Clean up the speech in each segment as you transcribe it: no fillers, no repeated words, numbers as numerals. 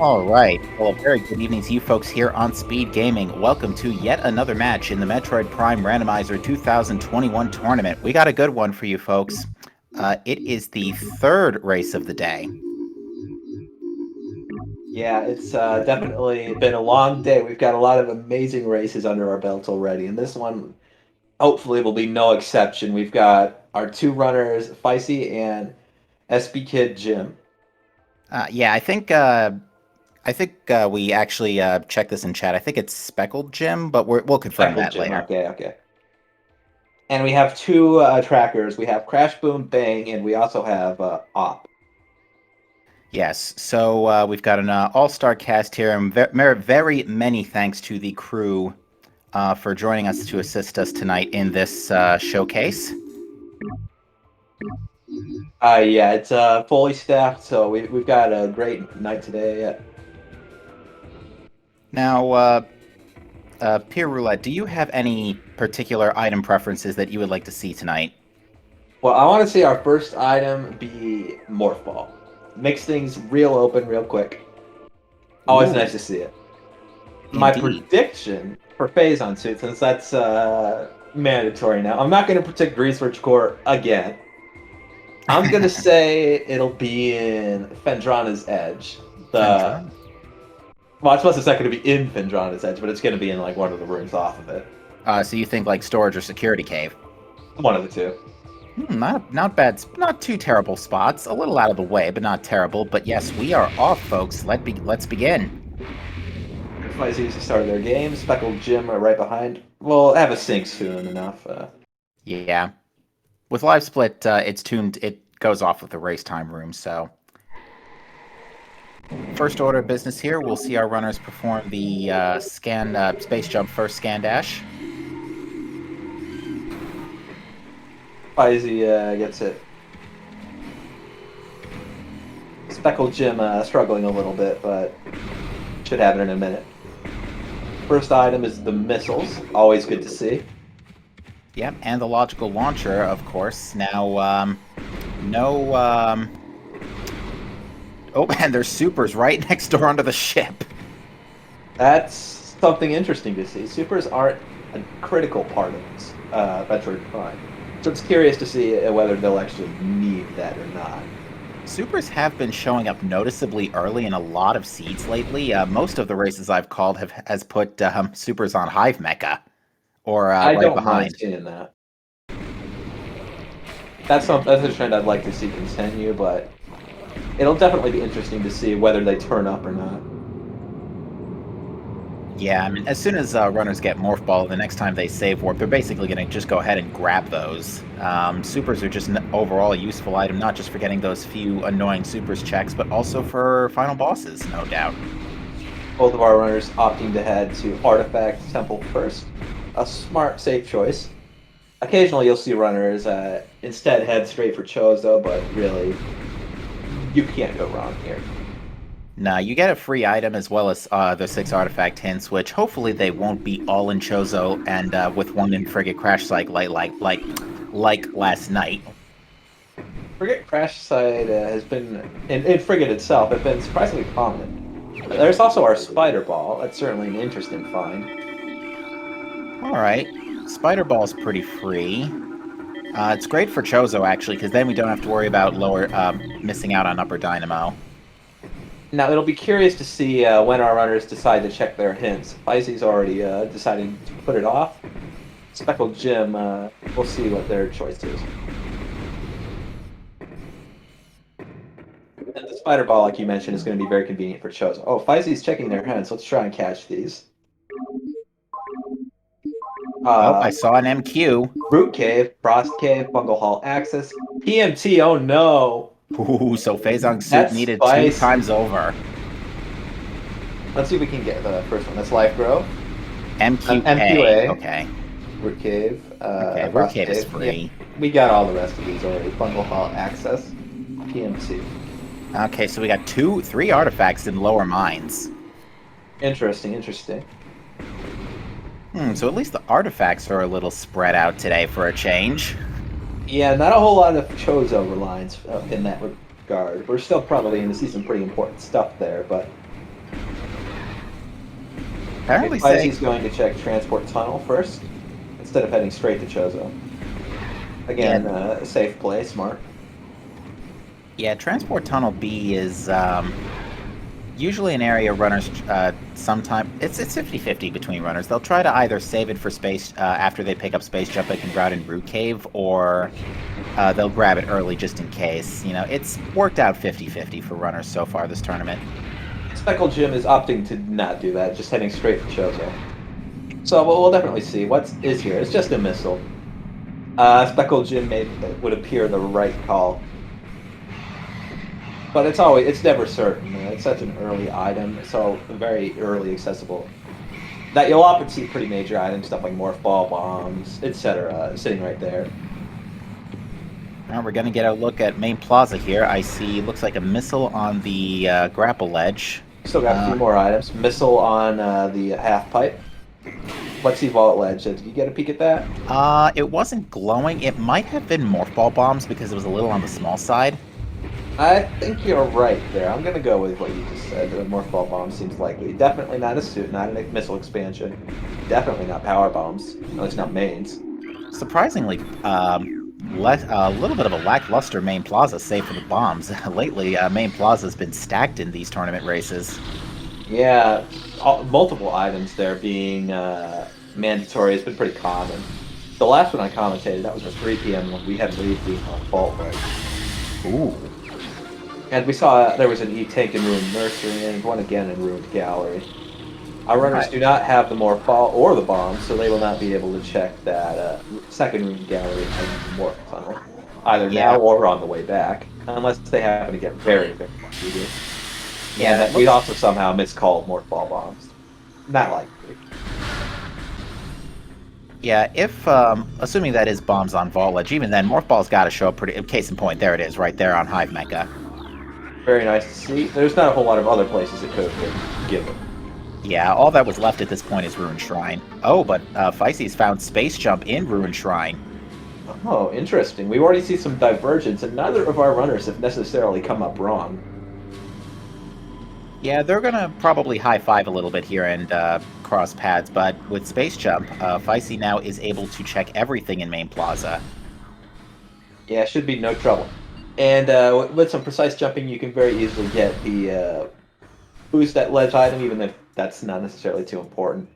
All right. Well, a very good evening to you folks here on SpeedGaming. Welcome to yet another match in the Metroid Prime Randomizer 2021 tournament. We got a good one for you folks. It is the third race of the day. Yeah, it's definitely been a long day. We've got a lot of amazing races under our belt already, and this one hopefully will be no exception. We've got our two runners, Fysi and SpkldJim. Yeah, I think we actually checked this in chat. I think it's SpkldJim, but we'll confirm that SpkldJim, later. okay. And we have two trackers. We have Crash, Boom, Bang, and we also have Op. Yes, so we've got an all-star cast here, and very many thanks to the crew for joining us to assist us tonight in this showcase. Yeah, it's fully staffed, so we've got a great night today. Now, Peer Roulette, do you have any particular item preferences that you would like to see tonight? Well, I want to see our first item be Morph Ball. Makes things real open, real quick. Always Ooh, nice to see it. My indeed. prediction for Phazon Suit, since that's mandatory now, I'm not going to predict Research Core again. I'm going to say it'll be in Fendrana's Edge. Fendrana. Well, I suppose it's not going to be in Fendrana's Edge, but it's going to be in like one of the rooms off of it. So you think like storage or security cave? One of the two. Not bad. Not too terrible spots. A little out of the way, but not terrible. But yes, we are off, folks. Let's begin. Fysi's started their game. SpkldJim are right behind. We'll have a sync soon enough. Yeah. With live split, it's tuned. It goes off with the race time room. So, first order of business here, we'll see our runners perform the space jump first scan dash. Fysi gets it. SpkldJim struggling a little bit, but should have it in a minute. First item is the missiles. Always good to see. Yep, and the logical launcher, of course. Now, no. Oh, and there's supers right next door under the ship. That's something interesting to see. Supers aren't a critical part of this Metroid Prime. So it's curious to see whether they'll actually need that or not. Supers have been showing up noticeably early in a lot of seeds lately. Most of the races I've called has put supers on Hive Mecha, or I right don't behind. mind seeing that. That's a trend I'd like to see continue, but it'll definitely be interesting to see whether they turn up or not. Yeah, I mean, as soon as runners get Morph Ball, the next time they save warp, they're basically going to just go ahead and grab those. Supers are just an overall useful item, not just for getting those few annoying supers checks, but also for final bosses, no doubt. Both of our runners opting to head to Artifact Temple first. A smart, safe choice. Occasionally you'll see runners instead head straight for Chozo, but really, you can't go wrong here. Now, you get a free item as well as the 6 artifact hints, which hopefully they won't be all in Chozo and with one in Frigate Crash Site like last night. Frigate Crash Site has been, in Frigate itself, have been surprisingly prominent. There's also our Spider Ball. That's certainly an interesting find. Alright, Spider Ball's pretty free. It's great for Chozo, actually, because then we don't have to worry about missing out on Upper Dynamo. Now, it'll be curious to see when our runners decide to check their hints. Fysi's already deciding to put it off. SpkldJim, we'll see what their choice is. And the Spider Ball, like you mentioned, is going to be very convenient for Chozo. Oh, Fysi's checking their hints. Let's try and catch these. Oh, I saw an MQ. Root Cave, Frost Cave, Bungle Hall Access, PMT, oh no! Ooh, so Phazon Suit That's needed spicy. 2 times over. Let's see if we can get the first one. That's Life Grove. MQA. MQA. Okay. Root Cave. Okay, Root Frost Cave is free. Yeah, we got all the rest of these already. Bungle Hall Access, PMT. Okay, so we got 3 artifacts in lower mines. Interesting. So at least the artifacts are a little spread out today for a change. Yeah, not a whole lot of Chozo reliance in that regard. We're still probably going to see some pretty important stuff there, but Apparently Fysi's going to check transport tunnel first, instead of heading straight to Chozo. Again, safe play, smart. Yeah, Transport Tunnel B is usually an area runners sometime it's 50-50 between runners. They'll try to either save it for space after they pick up space jump and route in Root Cave, or they'll grab it early just in case. You know, it's worked out 50-50 for runners so far this tournament. SpkldJim is opting to not do that, just heading straight for Chozo. So we'll definitely see. What is here? It's just a missile. SpkldJim would appear the right call. But it's never certain. It's such an early item, so very early accessible. That you'll often see pretty major items, stuff like morph ball, bombs, etc., sitting right there. Now we're going to get a look at main plaza here. I see, looks like a missile on the grapple ledge. Still got a few more items. Missile on the half pipe. What's the vault ledge? Did you get a peek at that? It wasn't glowing. It might have been morph ball bombs because it was a little on the small side. I think you're right there. I'm going to go with what you just said. The morph ball bomb seems likely. Definitely not a suit, not a missile expansion. Definitely not power bombs. At least not mains. Surprisingly, a little bit of a lackluster main plaza, save for the bombs. Lately, main plaza's been stacked in these tournament races. Yeah, multiple items there being mandatory has been pretty common. The last one I commentated, that was a 3 p.m. when we had Reed being on Vault Ledge. Ooh. And we saw there was an E-Tank in Ruined Nursery and one again in Ruined Gallery. Our runners do not have the morph ball or the bomb, so they will not be able to check that second Ruined Gallery and the morph tunnel, either now or on the way back, unless they happen to get very, very lucky. Yeah, and we'd also somehow miscalled morph ball bombs. Not likely. Yeah, if, assuming that is bombs on Vault Ledge, even then, morph ball's got to show up pretty... Case in point, there it is, right there on Hive Mecha. Very nice to see. There's not a whole lot of other places it could have been given. Yeah, all that was left at this point is Ruined Shrine. Oh, but Fysi's found Space Jump in Ruined Shrine. Oh, interesting. We've already seen some divergence, and neither of our runners have necessarily come up wrong. Yeah, they're going to probably high-five a little bit here and cross paths, but with Space Jump, Fysi now is able to check everything in Main Plaza. Yeah, should be no trouble. And with some precise jumping, you can very easily get the boost that ledge item, even if that's not necessarily too important.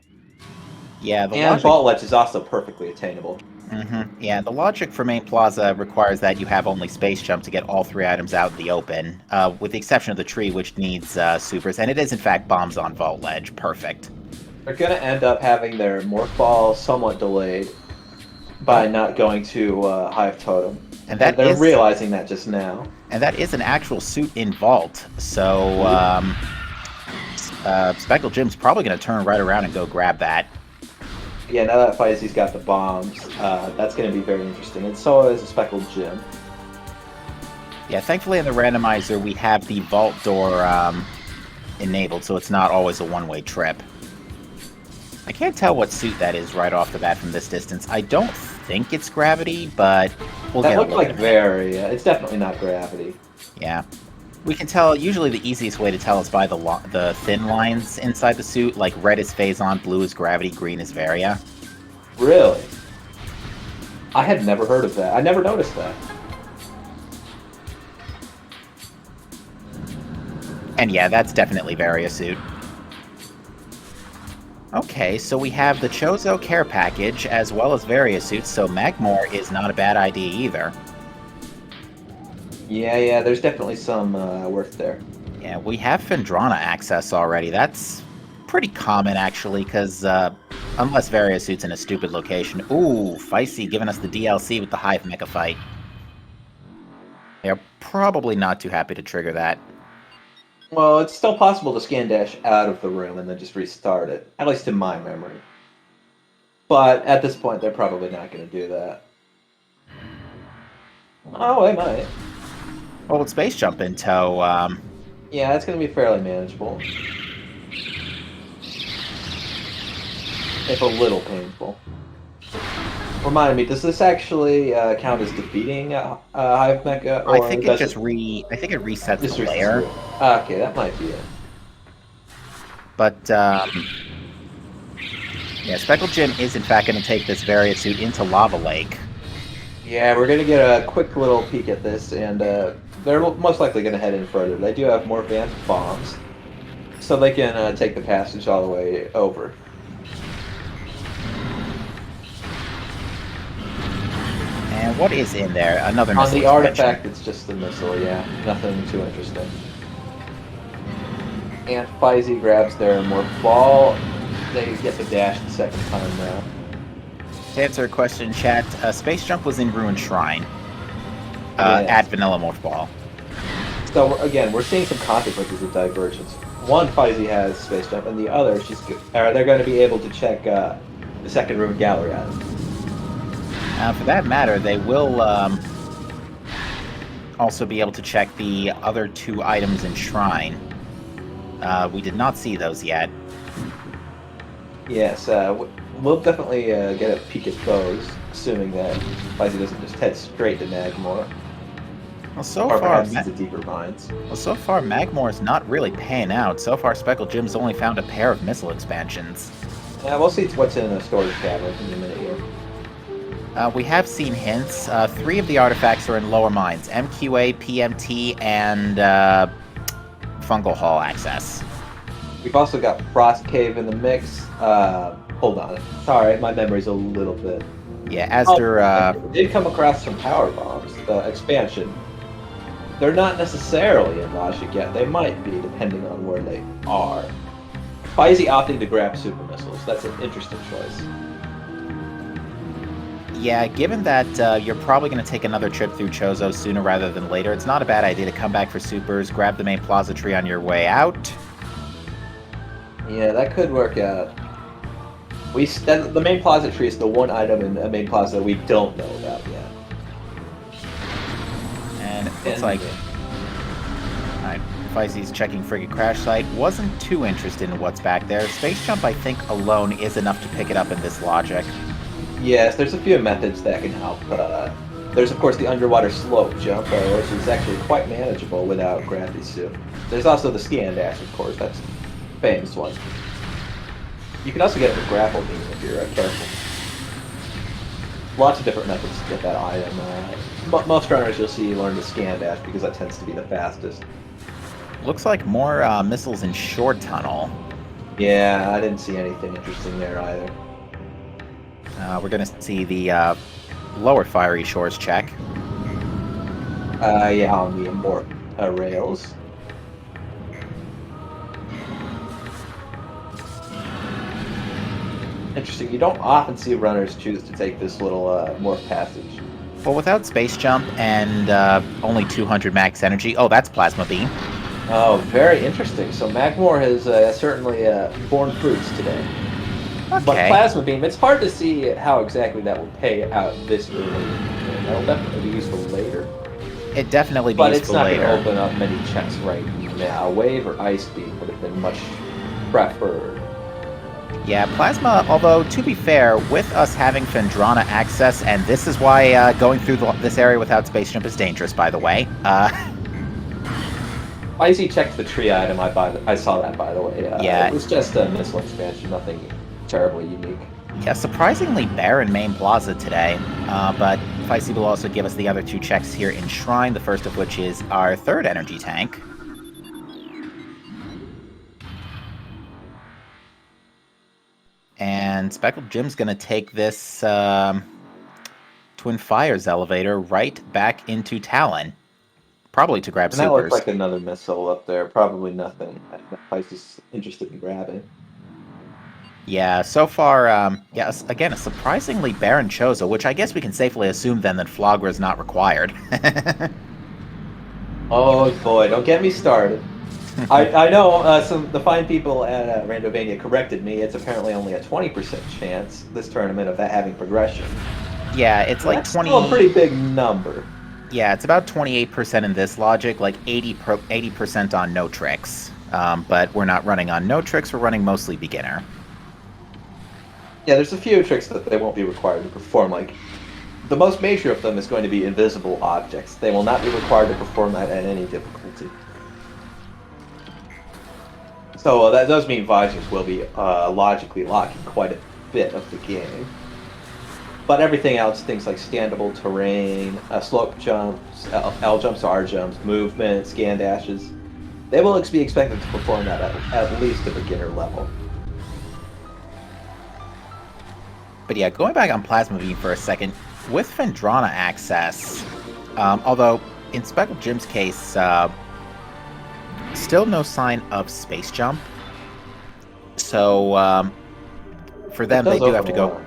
Yeah, and Vault Ledge is also perfectly attainable. Mm-hmm. Yeah, the logic for Main Plaza requires that you have only Space Jump to get all 3 items out in the open, with the exception of the tree, which needs supers, and it is in fact bombs on Vault Ledge. Perfect. They're going to end up having their Morph Ball somewhat delayed by not going to Hive Totem. And they're realizing that just now. And that is an actual suit in Vault, so SpkldJim's probably going to turn right around and go grab that. Yeah, now that Fysi's got the bombs, that's going to be very interesting. And so is SpkldJim. Yeah, thankfully in the randomizer we have the vault door enabled, so it's not always a one-way trip. I can't tell what suit that is right off the bat from this distance. I don't think it's Gravity, but we'll get a look. That looked like very. It's definitely not Gravity. Yeah. We can tell, usually the easiest way to tell is by the thin lines inside the suit, like red is Phazon, blue is Gravity, green is Varia. Really? I had never heard of that. I never noticed that. And yeah, that's definitely Varia suit. Okay, so we have the Chozo care package as well as Varia suits, so Magmore is not a bad idea either. Yeah, there's definitely some worth there. Yeah, we have Phendrana access already. That's pretty common, actually, because unless Varia suit's in a stupid location. Ooh, Fysi giving us the DLC with the Hive Mecha fight. They're probably not too happy to trigger that. Well, it's still possible to scan dash out of the room and then just restart it, at least in my memory. But at this point, they're probably not going to do that. Oh, they might. Well, with Space Jump in tow, yeah, it's going to be fairly manageable. If a little painful. Remind me, does this actually count as defeating Hive Mecha? Or I think it just resets the layer. Okay, that might be it. But Yeah, SpkldJim is in fact going to take this Variant suit into Lava Lake. Yeah, we're going to get a quick little peek at this, and they're most likely going to head in further. They do have more advanced bombs, so they can take the passage all the way over. And what is in there? Another On missile the expansion. artifact, it's just the missile, yeah. Nothing too interesting. And Fysi grabs their morph ball. They get the dash the second time now. To answer a question, chat, Space Jump was in Ruined Shrine. Yes. At Vanilla Morph Ball. So, again, we're seeing some consequences of divergence. One, Fysi has Space Jump, and the other, they're going to be able to check the second room gallery item. For that matter, they will also be able to check the other 2 items in Shrine. We did not see those yet. Yes, we'll definitely get a peek at those, assuming that Fysi doesn't just head straight to Magmore. Well, so or far, perhaps into deeper mines. Well, so far, Magmore is not really paying out. So far, SpkldJim's only found a pair of missile expansions. Yeah, we'll see what's in a storage cabinet in a minute here. We have seen hints. 3 of the artifacts are in lower mines: MQA, PMT, and Fungal Hall access. We've also got Frost Cave in the mix. Hold on. Sorry, my memory's a little bit... Yeah, Asder... They did come across some power bombs, the expansion. They're not necessarily in logic yet. They might be, depending on where they are. Fysi opting to grab super missiles. That's an interesting choice. Yeah, given that you're probably going to take another trip through Chozo sooner rather than later, it's not a bad idea to come back for supers, grab the main plaza tree on your way out. Yeah, that could work out. The main plaza tree is the one item in the main plaza that we don't know about yet. And it looks like... Alright, Fysi's checking Frigate Crash Site. Wasn't too interested in what's back there. Space Jump, I think, alone is enough to pick it up in this logic. Yes, there's a few methods that can help. There's, of course, the underwater slope jump, which is actually quite manageable without gravity suit. There's also the scan dash, of course. That's a famous one. You can also get the grapple beam if you're careful. Lots of different methods to get that item. Most runners you'll see learn the scan dash because that tends to be the fastest. Looks like more missiles in Short Tunnel. Yeah, I didn't see anything interesting there either. We're going to see the lower Fiery Shores check. Yeah, on the more rails. Interesting. You don't often see runners choose to take this little morph passage. Well, without Space Jump and only 200 max energy... Oh, that's Plasma Beam. Oh, very interesting. So Magmore has certainly borne fruits today. Okay. But Plasma Beam, it's hard to see how exactly that will pay out this early. That'll definitely be useful later. It definitely be but useful later. But later. it's not going to open up many checks right now. Wave or Ice Beam would have been much preferred. Yeah, Plasma, although, to be fair, with us having Phendrana access, and this is why going through this area without Space Jump is dangerous, by the way. Fysi checked the tree item, I saw that, by the way. Yeah. It was just a missile expansion, nothing terribly unique. Yeah, surprisingly barren main plaza today, but Fysi will also give us the other 2 checks here in Shrine, the first of which is our 3rd energy tank. And SpkldJim's going to take this Twin Fires elevator right back into Talon. Probably to grab And that supers. looks like another missile up there. Probably nothing that Fysi's interested in grabbing. Yeah, so far, again, a surprisingly barren Chozo, which I guess we can safely assume then that Flagra is not required. Oh boy, don't get me started. I know the fine people at Randomania corrected me. It's apparently only a 20% chance this tournament of that having progression. Yeah, it's like That's 20. Still a pretty big number. Yeah, it's about 28% in this logic, like 80% on no tricks. But we're not running on no tricks. We're running mostly beginner. Yeah, there's a few tricks that they won't be required to perform. Like the most major of them is going to be invisible objects. They will not be required to perform that at any difficulty. So that does mean visors will be logically locking quite a bit of the game. But everything else, things like standable terrain, slope jumps, L jumps, R jumps, movement, scan dashes, they will be expected to perform at least a beginner level. But yeah, going back on Plasma Beam for a second, with Phendrana access, although in SpkldJim's case, still no sign of Space Jump. So for them, they do have to go.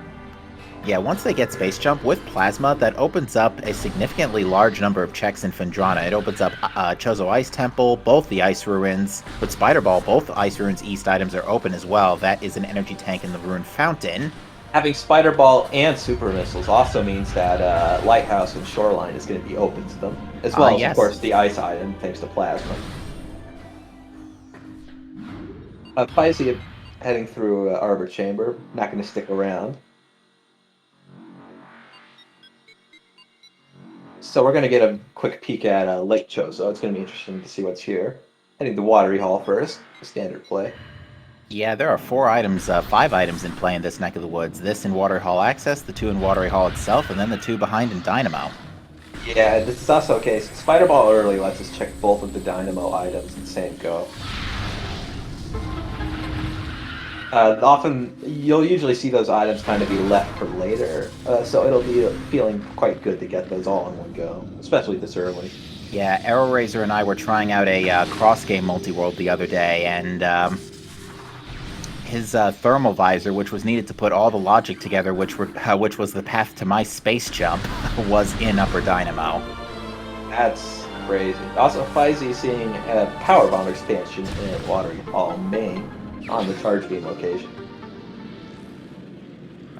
Yeah, once they get Space Jump with Plasma, that opens up a significantly large number of checks in Phendrana. It opens up Chozo Ice Temple, both the Ice Ruins. With Spider Ball, both Ice Ruins East items are open as well. That is an energy tank in the Ruin Fountain. Having Spider Ball and Super Missiles also means that Lighthouse and Shoreline is going to be open to them, as well as, yes. of course, the Ice item, thanks to Plasma. Fysi heading through Arbor Chamber, not going to stick around. So we're going to get a quick peek at Lake Chozo. It's going to be interesting to see what's here. Heading to Watery Hall first, standard play. Yeah, there are 5 items in play in this neck of the woods. This in Watery Hall Access, the 2 in Watery Hall itself, and then the 2 behind in Dynamo. Yeah, this is also a case. Spider Ball early lets us check both of the Dynamo items in the same go. Often, you'll usually see those items kind of be left for later, so it'll be feeling quite good to get those all in one go, especially this early. Yeah, Arrow Razor and I were trying out a cross-game multi-world the other day, and his thermal visor, which was needed to put all the logic together, which was the path to my Space Jump, was in Upper Dynamo. That's crazy. Also, Fysi seeing a Power Bomb expansion in Watery Hall Main on the Charge Beam location.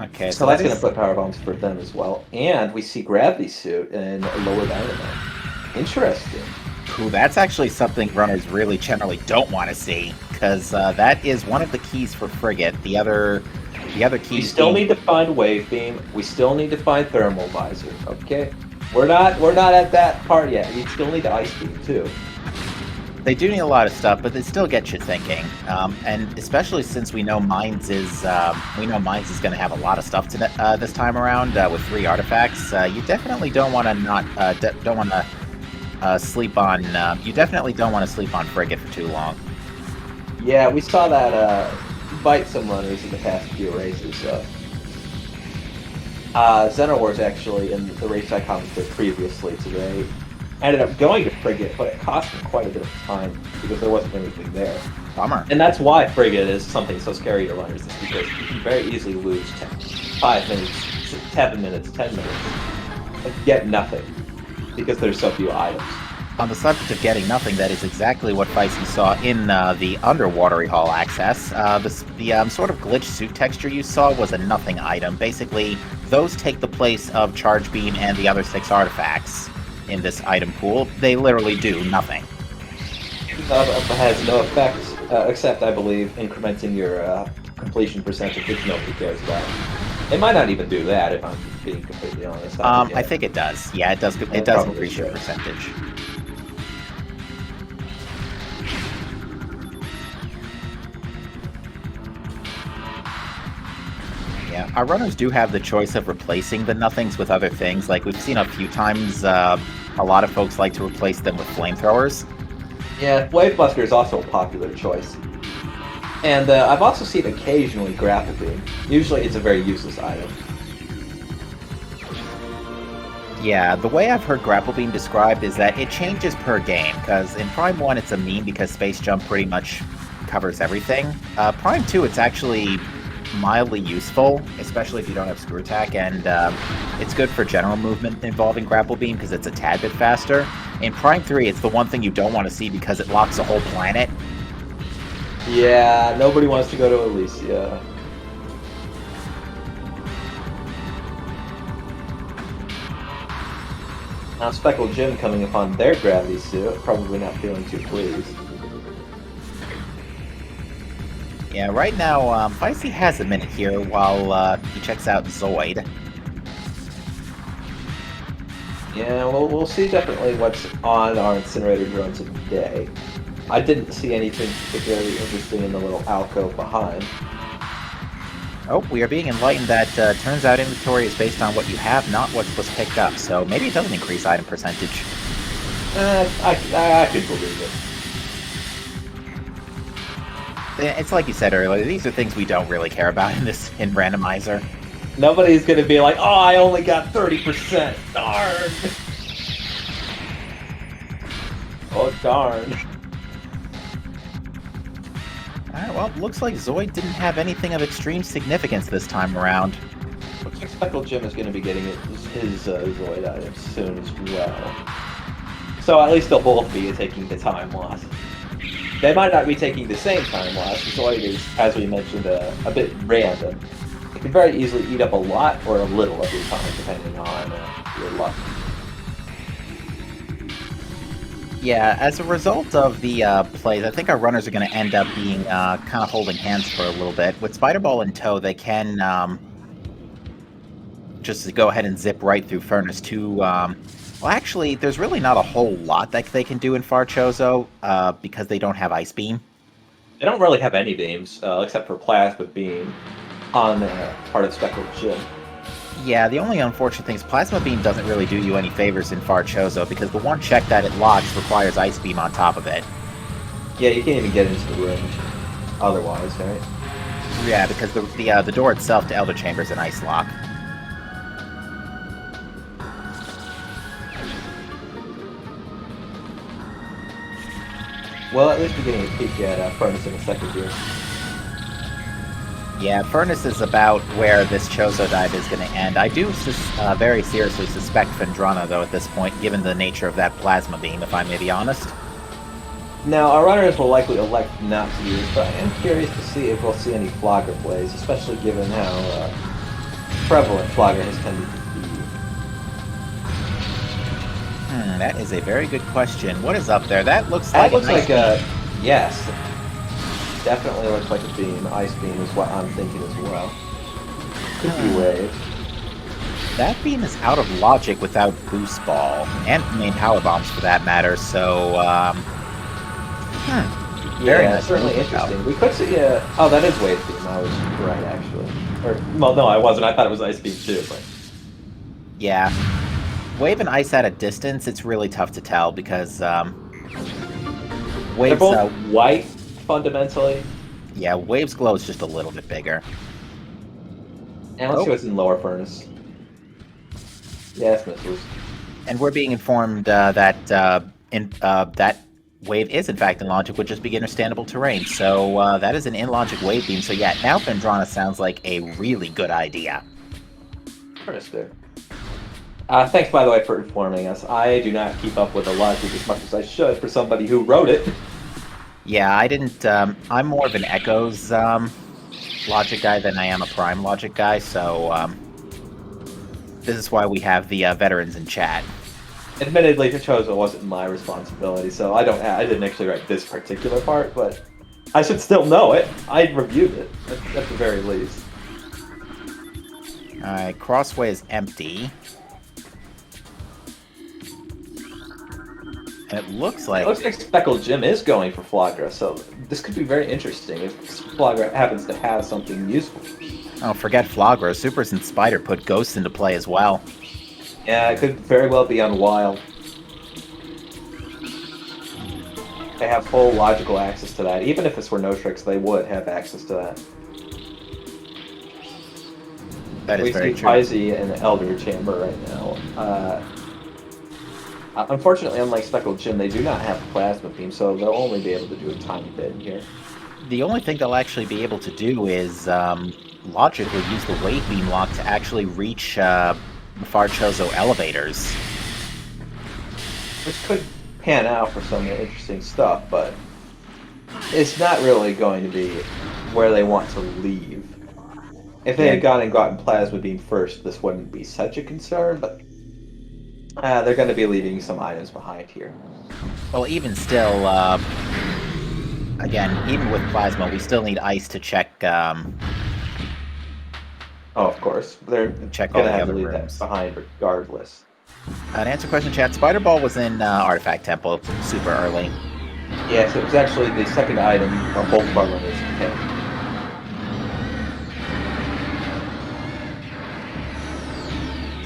Okay, so that's going to put Power Bombs for them as well. And we see Gravity Suit in Lower Dynamo. Interesting. Ooh, that's actually something runners really generally don't want to see, because that is one of the keys for Frigate. The other keys. We still need to find Wave Beam. We still need to find Thermal Visor. Okay, we're not at that part yet. We still need Ice Beam too. They do need a lot of stuff, but they still get you thinking. And especially since we know Mines is going to have a lot of stuff this time around with 3 artifacts. You definitely don't want to sleep on. You definitely don't want to sleep on Frigate for too long. Yeah, we saw that bite some runners in the past few races. Xenowars actually in the race I commented previously today ended up going to Frigate, but it cost him quite a bit of time because there wasn't anything there. Bummer. And that's why Frigate is something so scary to runners, is because you can very easily lose 5 minutes, 7 minutes, 10 minutes, and get nothing because there's so few items. On the subject of getting nothing, that is exactly what Fysi saw in the Underwatery Hall access. The sort of glitch suit texture you saw was a nothing item. Basically, those take the place of Charge Beam and the other 6 artifacts in this item pool. They literally do nothing. It has no effect, except, I believe, incrementing your completion percentage, which nobody cares about. It might not even do that, if I'm being completely honest. I think it does. Yeah, it does. It does increase your percentage. Yeah, our runners do have the choice of replacing the nothings with other things. Like we've seen a few times, a lot of folks like to replace them with flamethrowers. Yeah, Wave Buster is also a popular choice. And I've also seen occasionally Grapple Beam. Usually it's a very useless item. Yeah, the way I've heard Grapple Beam described is that it changes per game, because in Prime 1 it's a meme because Space Jump pretty much covers everything. Prime 2 it's actually mildly useful, especially if you don't have Screw Attack, and it's good for general movement involving Grapple Beam because it's a tad bit faster. In Prime 3 it's the one thing you don't want to see because it locks a whole planet. Yeah, nobody wants to go to Elysia. Now SpkldJim coming upon their gravity suit, probably not feeling too pleased. Yeah, right now, Fysi has a minute here while he checks out Zoid. Yeah, well, we'll see definitely what's on our incinerator drone today. I didn't see anything particularly interesting in the little alcove behind. Oh, we are being enlightened that turns out inventory is based on what you have, not what was picked up. So maybe it doesn't increase item percentage. I could believe it. It's like you said earlier, these are things we don't really care about in Randomizer. Nobody's gonna be like, oh, I only got 30%. Darn! Oh, darn. Alright, well, looks like Zoid didn't have anything of extreme significance this time around. Looks like SpkldJim is gonna be getting his Zoid items soon as well. So at least they'll both be taking the time loss. They might not be taking the same time loss. Zoid is, as we mentioned, a bit random. It can very easily eat up a lot or a little of your time, depending on your luck. Yeah, as a result of the plays, I think our runners are going to end up being kind of holding hands for a little bit. With Spider Ball in tow, they can just go ahead and zip right through Furnace to... well, actually, there's really not a whole lot that they can do in Farchozo because they don't have Ice Beam. They don't really have any beams, except for Plasma Beam on part of SpkldJim. Yeah, the only unfortunate thing is Plasma Beam doesn't really do you any favors in Farchozo because the one check that it locks requires Ice Beam on top of it. Yeah, you can't even get into the range otherwise, right? Yeah, because the door itself to Elder Chamber is an Ice Lock. Well, at least we're getting a peek at Furnace in a second here. Yeah, Furnace is about where this Chozo dive is going to end. I do very seriously suspect Phendrana, though, at this point, given the nature of that Plasma Beam, if I may be honest. Now, our runners will likely elect not to use, but I am curious to see if we'll see any Flogger plays, especially given how prevalent Flogger has tended to be. That is a very good question. What is up there? That looks That like looks an Ice like a... Yes. Definitely looks like a beam. Ice Beam is what I'm thinking as well. Could be Wave. That beam is out of logic without Boost Ball, and main Power Bombs for that matter, so, very Yeah, nice certainly interesting. We could see oh, that is Wave Beam. I was right, actually. Or, well, no, I wasn't. I thought it was Ice Beam, too, but... Yeah. Wave and Ice at a distance, it's really tough to tell, because, They're Wave's, both white, fundamentally. yeah, Wave's glow is just a little bit bigger. And let's see what's in Lower Furnace. Yes, missiles. And we're being informed that that Wave is in fact in logic, which is beginner standable terrain. So that is an in logic Wave Beam. So yeah, now Phendrana sounds like a really good idea. Furnace there. Thanks, by the way, for informing us. I do not keep up with the logic as much as I should for somebody who wrote it. Yeah, I didn't. I'm more of an Echoes logic guy than I am a Prime logic guy. So this is why we have the veterans in chat. Admittedly, Chozo wasn't my responsibility, so I didn't actually write this particular part, but I should still know it. I reviewed it at the very least. All right, Crossway is empty. And it looks like SpkldJim is going for Flagra, so this could be very interesting if Flagra happens to have something useful. Oh, forget Flagra. Supers and Spider put Ghosts into play as well. Yeah, it could very well be on Wild. They have full logical access to that. Even if this were no tricks, they would have access to that. That is very true. We see Fysi in the Elder Chamber right now. Unfortunately, unlike SpkldJim, they do not have a Plasma Beam, so they'll only be able to do a tiny bit here. The only thing they'll actually be able to do is logically use the Wave Beam lock to actually reach Farchozo elevators. Which could pan out for some interesting stuff, but it's not really going to be where they want to leave. If they had gotten Plasma Beam first, this wouldn't be such a concern, but they're going to be leaving some items behind here. Well, even still, again, even with Plasma, we still need Ice to check. Oh, of course. They're check all going to the have to other leave rooms. that behind regardless. To answer question, chat, Spider Ball was in Artifact Temple super early. Yes, it was actually the second item on both of our runners.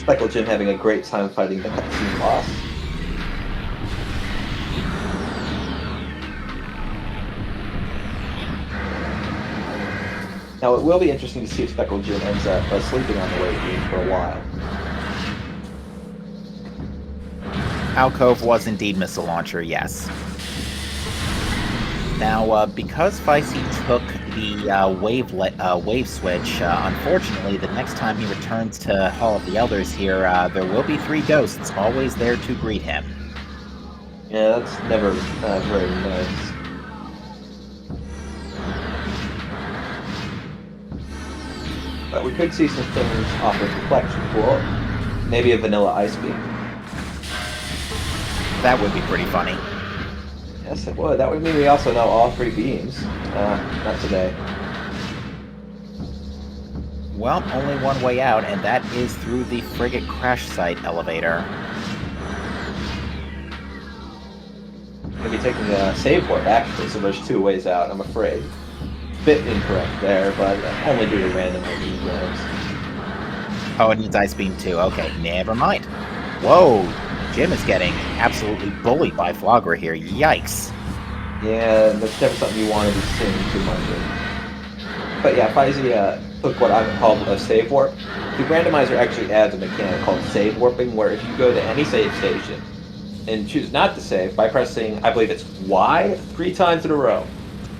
SpkldJim having a great time fighting the cutscene boss. Now, it will be interesting to see if SpkldJim ends up sleeping on the way in for a while. Alcove was indeed missile launcher, yes. Now, because Fysi took the wave switch, unfortunately, the next time he returns to Hall of the Elders here, there will be 3 ghosts always there to greet him. Yeah, that's never very nice. But we could see some things off of Reflection Pool. Maybe a vanilla ice beam. That would be pretty funny. Yes, it would. That would mean we also know all 3 beams. Not today. Well, only one way out, and that is through the frigate crash site elevator. Maybe taking a save warp, actually, so there's 2 ways out, I'm afraid. Bit incorrect there, but only due to randomizing rounds. Oh, it needs ice beam too. Okay, never mind. Whoa, Jim is getting absolutely bullied by Flogra here. Yikes. Yeah, that's never something you want to be seeing too much of. But yeah, Fysi took what I call a save warp. The randomizer actually adds a mechanic called save warping, where if you go to any save station and choose not to save by pressing, I believe it's Y 3 times in a row,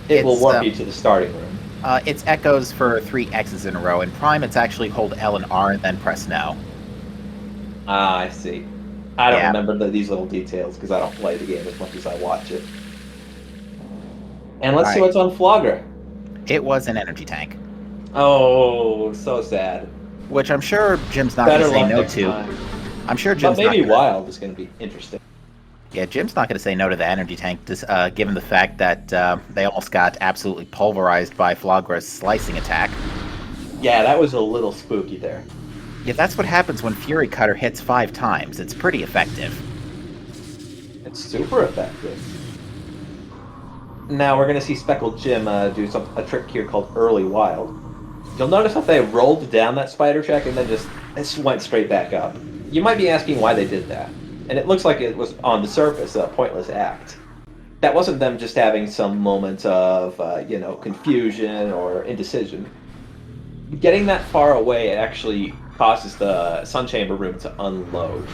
it will warp you to the starting room. It's echoes for 3 X's in a row. In Prime, it's actually hold L and R and then press no. Ah, I see. I don't remember these little details because I don't play the game as much as I watch it. And let's see what's on Flogra. It was an energy tank. Oh, so sad. Which I'm sure Jim's not going to say no to. I'm sure Jim's but maybe Wild is going to be interesting. Yeah, Jim's not going to say no to the energy tank, given the fact that they almost got absolutely pulverized by Flogra's slicing attack. Yeah, that was a little spooky there. Yeah, that's what happens when Fury Cutter hits 5 times. It's pretty effective. It's super effective. Now we're going to see SpkldJim do a trick here called Early Wild. You'll notice that they rolled down that spider track and then just went straight back up. You might be asking why they did that. And it looks like it was, on the surface, a pointless act. That wasn't them just having some moment of, confusion or indecision. Getting that far away actually causes the Sun Chamber room to unload.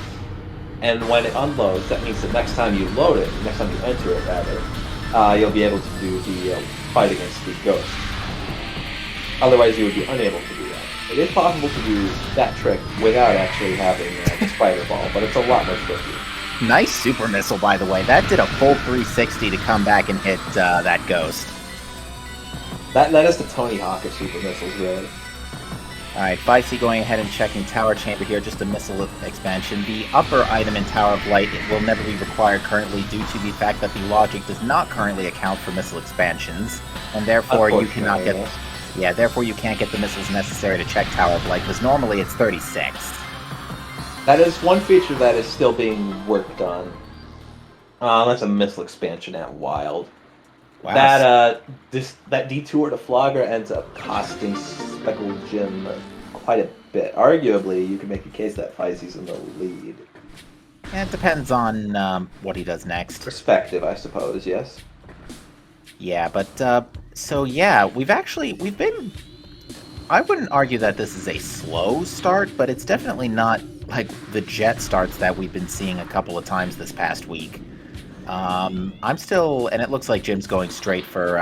And when it unloads, that means the next time you load it, the next time you enter it, rather, you'll be able to do the fight against the ghost. Otherwise, you would be unable to do that. It is possible to do that trick without actually having the spider ball, but it's a lot more tricky. Nice super missile, by the way. That did a full 360 to come back and hit that ghost. That is the Tony Hawk of super missiles, really. Alright, Fysi going ahead and checking Tower Chamber here, just a missile expansion. The upper item in Tower of Light will never be required currently due to the fact that the logic does not currently account for missile expansions, and therefore you cannot get... Yeah, therefore you can't get the missiles necessary to check Tower of Light, because normally it's 36. That is one feature that is still being worked on. That's a missile expansion at Wild. Wow. That detour to Flogra ends up costing SpkldJim quite a bit. Arguably, you can make a case that Fysi's in the lead. It depends on what he does next. Perspective, I suppose, yes. Yeah, but, so yeah, we've been... I wouldn't argue that this is a slow start, but it's definitely not like the jet starts that we've been seeing a couple of times this past week. I'm still... And it looks like Jim's going straight for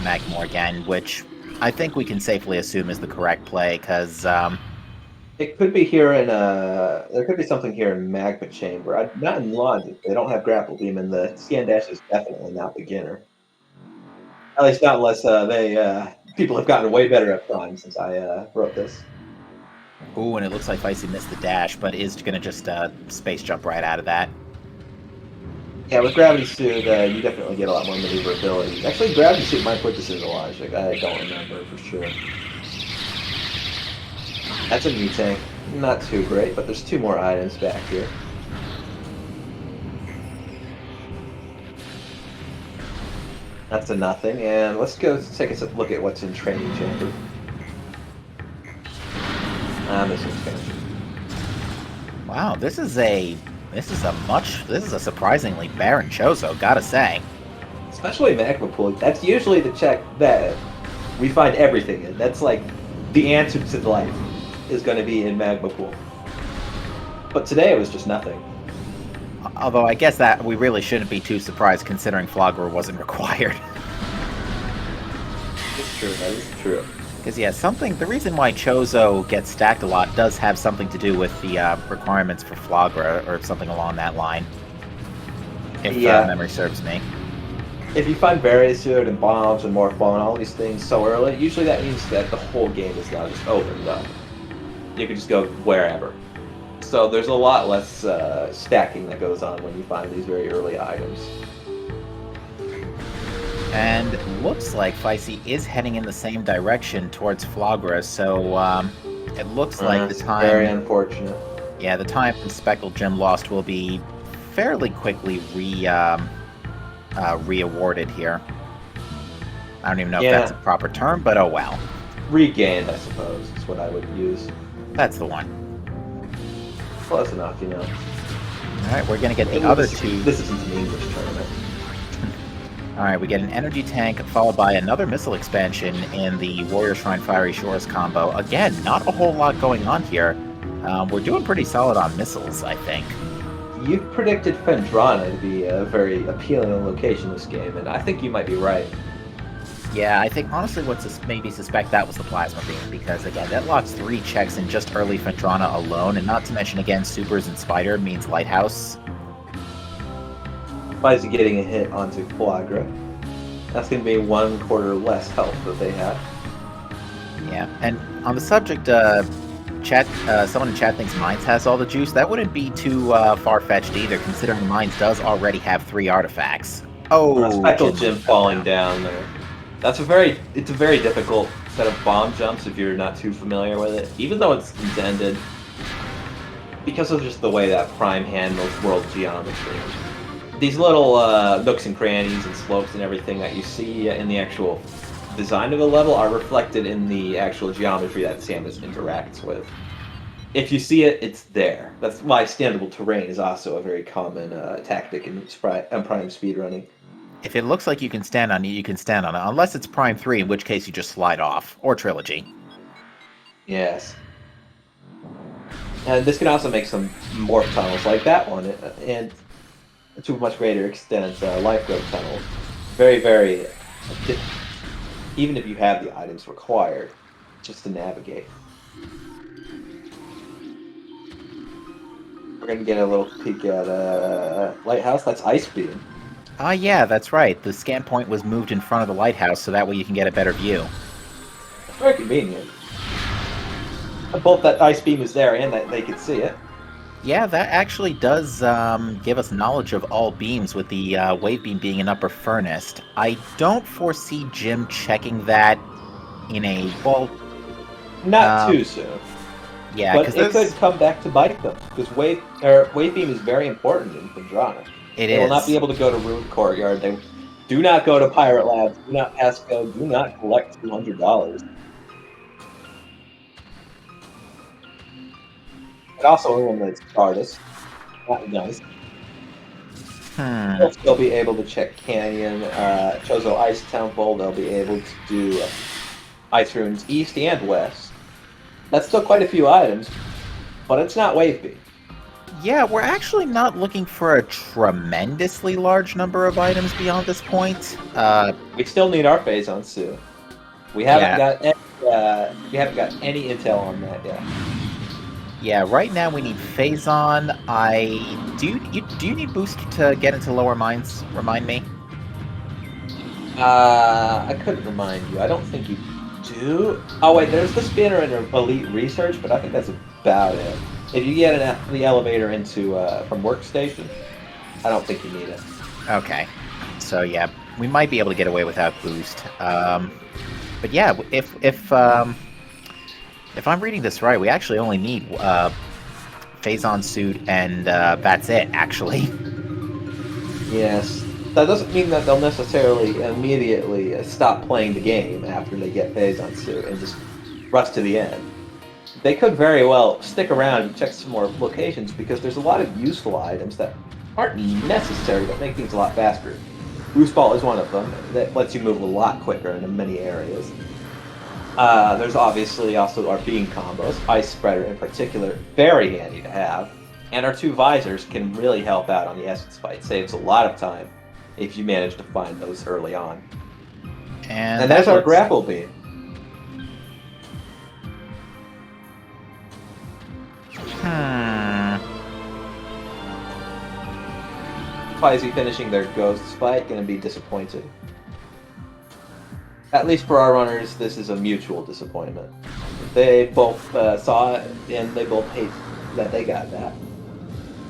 Magma again, which I think we can safely assume is the correct play, because... It could be here in there could be something here in Magma Chamber. Not in Logic. They don't have Grapple Beam, and the Scan Dash is definitely not beginner. At least not unless people have gotten way better at Prime since I wrote this. Ooh, and it looks like Fysi missed the dash, but is going to just space jump right out of that. Yeah, with Gravity Suit, you definitely get a lot more maneuverability. Actually, Gravity Suit might put this in the Logic. I don't remember for sure. That's a new tank. Not too great, but there's 2 more items back here. That's a nothing, and let's go take a look at what's in Training Chamber. Missile expansion. Wow, this is a surprisingly barren Chozo, gotta say. Especially magma pool. That's usually the check that we find everything in. That's like the answer to life is going to be in magma pool. But today it was just nothing. Although I guess that we really shouldn't be too surprised considering Flogger wasn't required. It's true, that is true. Because yeah, the reason why Chozo gets stacked a lot does have something to do with the requirements for Flogger or something along that line. If memory serves me. If you find berries suit and bombs and morph ball and all these things so early, usually that means that the whole game is now just opened up. You can just go wherever. So there's a lot less stacking that goes on when you find these very early items. And looks like Fysi is heading in the same direction towards Flogra, so it looks like the time... Very unfortunate. Yeah, the time SpkldJim lost will be fairly quickly re-awarded here. I don't even know if that's a proper term, but oh well. Regained, I suppose, is what I would use. That's the one. Close enough, you know. Alright, we're gonna get the other two... This isn't an English tournament. Alright, we get an energy tank followed by another missile expansion in the Warrior Shrine Fiery Shores combo. Again, not a whole lot going on here. We're doing pretty solid on missiles, I think. You've predicted Phendrana to be a very appealing location this game, and I think you might be right. Yeah, I think honestly maybe suspect that was the Plasma Beam, because again, that locks 3 checks in just early Phendrana alone, and not to mention again, Supers and Spider means Lighthouse. Fysi getting a hit onto Quagra. That's going to be 1/4 less health that they have. Yeah, and on the subject, someone in chat thinks Mines has all the juice. That wouldn't be too far-fetched either, considering Mines does already have 3 artifacts. Oh, SpkldJim falling down there. It's a very difficult set of bomb jumps if you're not too familiar with it, even though it's intended, because of just the way that Prime handles world geometry. These little nooks and crannies and slopes and everything that you see in the actual design of the level are reflected in the actual geometry that Samus interacts with. If you see it, it's there. That's why standable terrain is also a very common tactic in Prime speedrunning. If it looks like you can stand on it, you can stand on it, unless it's Prime 3, in which case you just slide off, or Trilogy. Yes. And this can also make some morph tunnels like that one, and to a much greater extent, life growth tunnel. Very, very even if you have the items required, just to navigate. We're going to get a little peek at Lighthouse. That's Ice Beam. Yeah, that's right. The scan point was moved in front of the lighthouse, so that way you can get a better view. That's very convenient. Both that Ice Beam is there and that they can see it. Yeah, that actually does give us knowledge of all beams, with the Wave Beam being an upper furnace. I don't foresee Jim checking that in a... well... Not too soon. Yeah, but it could come back to bite them, because Wave Beam is very important in Phendrana. They will not be able to go to Ruined Courtyard. They do not go to Pirate Labs. Do not pass go. Do not collect $200. It also eliminates artists. That nice. They'll still be able to check Canyon, Chozo Ice Temple. They'll be able to do Ice Runes East and West. That's still quite a few items, but it's not Wave Beam. Yeah, we're actually not looking for a tremendously large number of items beyond this point. We still need our Phazon Sue. We haven't got any intel on that yet. Yeah, right now we need Phazon. Do you need boost to get into lower mines? Remind me. I couldn't remind you. I don't think you do. Oh wait, there's the spinner and elite research, but I think that's about it. If you get the elevator into from workstation, I don't think you need it. Okay, so yeah, we might be able to get away without boost. But yeah, if I'm reading this right, we actually only need Phazon suit, and that's it. Actually. Yes, that doesn't mean that they'll necessarily immediately stop playing the game after they get Phazon suit and just rush to the end. they could very well stick around and check some more locations because there's a lot of useful items that aren't necessary but make things a lot faster. Boost Ball is one of them that lets you move a lot quicker into many areas. There's obviously also our beam combos, Ice Spreader in particular, very handy to have. And our 2 visors can really help out on the essence fight. Saves a lot of time if you manage to find those early on. And there's our grapple beam. Fysi finishing their ghost fight, gonna be disappointed. At least for our runners, this is a mutual disappointment. They both saw it, and they both hate that they got that.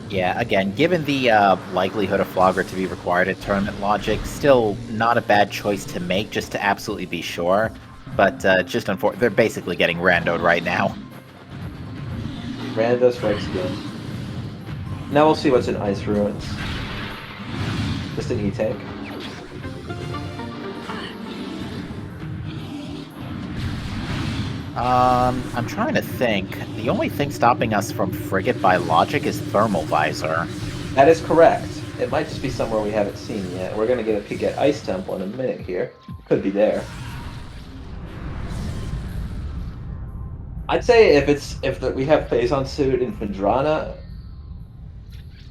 Yeah, again, given the likelihood of Flogger to be required at Tournament Logic, still not a bad choice to make, just to absolutely be sure. But just unfortunately, they're basically getting randoed right now. Rando strikes again. Now we'll see what's in Ice Ruins. Just an E-Tank. I'm trying to think. The only thing stopping us from Frigate by logic is Thermal Visor. That is correct. It might just be somewhere we haven't seen yet. We're going to get a peek at Ice Temple in a minute here. Could be there. I'd say if we have Phazon Suit in Phendrana,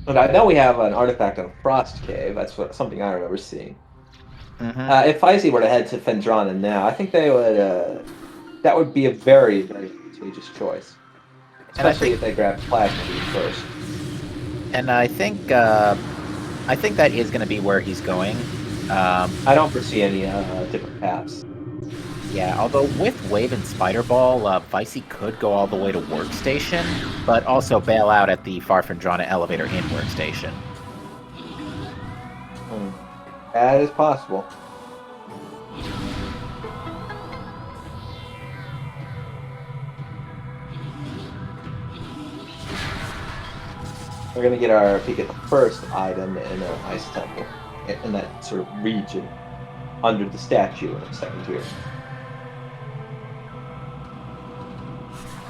but I know we have an artifact on Frost Cave. That's something I remember seeing. Mm-hmm. If Fysi were to head to Phendrana now, I think they would. That would be a very, very advantageous choice, especially if they grab Plasma Beam first. And I think that is going to be where he's going. I don't foresee any different paths. Yeah, although with Wave and Spider Ball, Fysi could go all the way to Workstation, but also bail out at the Far Phendrana elevator in Workstation. That is possible. We're going to get our peek at the first item in Ice Temple, in that sort of region, under the statue in a second here.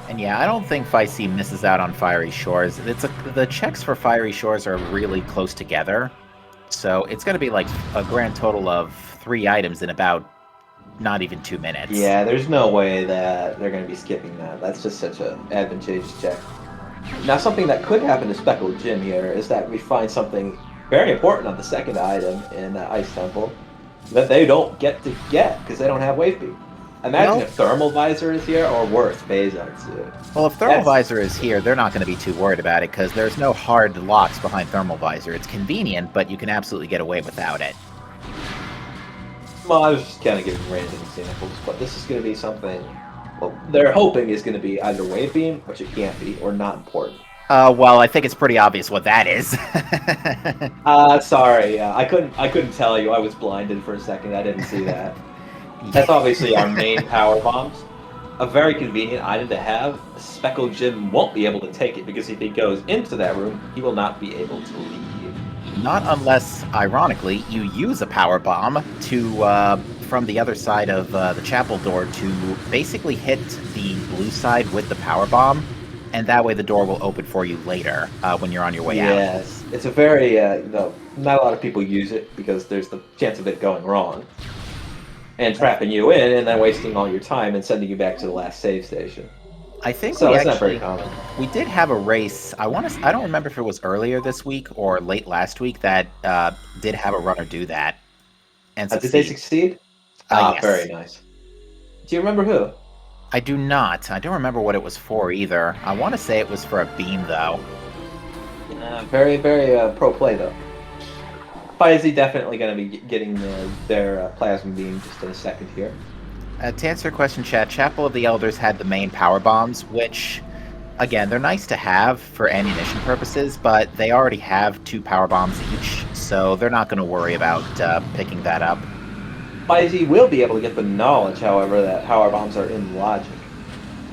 And yeah, I don't think Fysi misses out on Fiery Shores. The checks for Fiery Shores are really close together, so it's going to be like a grand total of 3 items in about not even 2 minutes. Yeah, there's no way that they're going to be skipping that. That's just such an advantageous check. Now, something that could happen to SpkldJim here is that we find something very important on the second item in Ice Temple that they don't get because they don't have Wave Beam. Imagine if Thermal Visor is here, or worse, Phazon Suit. Well, if Thermal Visor is here, they're not going to be too worried about it, because there's no hard locks behind Thermal Visor. It's convenient, but you can absolutely get away without it. Well, I was just kind of giving random examples, but this is going to be something... Well, they're hoping is going to be either Wave Beam, which it can't be, or not important. Well, I think it's pretty obvious what that is. Sorry, I couldn't tell you. I was blinded for a second. I didn't see that. That's obviously our main power bombs. A very convenient item to have. SpkldJim won't be able to take it because if he goes into that room, he will not be able to leave. Not unless, ironically, you use a power bomb to from the other side of the chapel door to basically hit the blue side with the power bomb, and that way the door will open for you later when you're on your way out. Yes, it's a very not a lot of people use it because there's the chance of it going wrong and trapping you in, and then wasting all your time and sending you back to the last save station. I think so. It's not very common. We did have a race. I don't remember if it was earlier this week or late last week that did have a runner do that. And did they succeed? Yes. Very nice. Do you remember who? I do not. I don't remember what it was for either. I want to say it was for a beam, though. Very, very pro play, though. Fysi definitely going to be getting their plasma beam just in a second here. To answer your question, chat, Chapel of the Elders had the main power bombs, which, again, they're nice to have for ammunition purposes, but they already have 2 power bombs each, so they're not going to worry about picking that up. Fysi will be able to get the knowledge, however, that power bombs are in logic.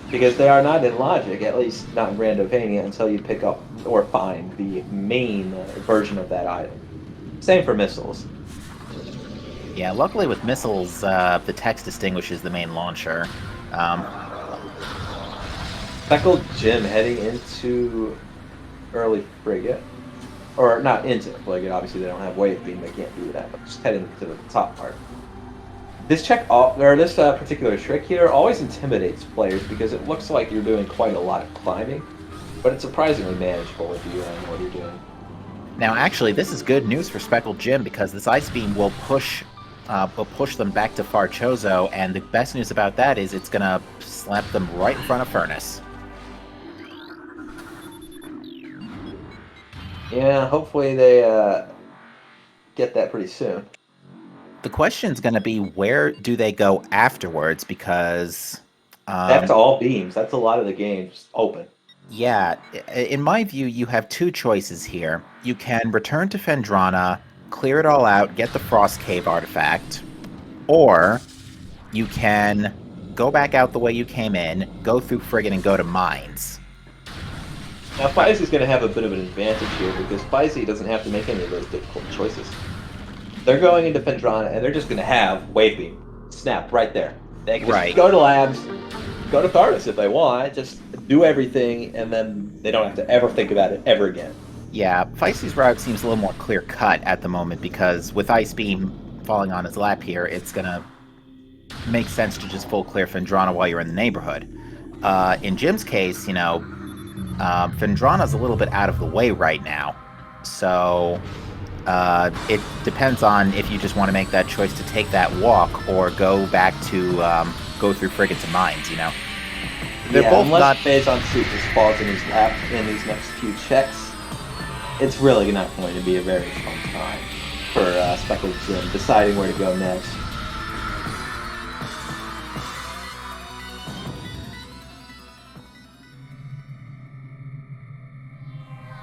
Because they are not in logic, at least not in Randomania, until you pick up or find the main version of that item. Same for missiles. Yeah, luckily with missiles, the text distinguishes the main launcher. SpkldJim heading into early frigate. Or not into the frigate, obviously they don't have wave beam, they can't do that, but just heading to the top part. This this particular trick here always intimidates players because it looks like you're doing quite a lot of climbing, but it's surprisingly manageable if you know what you're doing. Now, actually, this is good news for SpkldJim because this ice beam will push them back to Far Chozo, and the best news about that is it's gonna slap them right in front of Furnace. Yeah, hopefully they get that pretty soon. The question's gonna be, where do they go afterwards? Because That's all beams. That's a lot of the games open. yeah, in my view, you have two choices here. You can return to Phendrana, clear it all out, get the Frost Cave artifact, or you can go back out the way you came in, go through Frigate, and go to Mines. Now, Fysi's going to have a bit of an advantage here because Fysi doesn't have to make any of those difficult choices. They're going into Phendrana, and they're just going to have Wave Beam snap right there. They can just go to labs, go to Thardas if they want, just do everything, and then they don't have to ever think about it ever again. Yeah, Fysi's route seems a little more clear-cut at the moment because with Ice Beam falling on his lap here, it's going to make sense to just full clear Phendrana while you're in the neighborhood. In Jim's case, you know, Phendrana's a little bit out of the way right now, so it depends on if you just want to make that choice to take that walk or go back to go through Frigate to Mines, you know? They're both not phase on suit just falls in his lap in these next few checks. It's really not going to be a very fun time for SpkldJim deciding where to go next.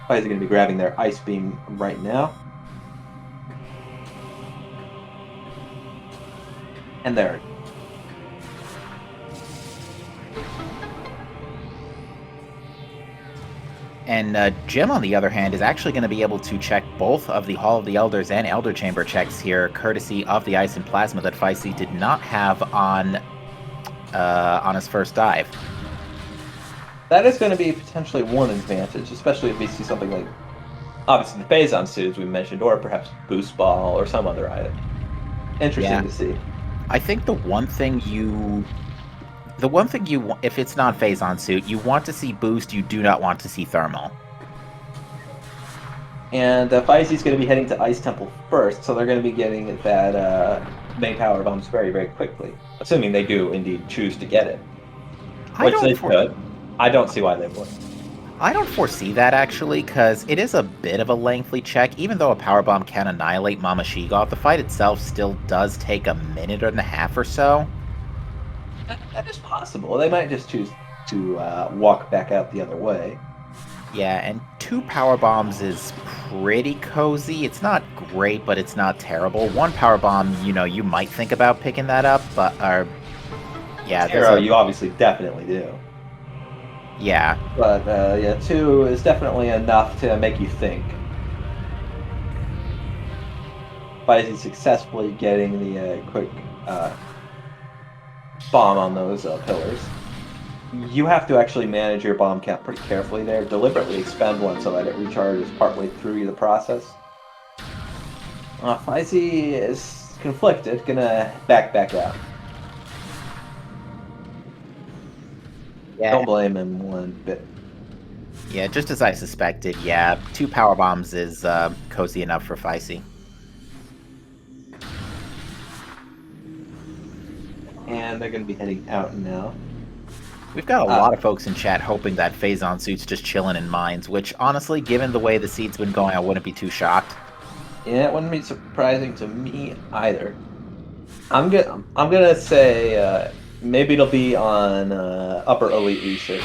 Fysi going to be grabbing their Ice Beam right now. And there. And Jim, on the other hand, is actually going to be able to check both of the Hall of the Elders and Elder Chamber checks here, courtesy of the Ice and Plasma that Fysi did not have on his first dive. That is going to be potentially one advantage, especially if we see something like, obviously, the Phazon suit, as we mentioned, or perhaps Boost Ball or some other item. Interesting to see. I think the one thing you, if it's not Phazon suit, you want to see Boost, you do not want to see Thermal. And Fysi's going to be heading to Ice Temple first, so they're going to be getting that main power bombs very, very quickly. Assuming they do indeed choose to get it. Which they could. I don't see why they wouldn't. I don't foresee that, actually, because it is a bit of a lengthy check. Even though a power bomb can annihilate Mama Sheegoth, the fight itself still does take a minute and a half or so. That is possible. They might just choose to walk back out the other way. Yeah, and 2 power bombs is pretty cozy. It's not great, but it's not terrible. 1 power bomb, you know, you might think about picking that up, but yeah, you obviously definitely do. Yeah. But yeah, 2 is definitely enough to make you think. By successfully getting the quick bomb on those pillars. You have to actually manage your bomb count pretty carefully there. Deliberately expend one so that it recharges partway through the process. Fysi is conflicted, gonna back out. Yeah. Don't blame him one bit. Yeah, just as I suspected, yeah, 2 power bombs is cozy enough for Fysi. And they're gonna be heading out now. We've got a lot of folks in chat hoping that Phazon suit's just chilling in Mines, which, honestly, given the way the seed's been going, I wouldn't be too shocked. Yeah, it wouldn't be surprising to me either. I'm gonna say maybe it'll be on Upper Elite Research.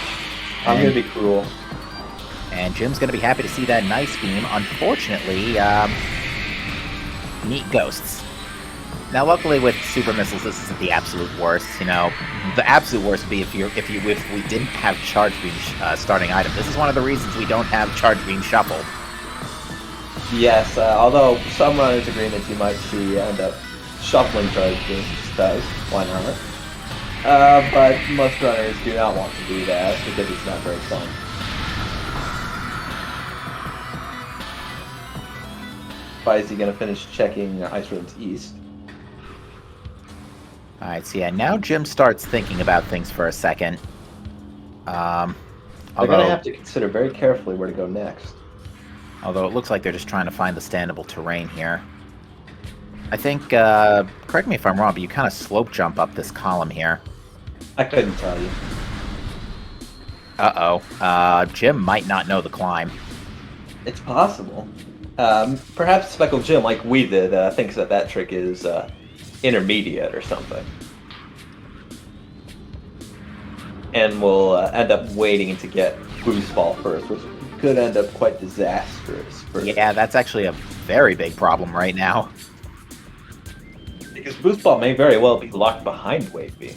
I'm gonna be cruel. And Jim's gonna be happy to see that nice beam. Unfortunately, neat ghosts. Now, luckily with super missiles, this isn't the absolute worst. You know, the absolute worst would be if we didn't have charge beam starting item. This is one of the reasons we don't have charge beam shuffle. Yes, although some runners agreements you might see end up shuffling charge beams, just does. Why not? But most runners do not want to do that because it's not very fun. Fysi gonna finish checking ice rooms east. Alright, so yeah, now Jim starts thinking about things for a second. They're Although, gonna have to consider very carefully where to go next. although it looks like they're just trying to find the standable terrain here. I think, correct me if I'm wrong, but you kind of slope jump up this column here. I couldn't tell you. Uh-oh. Jim might not know the climb. It's possible. Perhaps SpkldJim, like we did, thinks that trick is intermediate or something. And will end up waiting to get boost ball first, which could end up quite disastrous. Yeah, that's actually a very big problem right now. Because boost ball may very well be locked behind wave B.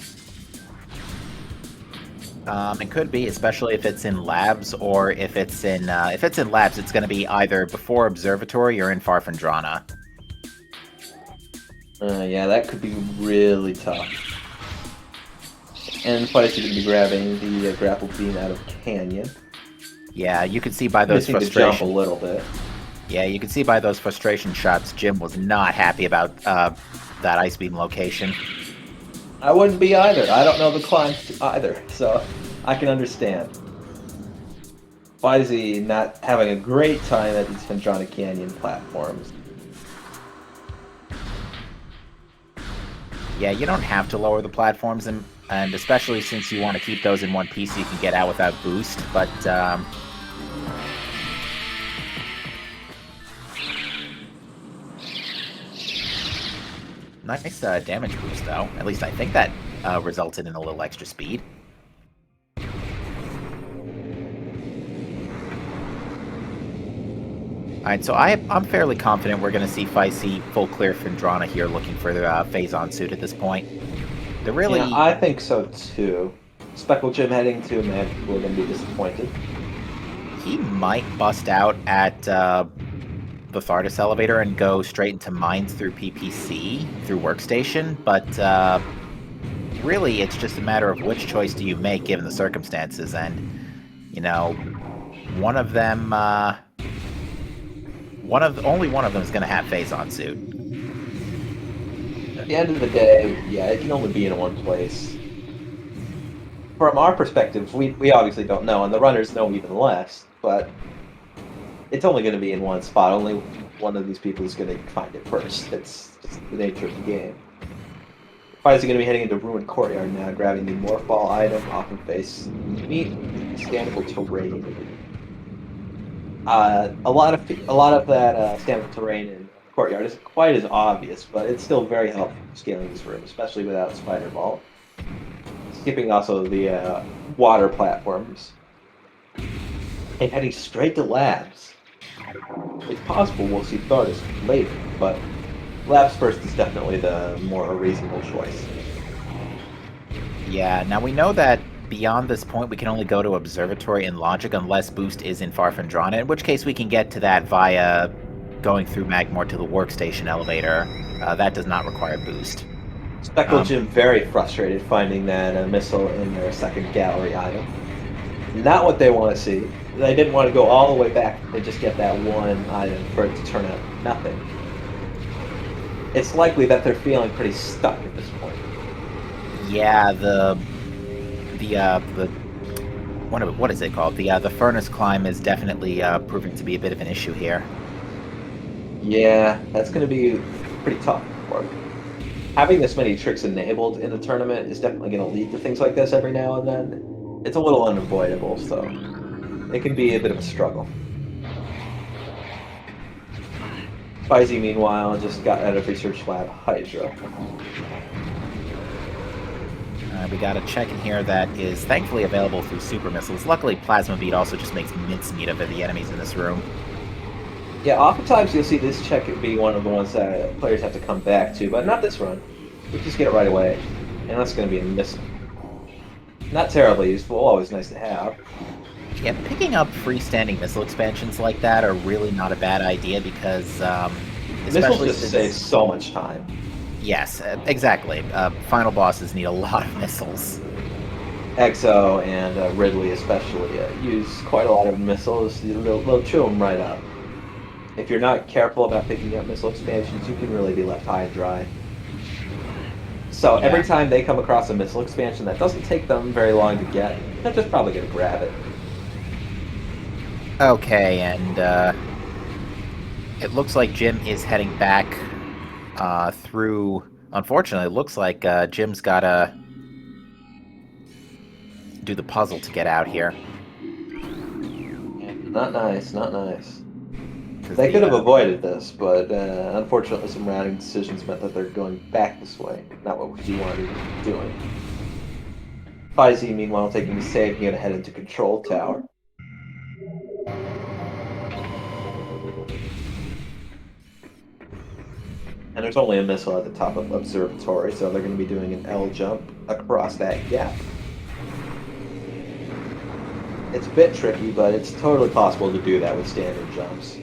It could be, especially if it's in labs, or if it's in labs, it's going to be either before observatory or in Farfandrana. Yeah, that could be really tough. And Fysi going to be grabbing the grapple beam out of Canyon. Yeah, you can see by those Missing to jump a frustration. little bit. Yeah, you can see by those frustration shots, Jim was not happy about that ice beam location. I wouldn't be either. I don't know the climb either, so I can understand. Fysi not having a great time at these Fandrana Canyon platforms. Yeah, you don't have to lower the platforms, and especially since you want to keep those in one piece so you can get out without boost, but nice damage boost, though. At least I think that resulted in a little extra speed. Alright, so I'm fairly confident we're going to see Fysi full clear Fandrana here looking for the Phazon suit at this point. They're really... Yeah, I think so too. SpkldJim heading to Magic, we're going to be disappointed. He might bust out at the Thardus elevator and go straight into mines through PPC, through Workstation, but really it's just a matter of which choice do you make given the circumstances, and, you know, one of them... only one of them is going to have Phazon suit. At the end of the day, yeah, it can only be in one place. From our perspective, we obviously don't know, and the runners know even less, but it's only going to be in one spot. Only one of these people is going to find it first. It's just the nature of the game. Fysi going to be heading into Ruined Courtyard now, grabbing the Morph Ball item off of face. Neat, standable terrain. A lot of that standable terrain in Courtyard isn't quite as obvious, but it's still very helpful for scaling this room, especially without Spider Ball. Skipping also the water platforms. And heading straight to labs. It's possible we'll see Thardus later, but labs first is definitely the more reasonable choice. Yeah, now we know that beyond this point we can only go to Observatory and Logic unless boost is in Farfandrana, in which case we can get to that via going through Magmore to the Workstation elevator. That does not require boost. SpkldJim very frustrated finding that missile in their second gallery item. Not what they want to see. They didn't want to go all the way back to just get that one item for it to turn out nothing. It's likely that they're feeling pretty stuck at this point. Yeah, what is it called? The furnace climb is definitely proving to be a bit of an issue here. Yeah, that's going to be pretty tough work. Having this many tricks enabled in the tournament is definitely going to lead to things like this every now and then. It's a little unavoidable, so it can be a bit of a struggle. Fysi, meanwhile, just got out of Research Lab Hydra. We got a check in here that is thankfully available through Super Missiles. Luckily, Plasma Bead also just makes mincemeat of the enemies in this room. Yeah, oftentimes you'll see this check be one of the ones that players have to come back to, but not this run. We just get it right away, and that's going to be a missile. Not terribly useful, always nice to have. Yeah, picking up freestanding missile expansions like that are really not a bad idea because, Missiles just save so much time. Yes, exactly. Final bosses need a lot of missiles. Exo and Ridley especially use quite a lot of missiles. They'll chew them right up. If you're not careful about picking up missile expansions, you can really be left high and dry. So Yeah. every time they come across a missile expansion that doesn't take them very long to get, they're just probably going to grab it. Okay, and it looks like Jim is heading back through. Unfortunately, it looks like Jim's gotta do the puzzle to get out here. Not nice, not nice. 'Cause They the, could have avoided this, but unfortunately some routing decisions meant that they're going back this way, not what we wanted to be doing. Fysi, meanwhile, taking the save, going to head into Control Tower. And there's only a missile at the top of Observatory, so they're going to be doing an L jump across that gap. It's a bit tricky, but it's totally possible to do that with standard jumps.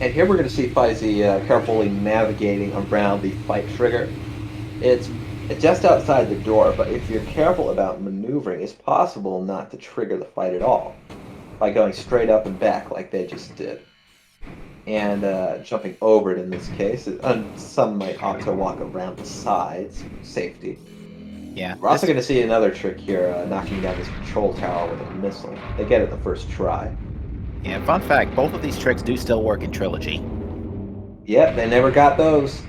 And here we're going to see Fysi carefully navigating around the fight trigger. It's just outside the door, but if you're careful about maneuvering, it's possible not to trigger the fight at all by going straight up and back like they just did. And jumping over it in this case. Some might opt to walk around the sides, safety. Yeah. We're also going to see another trick here, knocking down this control tower with a missile. They get it the first try. Yeah, fun fact, both of these tricks do still work in Trilogy. Yep, they never got those.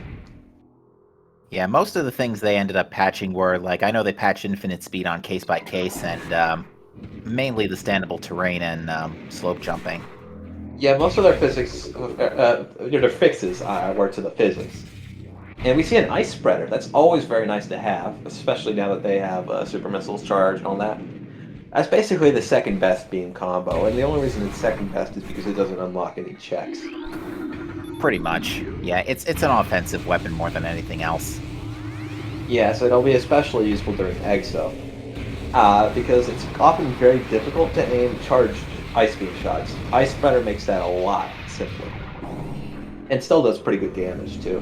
Yeah, most of the things they ended up patching were, like, I know they patched infinite speed on case by case, and mainly the standable terrain and slope jumping. Yeah, most of their physics, their fixes were to the physics. And we see an ice spreader. That's always very nice to have, especially now that they have super missiles charge and all that. That's basically the second best beam combo, and the only reason it's second best is because it doesn't unlock any checks. Pretty much. Yeah, it's an offensive weapon more than anything else. Yeah, so it'll be especially useful during Exo, because it's often very difficult to aim charged ice beam shots. Ice spreader makes that a lot simpler. And still does pretty good damage, too.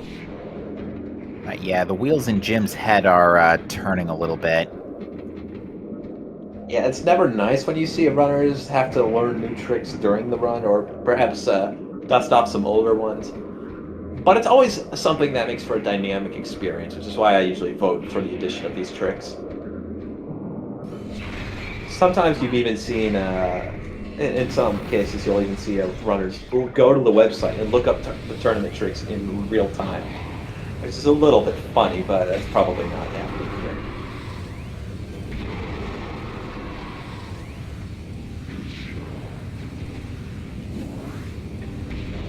Yeah, the wheels in Jim's head are turning a little bit. Yeah, it's never nice when you see runners have to learn new tricks during the run, or perhaps dust off some older ones. But it's always something that makes for a dynamic experience, which is why I usually vote for the addition of these tricks. Sometimes you've even seen, in some cases, you'll even see runners who go to the website and look up the tournament tricks in real time. Which is a little bit funny, but that's probably not happening here.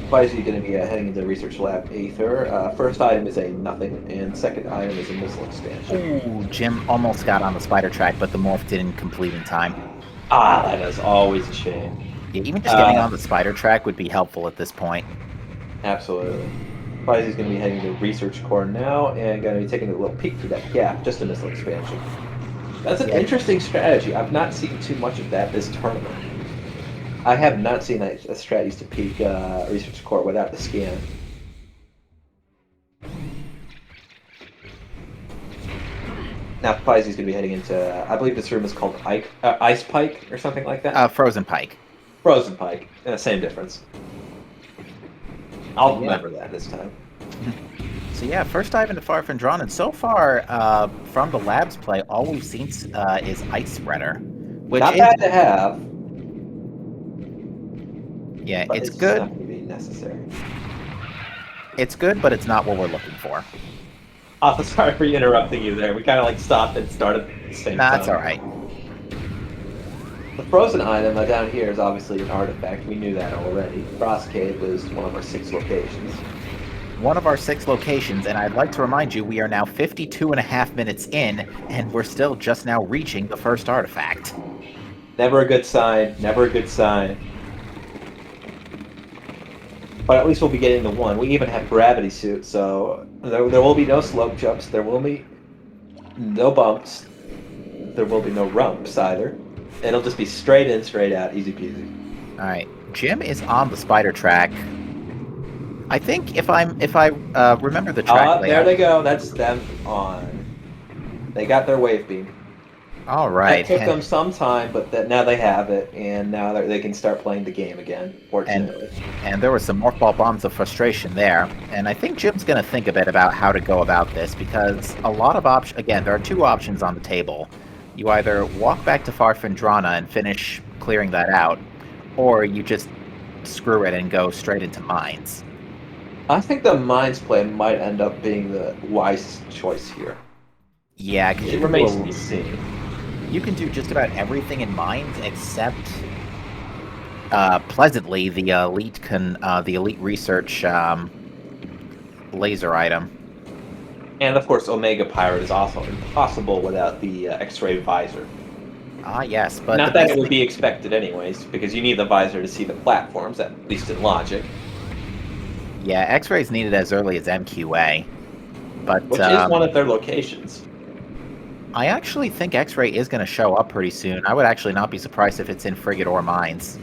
Fysi going to be heading into Research Lab Aether. First item is a nothing, and second item is a missile expansion. Ooh, Jim almost got on the spider track, but the morph didn't complete in time. Ah, that is always a shame. Yeah, even just getting on the spider track would be helpful at this point. Absolutely. Fysi's going to be heading to Research Core now, and going to be taking a little peek through that gap, just a missile expansion. That's an interesting strategy. I've not seen too much of that this tournament. I have not seen a strategy to peek Research Core without the scan. Now Fysi's going to be heading into, I believe this room is called Ice Pike or something like that. Frozen Pike. Frozen Pike. Same difference. I'll remember that this time. So yeah, first dive into Far From Drawn, and so far, from the lab's play, all we've seen is Ice Spreader. Which not bad to have. Yeah, but it's good. Not going to be necessary. It's good, but it's not what we're looking for. Oh, sorry for interrupting you there. We kind of like stopped and started at the same time. That's all right. The frozen item down here is obviously an artifact. We knew that already. Frost Cave is one of our 6 locations. One of our 6 locations, and I'd like to remind you, we are now 52.5 minutes in, and we're still just now reaching the first artifact. Never a good sign. Never a good sign. But at least we'll be getting the one. We even have gravity suit, so there will be no slope jumps. There will be no bumps. There will be no rumps either. It'll just be straight in, straight out, easy peasy. All right. Jim is on the spider track. I think if I remember the track There layout. they go. That's them on. They got their wave beam. All That right, took them some time, but now they have it, and now they can start playing the game again. Fortunately. and there was some morph ball bombs of frustration there. And I think Jim's going to think a bit about how to go about this because a lot of options. Again, there are two options on the table. You either walk back to Farfendrana and finish clearing that out, or you just screw it and go straight into mines. I think the mines play might end up being the wise choice here. Yeah, because It remains to be seen. You can do just about everything in mines except pleasantly the elite research laser item. And of course, Omega Pirate is also impossible without the X-ray visor. Ah, yes, but not that it would be expected anyways, because you need the visor to see the platforms, at least in logic. Yeah, X-ray is needed as early as MQA, but which is one of their locations. I actually think X-ray is going to show up pretty soon. I would actually not be surprised if it's in Frigate or Mines.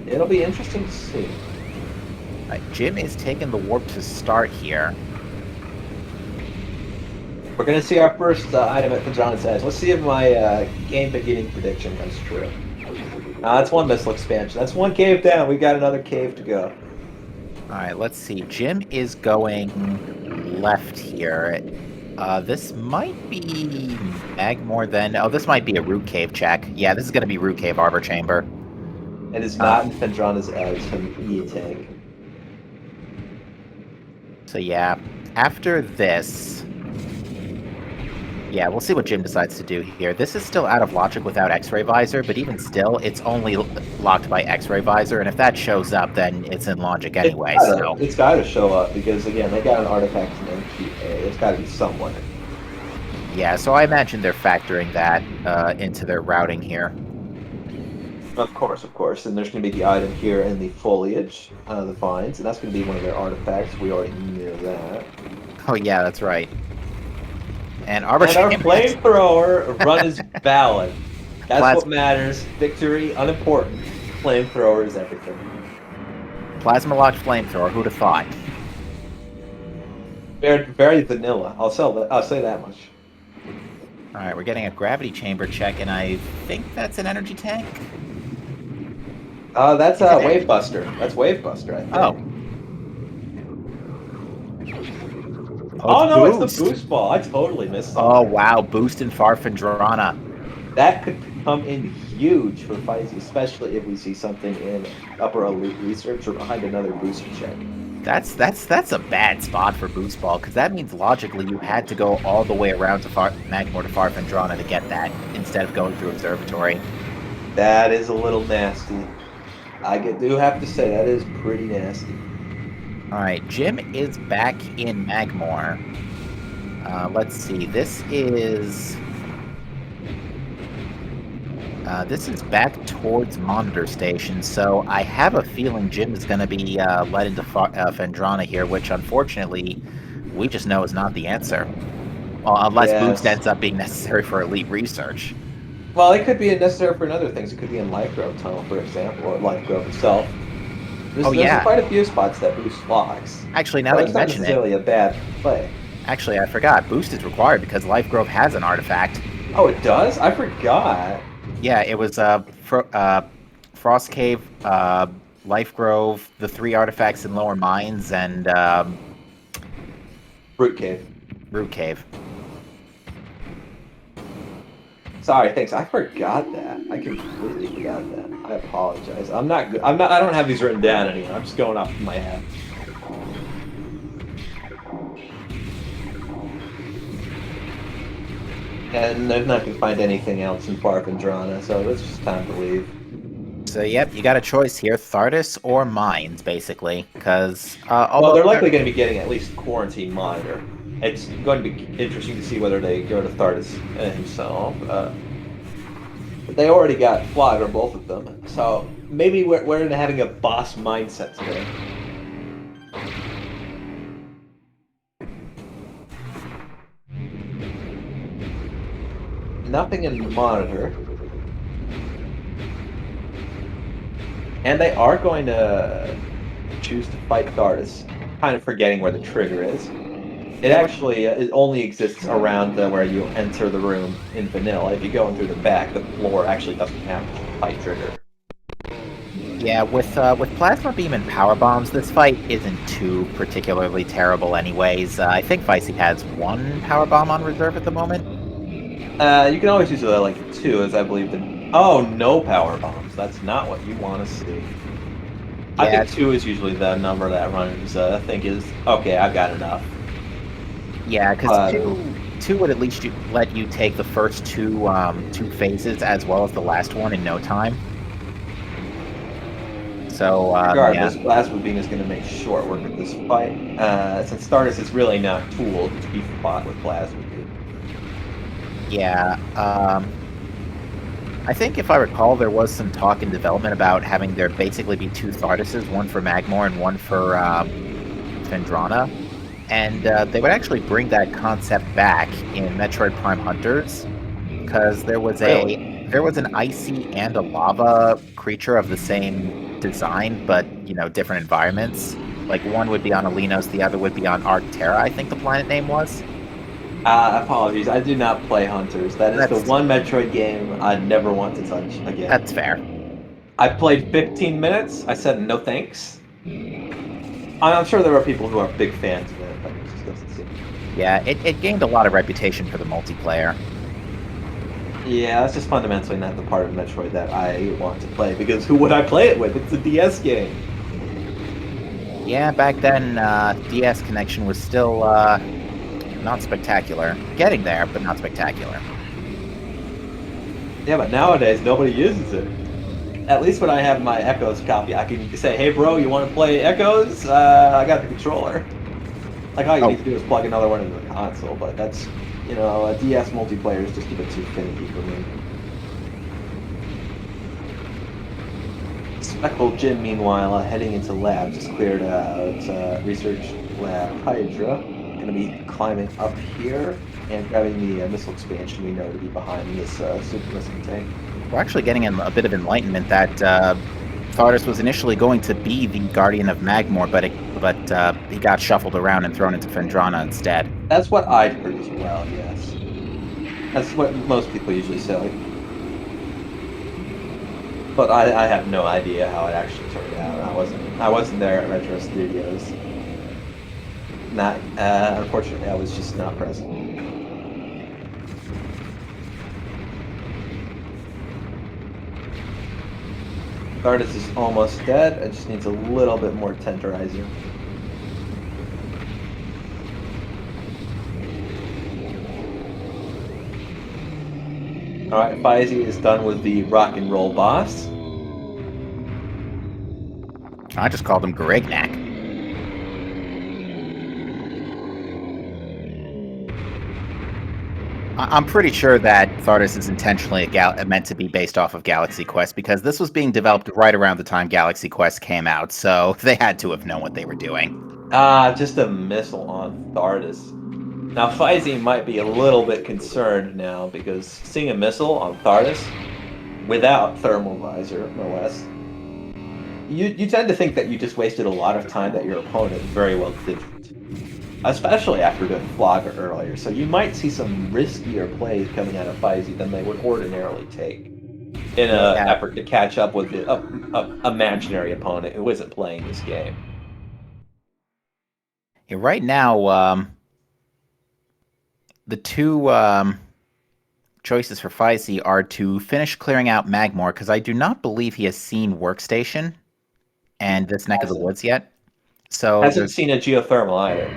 It'll be interesting to see. Jim is taking the warp to start here. We're going to see our first item at Pajanas Edge. Let's see if my game beginning prediction comes true. That's one missile expansion. That's one cave down. We got another cave to go. Alright, let's see. Jim is going left here. This might be Magmore then. Oh, this might be a Root Cave check. Yeah, this is going to be Root Cave Arbor Chamber. It is not in Fendrana's Edge, so E-Tank. So yeah, after this... Yeah, we'll see what Jim decides to do here. This is still out of logic without X-Ray Visor, but even still, it's only locked by X-Ray Visor, and if that shows up, then it's in logic anyway, so... It's gotta show up, because again, they got an artifact in MQA. It's gotta be somewhere. Yeah, so I imagine they're factoring that into their routing here. Of course. And there's going to be the item here in the foliage, the vines, and that's going to be one of their artifacts. We already knew that. Oh yeah, that's right. And our flamethrower run is valid. That's what matters. Victory, unimportant. Flamethrower is everything. Plasma locked flamethrower. Who'd have thought? Very, very vanilla. I'll say that much. All right, we're getting a gravity chamber check, and I think that's an energy tank. That's Wavebuster. That's Wavebuster, I think. Oh no, it's the boost ball. I totally missed that. Oh wow, boost in Farfendrana. That could come in huge for Fysi, especially if we see something in upper elite research or behind another booster check. That's a bad spot for boost ball, because that means logically you had to go all the way around to Magmore to Farfendrana to get that, instead of going through Observatory. That is a little nasty. I do have to say, that is pretty nasty. Alright, Jim is back in Magmore. Let's see, this is back towards Monitor Station, so I have a feeling Jim is going to be led into Fendrana here, which unfortunately we just know is not the answer. Well, unless boost ends up being necessary for elite research. Well, it could be necessary for other things. It could be in Life Grove Tunnel, for example, or Life Grove itself. There's quite a few spots that boost locks. Actually, now that you mention it... it's not necessarily a bad play. Actually, I forgot. Boost is required because Life Grove has an artifact. Oh, it does? I forgot. Yeah, it was Frost Cave, Life Grove, the 3 artifacts in Lower Mines, and... Root Cave. Root Cave. Sorry, thanks. I forgot that. I completely forgot that. I apologize. I'm not good. I don't have these written down anymore. I'm just going off of my head. And they're not going to find anything else in Farfendrana, so it's just time to leave. So, yep, you got a choice here. Thardis or Mines, basically. Because, well, they're likely going to be getting at least Quarantine Monitor. It's going to be interesting to see whether they go to Thardis himself. But they already got Flogger, both of them. So maybe we're into having a boss mindset today. Nothing in Monitor. And they are going to choose to fight Thardus, kind of forgetting where the trigger is. It actually it only exists around where you enter the room in vanilla. If you go in through the back, the floor actually doesn't have a fight trigger. Yeah, with Plasma Beam and Power Bombs, this fight isn't too particularly terrible anyways. I think Fysi has 1 Power Bomb on reserve at the moment. You can always use like 2, as I believe the... Oh, no Power Bombs. That's not what you want to see. Yeah. I think 2 is usually the number that runners think is, okay, I've got enough. Yeah, because 2 would at least let you take the first 2 phases as well as the last one in no time. So, regardless, yeah. Plasma Beam is going to make short work of this fight, since Stardust is really not tooled to be fought with Plasma Beam. Yeah, I think if I recall, there was some talk in development about having there basically be 2 Tharduses, one for Magmor and one for Phendrana. And they would actually bring that concept back in Metroid Prime Hunters, because there was an icy and a lava creature of the same design, but different environments. Like one would be on Alinos, the other would be on Arctera, I think the planet name was. Apologies, I do not play Hunters. That's the one Metroid game I never want to touch again. That's fair. I played 15 minutes. I said no thanks. I'm sure there are people who are big fans of it, but it just doesn't seem. Yeah, it gained a lot of reputation for the multiplayer. Yeah, that's just fundamentally not the part of Metroid that I want to play, because who would I play it with? It's a DS game. Yeah, back then, DS connection was still not spectacular. Getting there, but not spectacular. Yeah, but nowadays nobody uses it. At least when I have my Echoes copy, I can say, hey bro, you want to play Echoes? I got the controller. Like all you need to do is plug another one into the console, but that's, a DS multiplayer is just a bit too finicky for me. SpkldJim, meanwhile, heading into lab, just cleared out Research Lab Hydra. Going to be climbing up here and grabbing the missile expansion we know to be behind this super missile tank. We're actually getting a bit of enlightenment that Thardus was initially going to be the Guardian of Magmor, but he got shuffled around and thrown into Phendrana instead. That's what I'd heard as well, yes. That's what most people usually say. But I have no idea how it actually turned out. I wasn't there at Retro Studios. Unfortunately, I was just not present. Thardus is almost dead. It just needs a little bit more tenderizing. Alright, Fysi is done with the rock and roll boss. I just called him Garignac. I'm pretty sure that Thardus is intentionally meant to be based off of Galaxy Quest, because this was being developed right around the time Galaxy Quest came out, so they had to have known what they were doing. Just a missile on Thardus. Now, Fysi might be a little bit concerned now, because seeing a missile on Thardus without thermal visor, no less, you tend to think that you just wasted a lot of time that your opponent very well didn't. Especially after doing Flogger earlier, so you might see some riskier plays coming out of Fysi than they would ordinarily take in an effort to catch up with an imaginary opponent who isn't playing this game. Yeah, right now, the two choices for Fysi are to finish clearing out Magmor, because I do not believe he has seen Workstation and this neck of the woods yet. So hasn't seen a geothermal either.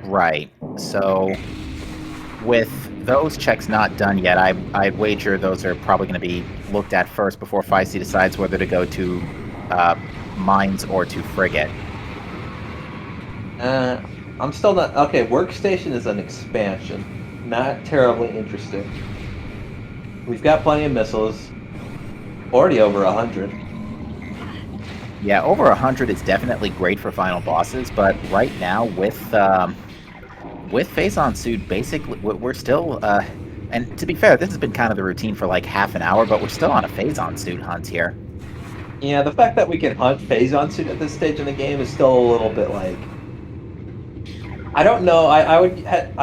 Right. So with those checks not done yet, I'd wager those are probably going to be looked at first before Fysi decides whether to go to Mines or to Frigate. I'm still not... Okay, Workstation is an expansion. Not terribly interesting. We've got plenty of missiles. Already over 100. Yeah, over 100 is definitely great for final bosses, but right now with Phazon Suit, basically we're still and to be fair, this has been kind of the routine for like half an hour, but we're still on a Phazon Suit hunt here. Yeah, the fact that we can hunt Phazon suit at this stage in the game is still a little bit like I don't know. I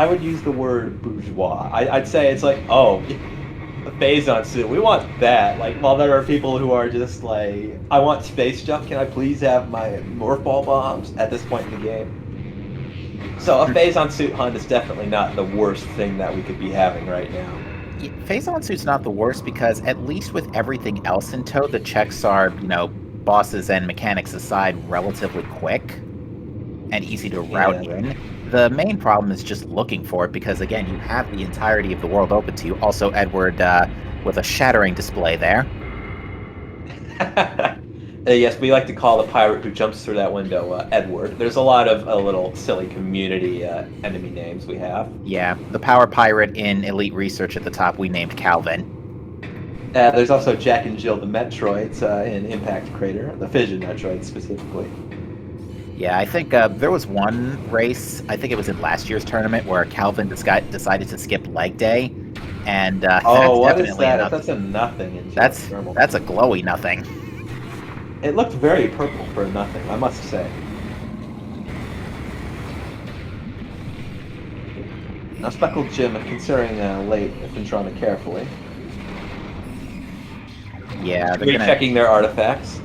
would use the word bourgeois. I'd say it's like, oh, the Phazon suit. We want that. Like, while there are people who are just like, I want space jump. Can I please have my morph ball bombs at this point in the game? So a Phazon suit hunt is definitely not the worst thing that we could be having right now. Yeah, Phazon suit's not the worst because at least with everything else in tow, the checks are, bosses and mechanics aside, relatively quick and easy to route in. The main problem is just looking for it because, again, you have the entirety of the world open to you. Also, Edward with a shattering display there. Yes, we like to call the pirate who jumps through that window Edward. There's a lot of little silly community enemy names we have. Yeah, the power pirate in Elite Research at the top we named Calvin. There's also Jack and Jill the Metroids in Impact Crater, the Fission Metroids specifically. Yeah, I think there was one race, I think it was in last year's tournament, where Calvin decided to skip leg day, and oh, what is that? That's a nothing. In that's a glowy nothing. It looked very purple for a nothing, I must say. Now, SpkldJim, considering late, if been trying to carefully. Yeah, they're checking their artifacts.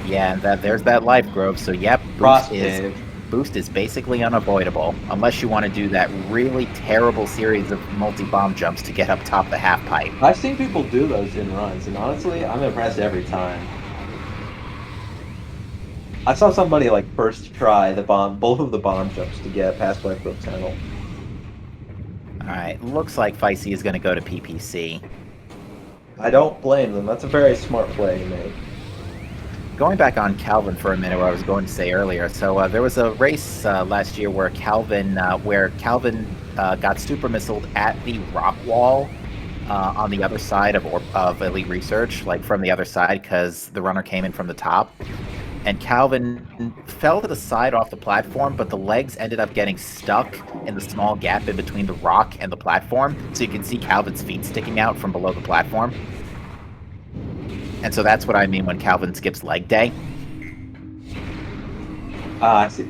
Yeah, and there's that life grove, so yep, boost is basically unavoidable, unless you want to do that really terrible series of multi-bomb jumps to get up top the half pipe. I've seen people do those in runs, and honestly, I'm impressed every time. I saw somebody like first try both of the bomb jumps to get past life grove tunnel. Alright, looks like Fysi is going to go to PPC. I don't blame them, that's a very smart play he made. Going back on Calvin for a minute, what I was going to say earlier. So there was a race last year where Calvin got super missiled at the rock wall on the other side of Elite Research, like from the other side, because the runner came in from the top. And Calvin fell to the side off the platform, but the legs ended up getting stuck in the small gap in between the rock and the platform, so you can see Calvin's feet sticking out from below the platform. And so that's what I mean when Calvin skips leg day. I see.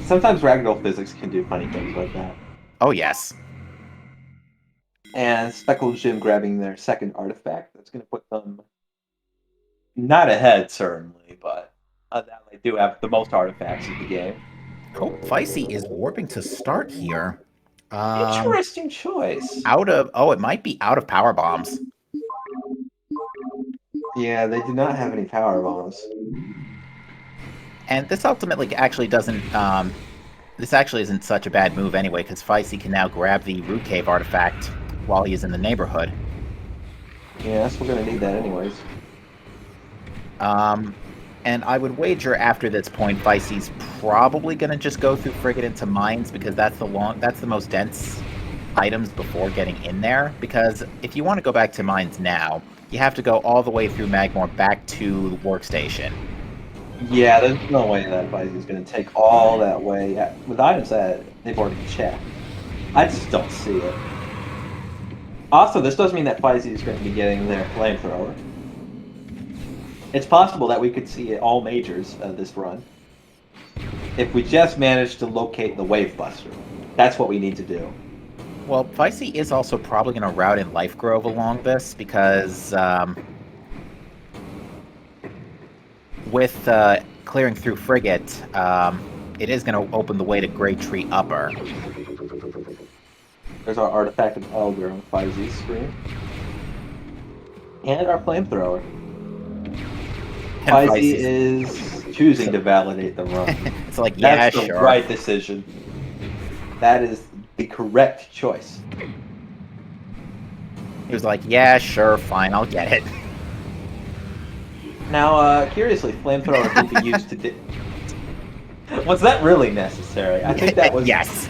Sometimes ragdoll physics can do funny things like that. Oh, yes. And SpkldJim grabbing their second artifact. That's going to put them not ahead, certainly, but they do have the most artifacts in the game. Oh, Fysi is warping to start here. Interesting choice. It might be out of power bombs. Yeah, they do not have any power bombs. And this ultimately actually doesn't, this actually isn't such a bad move anyway, because Fysi can now grab the Root Cave artifact while he is in the neighborhood. Yes, we're going to need that anyways. And I would wager after this point, Fysi's probably going to just go through Frigate into Mines, because that's the most dense items before getting in there. Because if you want to go back to Mines now, you have to go all the way through Magmore back to the workstation. Yeah, there's no way that Fysi's going to take all that way with items that they've already checked. I just don't see it. Also, this does mean that Fysi is going to be getting their flamethrower. It's possible that we could see all majors of this run. If we just manage to locate the Wave Buster. That's what we need to do. Well, Fysi is also probably going to route in Life Grove along this, because with clearing through Frigate, it is going to open the way to Great Tree Upper. There's our Artifact of Elder on Fysi's screen. And our Flamethrower. Fysi is choosing to validate the run. It's like, yeah, That's sure. the right decision. That is the correct choice. He was like, yeah, sure, fine, I'll get it. Now, curiously, Flamethrower can be used to... Was that really necessary? I think that was... Yes.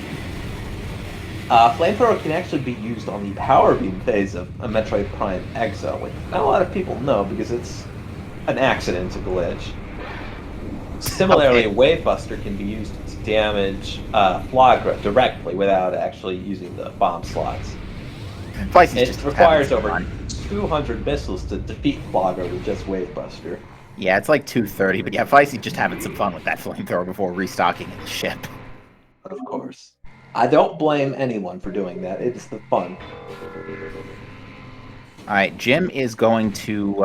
Flamethrower can actually be used on the Power Beam phase of a Metroid Prime Exo, which not a lot of people know because it's an accident, a glitch. Similarly, Wave Buster can be used to damage Flagra directly without actually using the bomb slots. It requires over 200 missiles to defeat Clogger with just Wave Buster. Yeah, it's like 230, but yeah, Fysi just having some fun with that flamethrower before restocking his ship. Of course. I don't blame anyone for doing that. It's the fun. Alright, Jim is going to,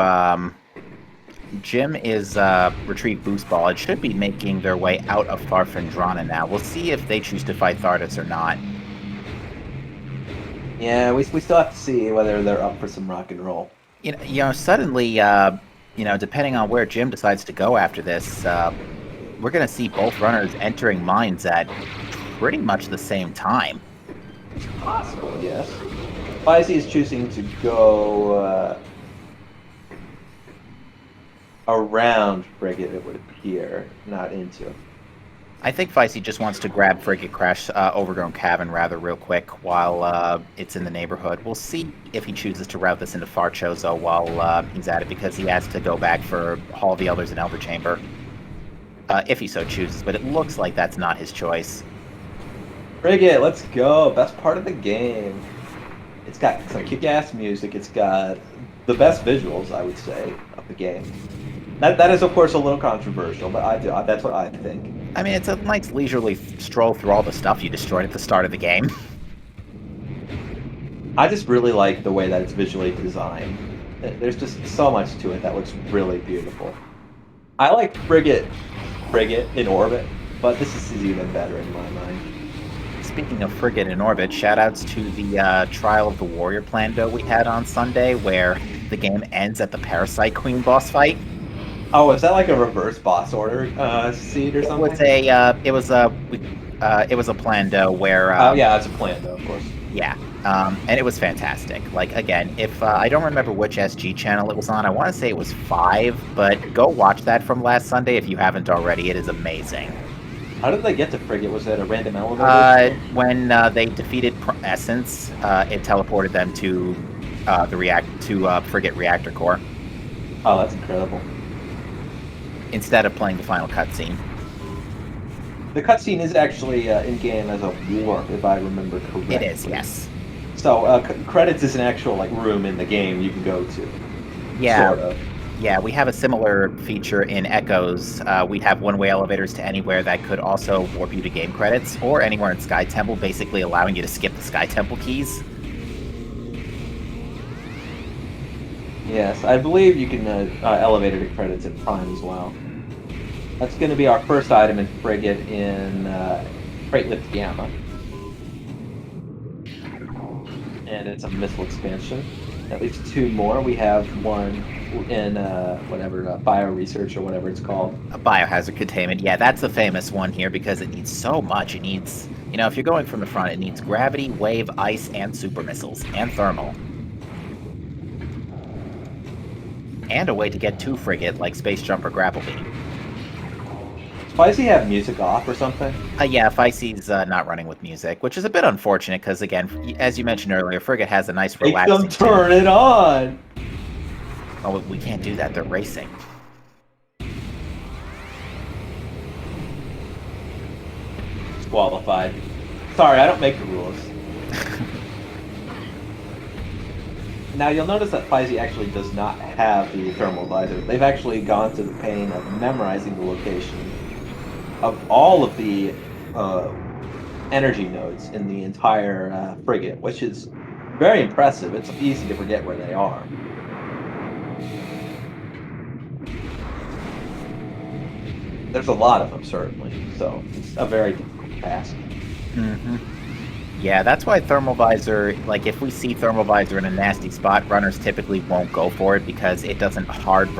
retrieve Boost Ball. It should be making their way out of Farfandrana now. We'll see if they choose to fight Thardus or not. Yeah, we still have to see whether they're up for some rock and roll. You know, suddenly, depending on where Jim decides to go after this, we're going to see both runners entering mines at pretty much the same time. It's possible, yes. Fysi is choosing to go around Frigate, it would appear, not into. I think Fysi just wants to grab Frigate Crash Overgrown Cavern rather real quick while it's in the neighborhood. We'll see if he chooses to route this into Far Chozo while he's at it, because he has to go back for Hall of the Elders and Elder Chamber. If he so chooses, but it looks like that's not his choice. Frigate, let's go! Best part of the game. It's got some kick-ass music, it's got the best visuals, I would say, of the game. That is, of course, a little controversial, but that's what I think. I mean, it's a nice leisurely stroll through all the stuff you destroyed at the start of the game. I just really like the way that it's visually designed. There's just so much to it that looks really beautiful. I like Frigate in orbit, but this is even better in my mind. Speaking of Frigate in orbit, shoutouts to the Trial of the Warrior Plando we had on Sunday, where the game ends at the Parasite Queen boss fight. Oh, is that like a reverse boss order seed or something? It was a Plando where. Oh yeah, it's a Plando, of course. Yeah, and it was fantastic. Like, again, if I don't remember which SG channel it was on, I want to say it was 5, but go watch that from last Sunday if you haven't already. It is amazing. How did they get to Frigate? Was it a random elevator? When they defeated Essence, it teleported them to Frigate Reactor Core. Oh, that's incredible. Instead of playing the final cutscene. The cutscene is actually in-game as a warp, if I remember correctly. It is, yes. So, credits is an actual room in the game you can go to. Yeah. Sort of. Yeah, we have a similar feature in Echoes. We'd have one-way elevators to anywhere that could also warp you to game credits, or anywhere in Sky Temple, basically allowing you to skip the Sky Temple keys. Yes, I believe you can elevator to credits in Prime as well. That's going to be our first item in Frigate in Freight Lift Gamma. And it's a missile expansion. At least 2 more. We have one in bioresearch or whatever it's called. A biohazard containment. Yeah, that's the famous one here because it needs so much. It needs, if you're going from the front, it needs gravity, wave, ice, and super missiles, and thermal. And a way to get to Frigate, like Space Jump or Grapple Beam. Does Fysi have music off or something? Yeah, Fysi's not running with music, which is a bit unfortunate because, again, as you mentioned earlier, Frigate has a nice relaxing... Make them turn it on! Oh, we can't do that. They're racing. Disqualified. Sorry, I don't make the rules. Now, you'll notice that Fysi actually does not have the thermal visor. They've actually gone to the pain of memorizing the location of all of the energy nodes in the entire frigate, which is very impressive. It's easy to forget where they are. There's a lot of them, certainly, so it's a very difficult task. Mm-hmm. Yeah, that's why Thermal Visor, if we see Thermal Visor in a nasty spot, runners typically won't go for it because it doesn't hard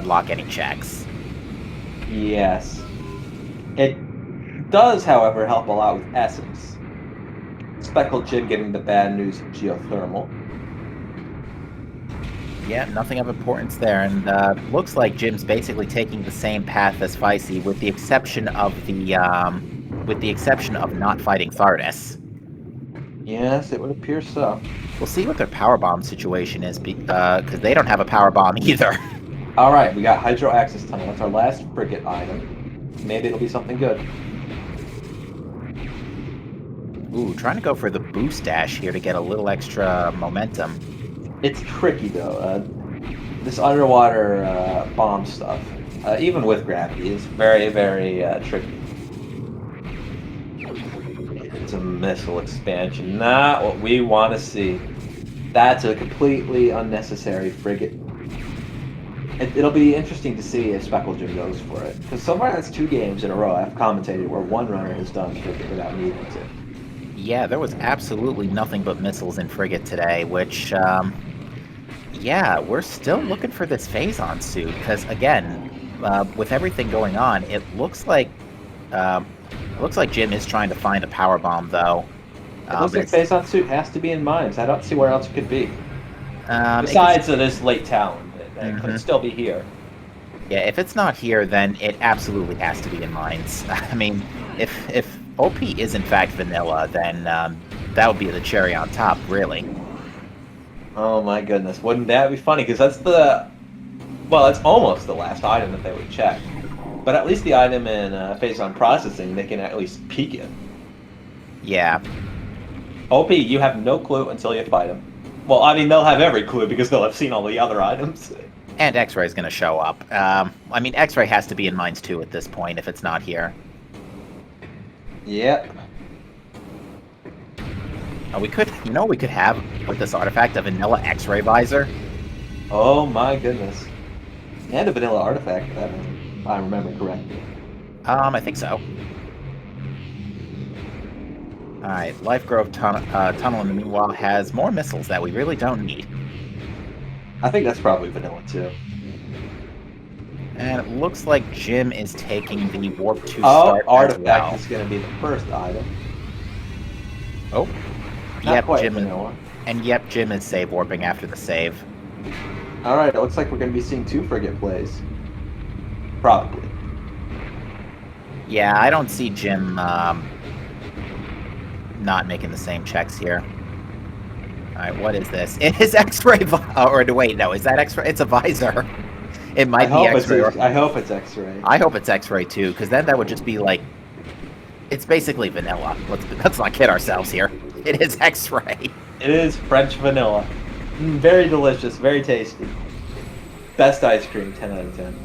lock any checks. Yes. It does, however, help a lot with Essence. SpkldJim getting the bad news of Geothermal. Yeah, nothing of importance there, and looks like Jim's basically taking the same path as Fysi, with the exception of not fighting Thardus. Yes, it would appear so. We'll see what their power bomb situation is, because they don't have a power bomb either. All right, we got Hydro Access Tunnel. That's our last frigate item. Maybe it'll be something good. Ooh, trying to go for the boost dash here to get a little extra momentum. It's tricky though. This underwater bomb stuff, even with gravity, is very, very tricky. It's a missile expansion, not what we want to see. That's a completely unnecessary frigate. It'll be interesting to see if SpkldJim goes for it. Because so far that's 2 games in a row I've commentated where one runner has done frigate without needing to. Yeah, there was absolutely nothing but missiles in frigate today, which, yeah, we're still looking for this phazon suit, because, again, with everything going on, it looks like Jim is trying to find a power bomb, though. It looks like phazon suit has to be in mines. I don't see where else it could be. Besides this late Talon. It could still be here. Yeah, if it's not here, then it absolutely has to be in mines. I mean, if OP is in fact vanilla, then that would be the cherry on top, really. Oh my goodness, wouldn't that be funny? Because that's well, it's almost the last item that they would check. But at least the item in phazon processing, they can at least peek it. Yeah. OP, you have no clue until you fight them. Well, I mean, they'll have every clue because they'll have seen all the other items. And X-Ray is going to show up. I mean, X-Ray has to be in mines too at this point if it's not here. Yep. We could, we could have with this artifact a vanilla X-Ray visor. Oh my goodness. And a vanilla artifact, if I remember correctly. I think so. Alright, Life Grove Tunnel in the meanwhile has more missiles that we really don't need. I think that's probably vanilla too. And it looks like Jim is taking the Warp 2 start artifact is going to be the first item. Oh. Not yep, quite Jim vanilla. And yep, Jim is save warping after the save. Alright, it looks like we're going to be seeing 2 frigate plays. Probably. Yeah, I don't see Jim not making the same checks here. Alright, what is this? It is X-ray or wait, no, is that X-ray? It's a visor. It might be X-ray. I hope it's X-ray. I hope it's X-ray too, because then that would just be like, it's basically vanilla. Let's not kid ourselves here. It is X-ray. It is French vanilla. Very delicious, very tasty. Best ice cream, 10 out of 10.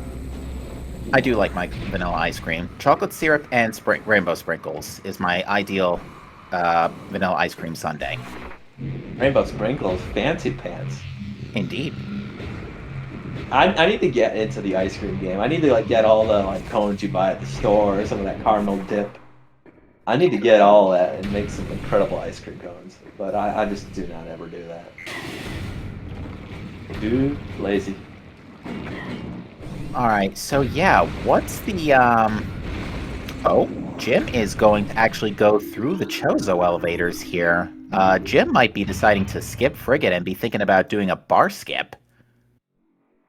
I do like my vanilla ice cream. Chocolate syrup and rainbow sprinkles is my ideal vanilla ice cream sundae. Rainbow sprinkles, fancy pants. Indeed. I need to get into the ice cream game. I need to get all the cones you buy at the store, some of that caramel dip. I need to get all that and make some incredible ice cream cones. But I just do not ever do that. Too lazy. Alright, so yeah, what's the Oh, Jim is going to actually go through the Chozo elevators here. Jim might be deciding to skip frigate and be thinking about doing a bar skip.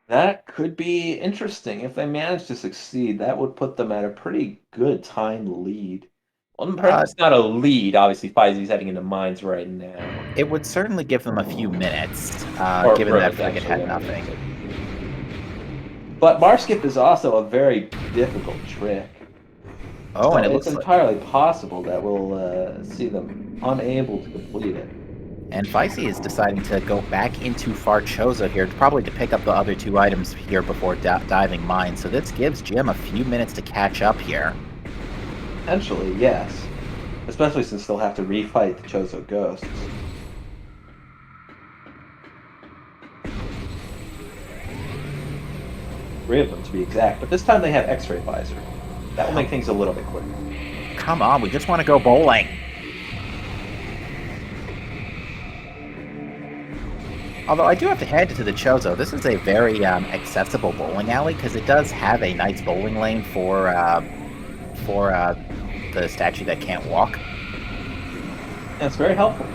That could be interesting. If they manage to succeed, that would put them at a pretty good time lead. Well, perhaps not a lead. Obviously, Fysi's heading into mines right now. It would certainly give them a few minutes, given that frigate had nothing. But bar skip is also a very difficult trick. Oh, so and it it's looks entirely possible that we'll see them unable to complete it. And Fysi is deciding to go back into Far Chozo here, probably to pick up the other 2 items here before diving mines. So this gives Jim a few minutes to catch up here. Potentially, yes. Especially since they'll have to refight the Chozo ghosts. Three of them to be exact, but this time they have X-ray visor. That will make things a little bit quicker. Come on, we just want to go bowling. Although I do have to hand it to the Chozo, this is a very accessible bowling alley because it does have a nice bowling lane for the statue that can't walk. That's very helpful.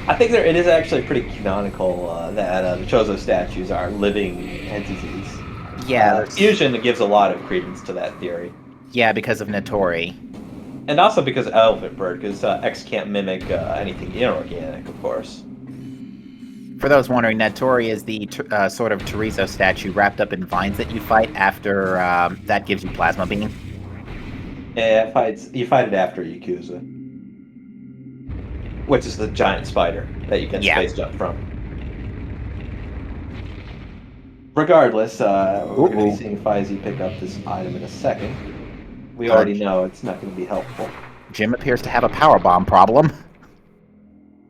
I think it is actually pretty canonical that the Chozo statues are living entities. Yeah, Fusion gives a lot of credence to that theory. Yeah, because of Notori. And also because of Elephant Bird, because X can't mimic anything inorganic, of course. For those wondering, Notori is the sort of Terizo statue wrapped up in vines that you fight after that gives you Plasma Beam. Yeah, you fight it after Yakuza. Which is the giant spider that you can space jump from. Regardless, we're going to be Ooh. seeing Fysi pick up this item in a second. We already know it's not going to be helpful. Jim appears to have a power bomb problem.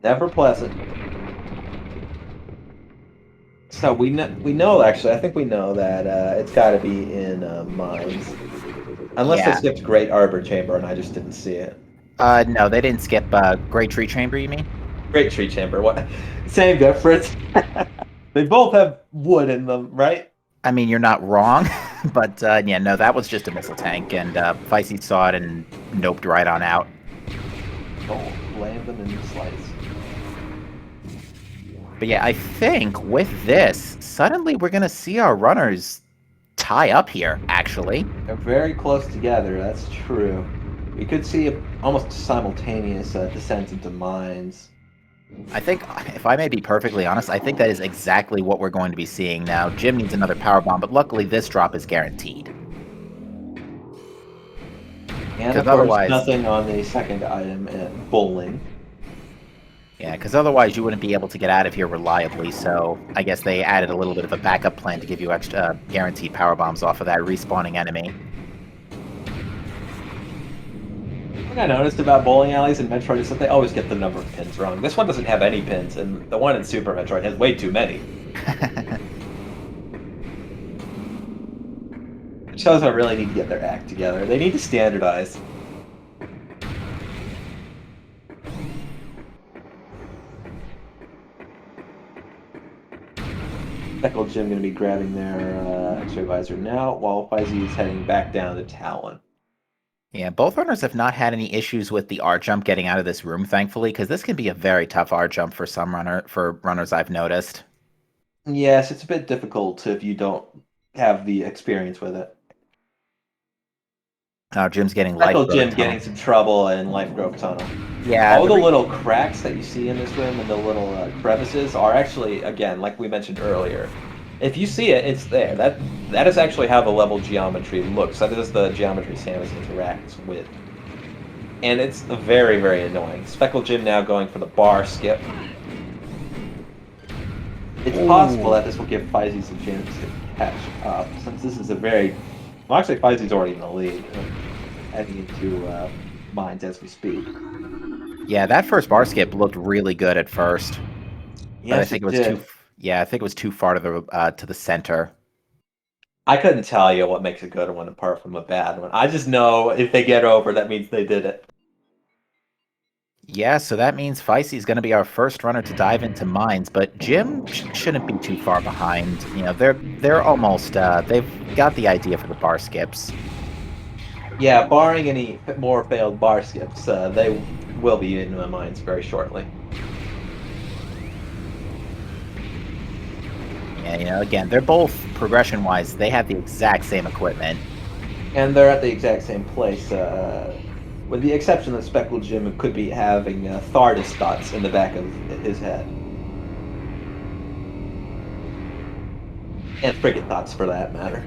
Never pleasant. So we know actually. I think we know that it's got to be in mines, unless they Yeah. skipped Great Arbor Chamber and I just didn't see it. No, they didn't skip Great Tree Chamber, you mean? Great Tree Chamber. What? Same difference. They both have wood in them, right? I mean, you're not wrong, but yeah, no, that was just a missile tank, and Fysi saw it and noped right on out. Oh, land them in the slice. But yeah, I think with this, suddenly we're going to see our runners tie up here, actually. They're very close together, that's true. We could see almost simultaneous descent into mines. I think, if I may be perfectly honest, I think that is exactly what we're going to be seeing now. Jim needs another power bomb, but luckily this drop is guaranteed. And of course, nothing on the second item at bowling. Yeah, because otherwise you wouldn't be able to get out of here reliably, so I guess they added a little bit of a backup plan to give you extra guaranteed power bombs off of that respawning enemy. What I noticed about bowling alleys in Metroid is that they always get the number of pins wrong. This one doesn't have any pins, and the one in Super Metroid has way too many. It shows I really need to get their act together. They need to standardize. SpkldJim going to be grabbing their X-ray visor now, while Fysi is heading back down to Talon. Yeah, both runners have not had any issues with the R jump getting out of this room, thankfully, because this can be a very tough R jump for runners I've noticed. Yes, it's a bit difficult if you don't have the experience with it. Jim's getting life. SpkldJim getting some trouble in Life Grove Tunnel. Yeah. All the little cracks that you see in this room and the little crevices are actually, again, like we mentioned earlier, if you see it, it's there. That is actually how the level geometry looks. That is the geometry Samus interacts with. And it's very, very annoying. SpkldJim now going for the bar skip. It's possible that this will give Fysi some chance to catch up, since this is a very... Well, actually, Fysi's already in the lead, heading into mines as we speak. Yeah, that first bar skip looked really good at first. Yes, but I think it was too... Yeah, I think it was too far to the center. I couldn't tell you what makes a good one apart from a bad one. I just know if they get over, that means they did it. Yeah, so that means Fysi is going to be our first runner to dive into mines, but Jim shouldn't be too far behind. You know, they're almost they've got the idea for the bar skips. Yeah, barring any more failed bar skips, they will be in the mines very shortly. Yeah, you know, again, they're both progression-wise, they have the exact same equipment. And they're at the exact same place, with the exception that SpkldJim could be having Thardus dots in the back of his head. And frigate dots, for that matter.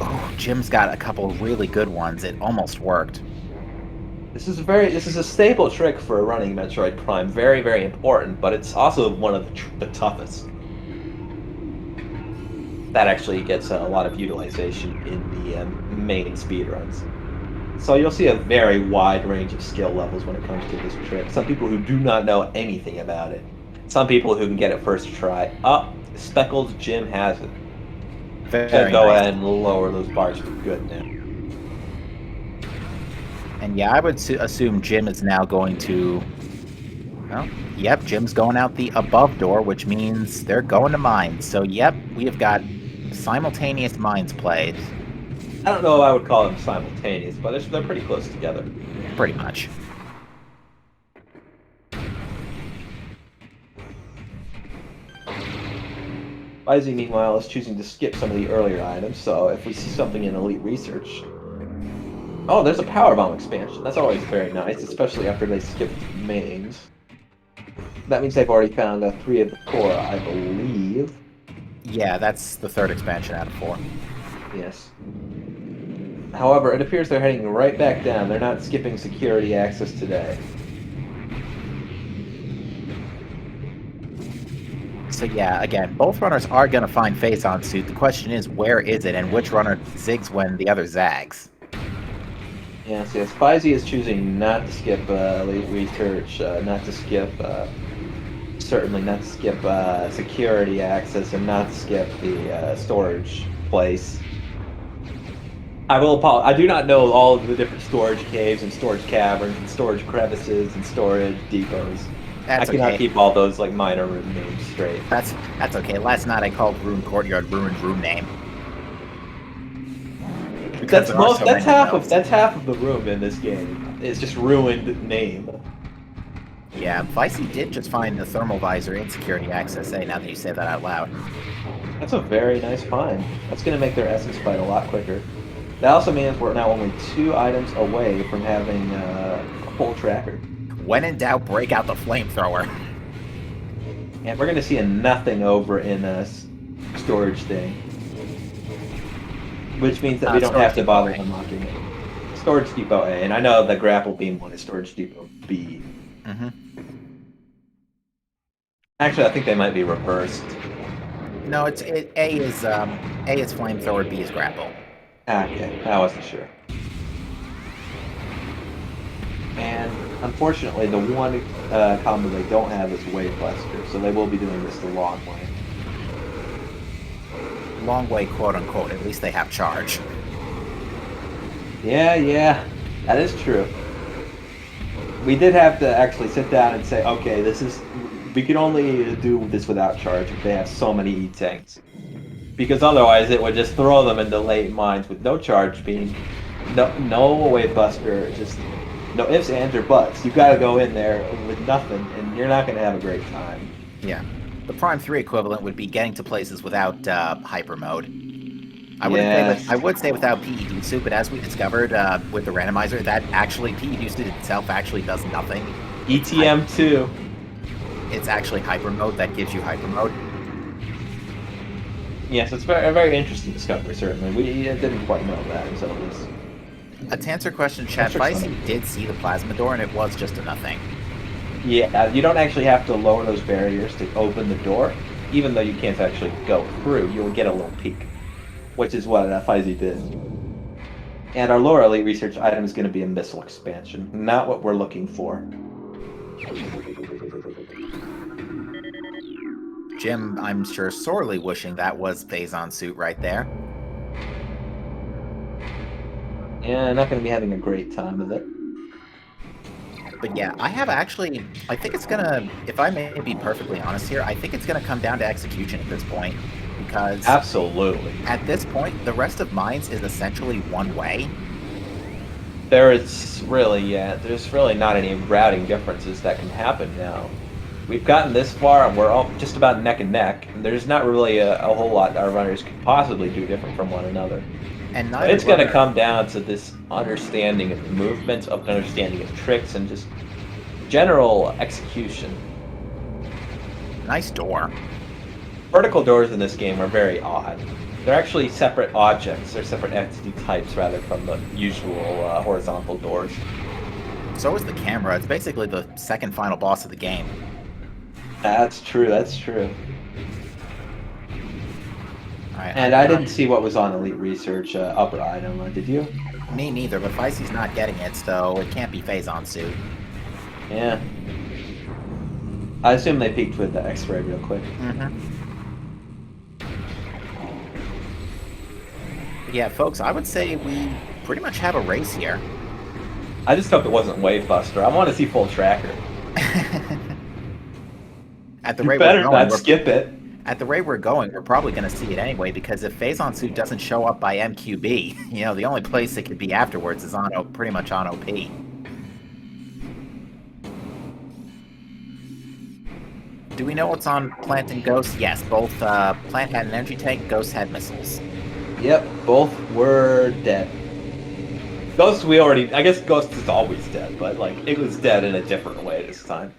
Oh, Jim's got a couple really good ones. It almost worked. This is a staple trick for running Metroid Prime. Very, very important, but it's also one of the toughest. That actually gets a lot of utilization in the main speedruns. So you'll see a very wide range of skill levels when it comes to this trick. Some people who do not know anything about it. Some people who can get it first try. SpkldJim has it. Very go nice. ahead and lower those bars for good now. And yeah, I would assume Jim is now going to... Well, yep, Jim's going out the above door, which means they're going to mines. So yep, we have got simultaneous mines played. I don't know if I would call them simultaneous, but they're pretty close together. Pretty much. Fysi, meanwhile, is choosing to skip some of the earlier items, so if we see something in Elite Research... Oh, there's a power bomb expansion. That's always very nice, especially after they skipped mains. That means they've already found 3 of the 4, I believe. Yeah, that's the 3rd expansion out of 4. Yes. However, it appears they're heading right back down. They're not skipping security access today. So yeah, again, both runners are going to find phase-on suit. The question is, where is it, and which runner zigs when the other zags? Yes, yes. Fysi is choosing not to skip late research, not to skip, certainly not to skip security access, and not to skip the storage place. I will apologize. I do not know all of the different storage caves and storage caverns and storage crevices and storage depots. That's I cannot okay. keep all those like minor room names straight. That's okay. Last night I called Ruined Courtyard Ruined Room Name. Because That's half of the room in this game. It's just ruined name. Yeah, Fysi did just find the thermal visor in security access A, now that you say that out loud. That's a very nice find. That's going to make their essence fight a lot quicker. That also means we're now only 2 items away from having a full tracker. When in doubt, break out the flamethrower. And we're going to see a nothing over in a storage thing. Which means that we don't have to bother unlocking it. Storage Depot A, and I know the grapple beam one is Storage Depot B. Mm-hmm. Actually, I think they might be reversed. No, A is flamethrower, B is grapple. Okay, I wasn't sure. And unfortunately, the one combo they don't have is Wave Buster, so they will be doing this the long way. Long way, quote unquote. At least they have charge. Yeah, that is true. We did have to actually sit down and say, okay, we can only do this without charge if they have so many E-tanks. Because otherwise it would just throw them into late mines with no charge beam, no wave buster, just no ifs, ands, or buts. You gotta go in there with nothing, and you're not gonna have a great time. Yeah. The Prime 3 equivalent would be getting to places without hyper mode. I would say without PED suit, but as we discovered with the randomizer, that actually PED suit itself actually does nothing. ETM 2. It's actually hyper mode that gives you hyper mode. Yes, it's a very interesting discovery, certainly. We didn't quite know that until this. To answer question, chat, Fysi did see the plasma door, and it was just a nothing. Yeah, you don't actually have to lower those barriers to open the door, even though you can't actually go through. You'll get a little peek, which is what Fysi did. And our lower elite research item is going to be a missile expansion, not what we're looking for. Jim, I'm sure sorely wishing that was phase-on suit right there. Yeah, not going to be having a great time with it. But yeah, I think it's gonna, if I may be perfectly honest here, I think it's gonna come down to execution at this point. Because absolutely, at this point, the rest of mines is essentially one way. There's really not any routing differences that can happen now. We've gotten this far, and we're all just about neck and neck. And there's not really a whole lot our runners could possibly do different from one another. And but it's going to come down to this understanding of movements, of understanding of tricks, and just general execution. Nice door. Vertical doors in this game are very odd. They're actually separate objects. They're separate entity types rather from the usual horizontal doors. So is the camera. It's basically the second final boss of the game. That's true. Right, and I didn't see what was on Elite Research upper item. Did you? Me neither, but Fysi's not getting it, so it can't be phase-on suit. Yeah. I assume they peeked with the X-ray real quick. Mm-hmm. Yeah, folks, I would say we pretty much have a race here. I just hope it wasn't Wave Buster. I want to see full tracker. At the you rate better we're going, not skip it. At the rate we're going, we're probably going to see it anyway, because if phase-on suit doesn't show up by MQB, you know, the only place it could be afterwards is on pretty much on OP. Do we know what's on Plant and Ghost? Yes, both Plant had an energy tank, Ghost had missiles. Yep, both were dead. Ghost, I guess Ghost is always dead, but like it was dead in a different way this time.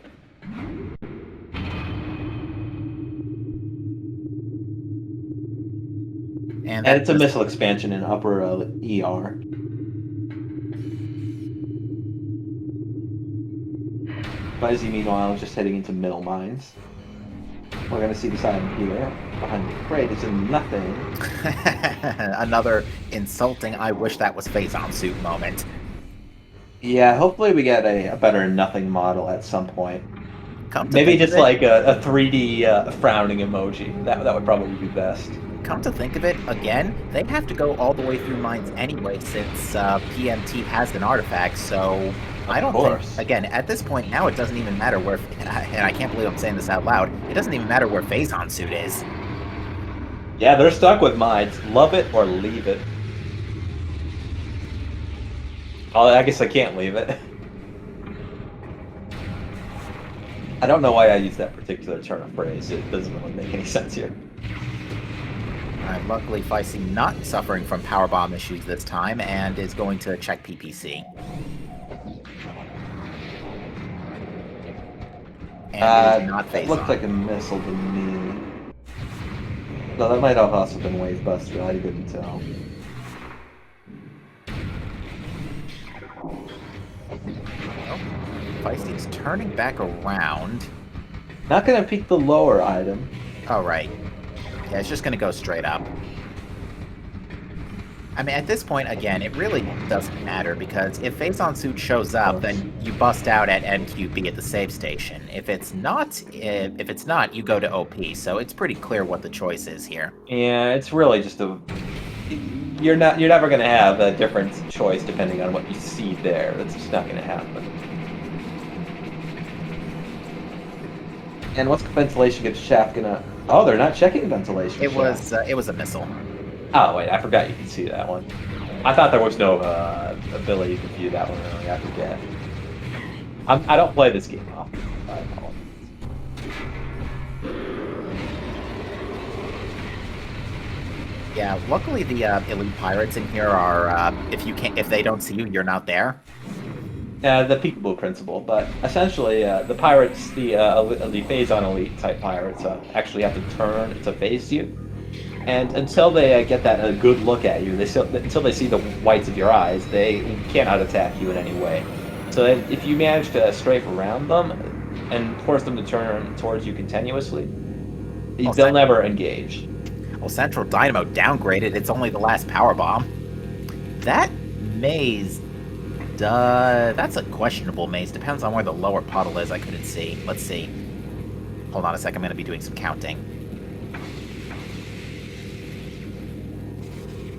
And it's a missile expansion in upper ER. Fysi, meanwhile, is just heading into middle mines. We're gonna see this item here. Behind the crate is nothing. Another insulting, I wish that was Phazon suit moment. Yeah, hopefully we get a better nothing model at some point. Come to Maybe think just of it, like a 3D frowning emoji. That would probably be best. Come to think of it, again, they have to go all the way through mines anyway since PMT has an artifact, so I don't think, again, at this point now it doesn't even matter where, and I can't believe I'm saying this out loud, it doesn't even matter where Phazon suit is. Yeah, they're stuck with mines. Love it or leave it. Oh, I guess I can't leave it. I don't know why I use that particular turn of phrase. It doesn't really make any sense here. Luckily, Fysi not suffering from powerbomb issues this time, and is going to check PPC. And it is not Phazon. It looked like a missile to me. No, that might have also been Wave Buster. I couldn't tell. Fysi's turning back around. Not gonna peek the lower item. Oh, right. Yeah, it's just gonna go straight up. I mean, at this point, again, it really doesn't matter, because if Phazon suit shows up, then you bust out at MQB at the save station. If it's not, you go to OP, so it's pretty clear what the choice is here. Yeah, it's really just a... You're never gonna have a different choice depending on what you see there. That's just not gonna happen. And what's the ventilation get shaft gonna... Oh, they're not checking ventilation. It was a missile. Oh wait, I forgot you could see that one. I thought there was no ability to view that one early. I forget. I don't play this game often. I apologize. Yeah, luckily the elite pirates in here are if they don't see you, you're not there. The peekaboo principle, but essentially the pirates, the Phazon elite type pirates, actually have to turn to face you, and until they get that good look at you, until they see the whites of your eyes, they cannot attack you in any way. So if you manage to strafe around them and force them to turn towards you continuously, they'll never engage. Well, Central Dynamo downgraded. It's only the last power bomb. That maze. That's a questionable maze. Depends on where the lower puddle is. I couldn't see. Let's see. Hold on a sec. I'm going to be doing some counting.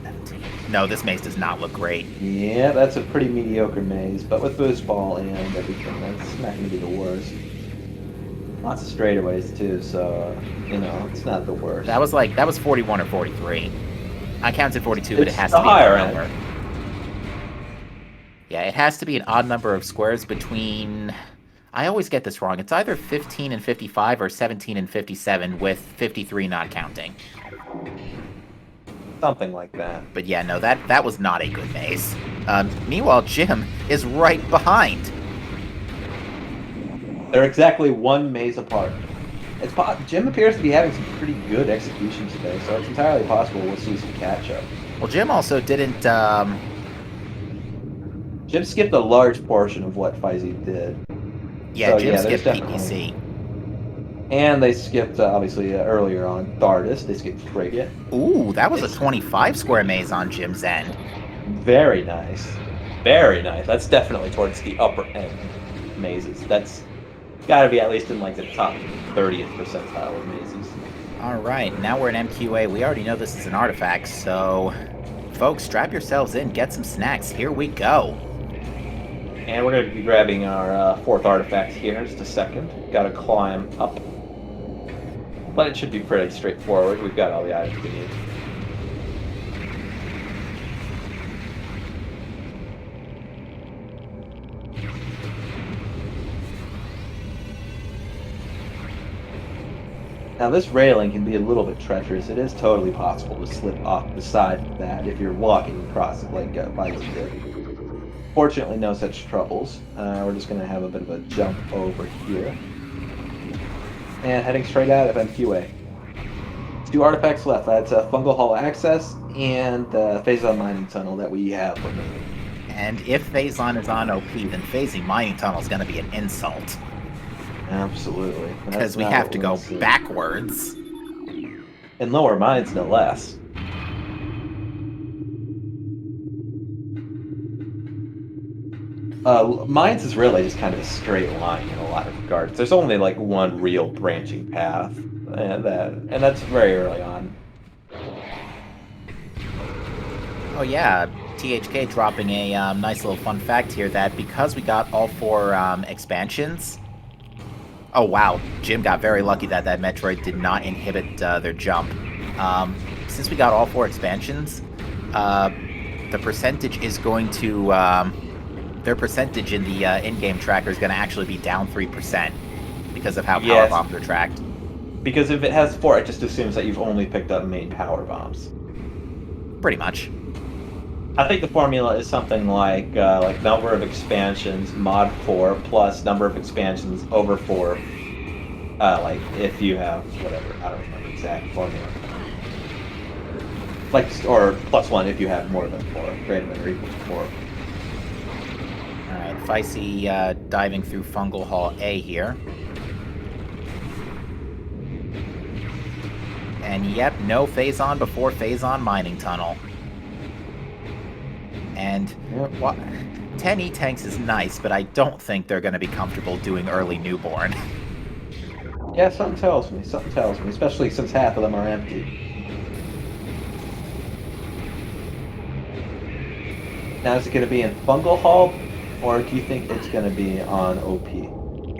17. No, this maze does not look great. Yeah, that's a pretty mediocre maze, but with boost ball and everything, that's not going to be the worst. Lots of straightaways too, so it's not the worst. That was 41 or 43. I counted 42, but it has to be the higher an odd number. Yeah, it has to be an odd number of squares between... I always get this wrong. It's either 15 and 55 or 17 and 57, with 53 not counting. Something like that. But yeah, no, that was not a good maze. Meanwhile, Jim is right behind. They're exactly one maze apart. Jim appears to be having some pretty good execution today, so it's entirely possible we'll see some catch-up. Well, Jim also didn't... Jim skipped a large portion of what Fysi did. Yeah, so, Jim skipped PPC. And they skipped, obviously, earlier on, Thardus. They skipped Frigate. Ooh, that was a 25-square maze on Jim's end. Very nice. Very nice. That's definitely towards the upper end mazes. That's got to be at least in, like, the top 30th percentile of mazes. Alright, now we're in MQA. We already know this is an artifact, so... Folks, strap yourselves in, get some snacks. Here we go. And we're going to be grabbing our fourth artifact here in just a second. Got to climb up. But it should be pretty straightforward. We've got all the items we need. Now this railing can be a little bit treacherous. It is totally possible to slip off the side of that if you're walking across it like Fysi did. Fortunately, no such troubles. We're just going to have a bit of a jump over here. And heading straight out of MQA. 2 artifacts left. That's Fungal Hall Access and the Phazon Mining Tunnel that we have remaining. And if Phazon is on OP, then Phazon Mining Tunnel is going to be an insult. Absolutely. Because we have to go backwards. In lower mines, no less. Mines is really just kind of a straight line in a lot of regards. There's only like one real branching path, and that's very early on. Oh yeah, THK dropping a nice little fun fact here that because we got all 4 expansions... Oh wow, Jim got very lucky that that Metroid did not inhibit their jump. Since we got all 4 expansions, the percentage is going to... their percentage in the in-game tracker is going to actually be down 3% because of how power bombs are tracked. Because if it has 4, it just assumes that you've only picked up main power bombs. Pretty much. I think the formula is something like number of expansions mod 4 plus number of expansions over 4. Like if you have whatever, I don't remember the exact formula. Like or +1 if you have more than 4, greater than or equal to 4. Alright, Fysi diving through Fungal Hall A here. And yep, no phase-on before phase-on mining tunnel. And 10 E-Tanks is nice, but I don't think they're going to be comfortable doing early newborn. Yeah, something tells me, especially since half of them are empty. Now, is it going to be in Fungal Hall, or do you think it's going to be on OP?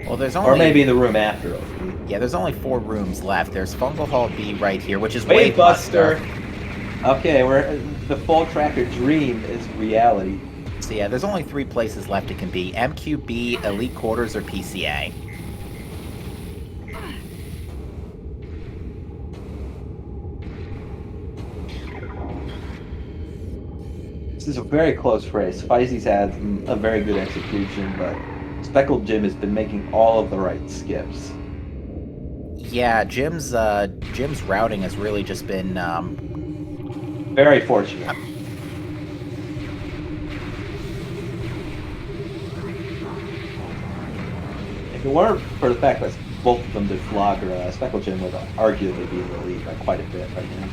Well, there's only... Or maybe the room after OP. Yeah, there's only 4 rooms left. There's Fungal Hall B right here, which is Wave Buster. Okay, the full tracker dream is reality. So yeah, there's only 3 places left it can be. MQB, Elite Quarters, or PCA. This is a very close race. Fysi's had a very good execution, but SpkldJim has been making all of the right skips. Yeah, Jim's routing has really just been very fortunate. If it weren't for the fact that both of them did Flagra, SpkldJim would arguably be in the lead by quite a bit right now.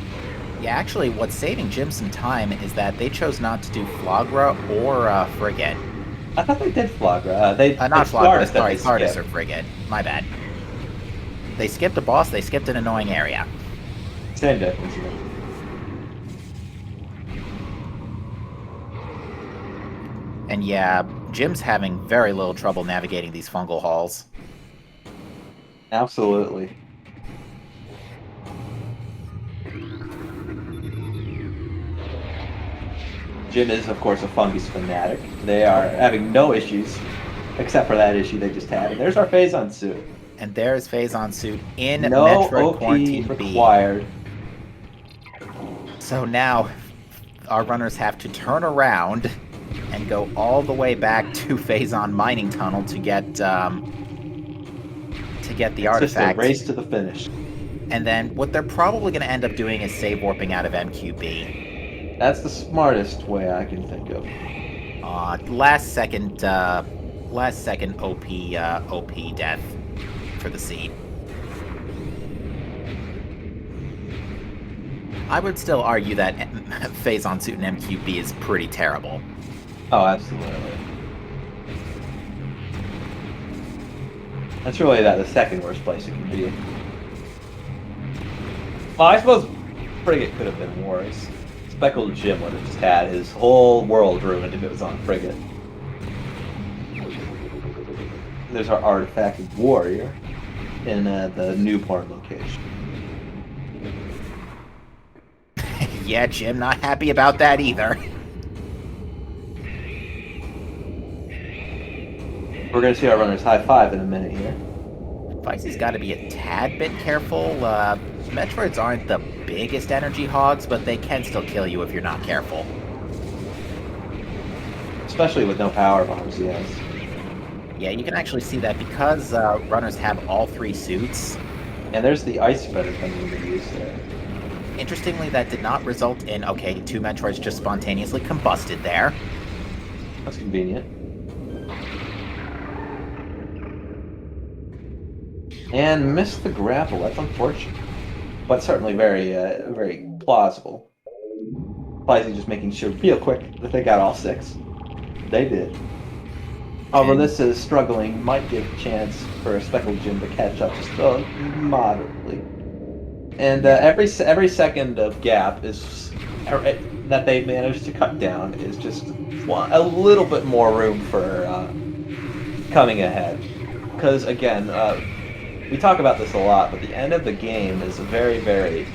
Yeah, actually, what's saving Jim some time is that they chose not to do Flagra or Frigate. I thought they did Flagra. Not Flagra, sorry, Sardis or Frigate. My bad. They skipped a boss, they skipped an annoying area. Same difference. And yeah, Jim's having very little trouble navigating these fungal halls. Absolutely. Jim is, of course, a fungus fanatic. They are having no issues, except for that issue they just had. And there's our phase-on suit. And there's phase-on suit in no Metroid OP Quarantine required. B. So now, our runners have to turn around and go all the way back to phase-on mining tunnel to get the artifact. Just a race to the finish. And then what they're probably going to end up doing is save warping out of MQB. That's the smartest way I can think of. Last second OP death for the seed. I would still argue that phase-on suit in MQB is pretty terrible. Oh, absolutely. That's really the second worst place it can be. Well, I suppose Frigate could have been worse. SpkldJim would have just had his whole world ruined if it was on Frigate. There's our artifact warrior in the newborn location. Yeah, Jim, not happy about that either. We're going to see our runners high five in a minute here. Fysi's got to be a tad bit careful. Metroids aren't the biggest energy hogs, but they can still kill you if you're not careful. Especially with no power bombs, yes. Yeah, you can actually see that because runners have all 3 suits. And there's the ice spreader coming into use there. Interestingly, that did not result in, okay, 2 Metroids just spontaneously combusted there. That's convenient. And missed the grapple. That's unfortunate. But certainly very, very plausible. Fysi just making sure real quick that they got all 6. They did. Although And this is struggling, might give a chance for SpkldJim to catch up just moderately. And every second of gap is that they managed to cut down is just a little bit more room for coming ahead. Because again, we talk about this a lot, but the end of the game is a very, very.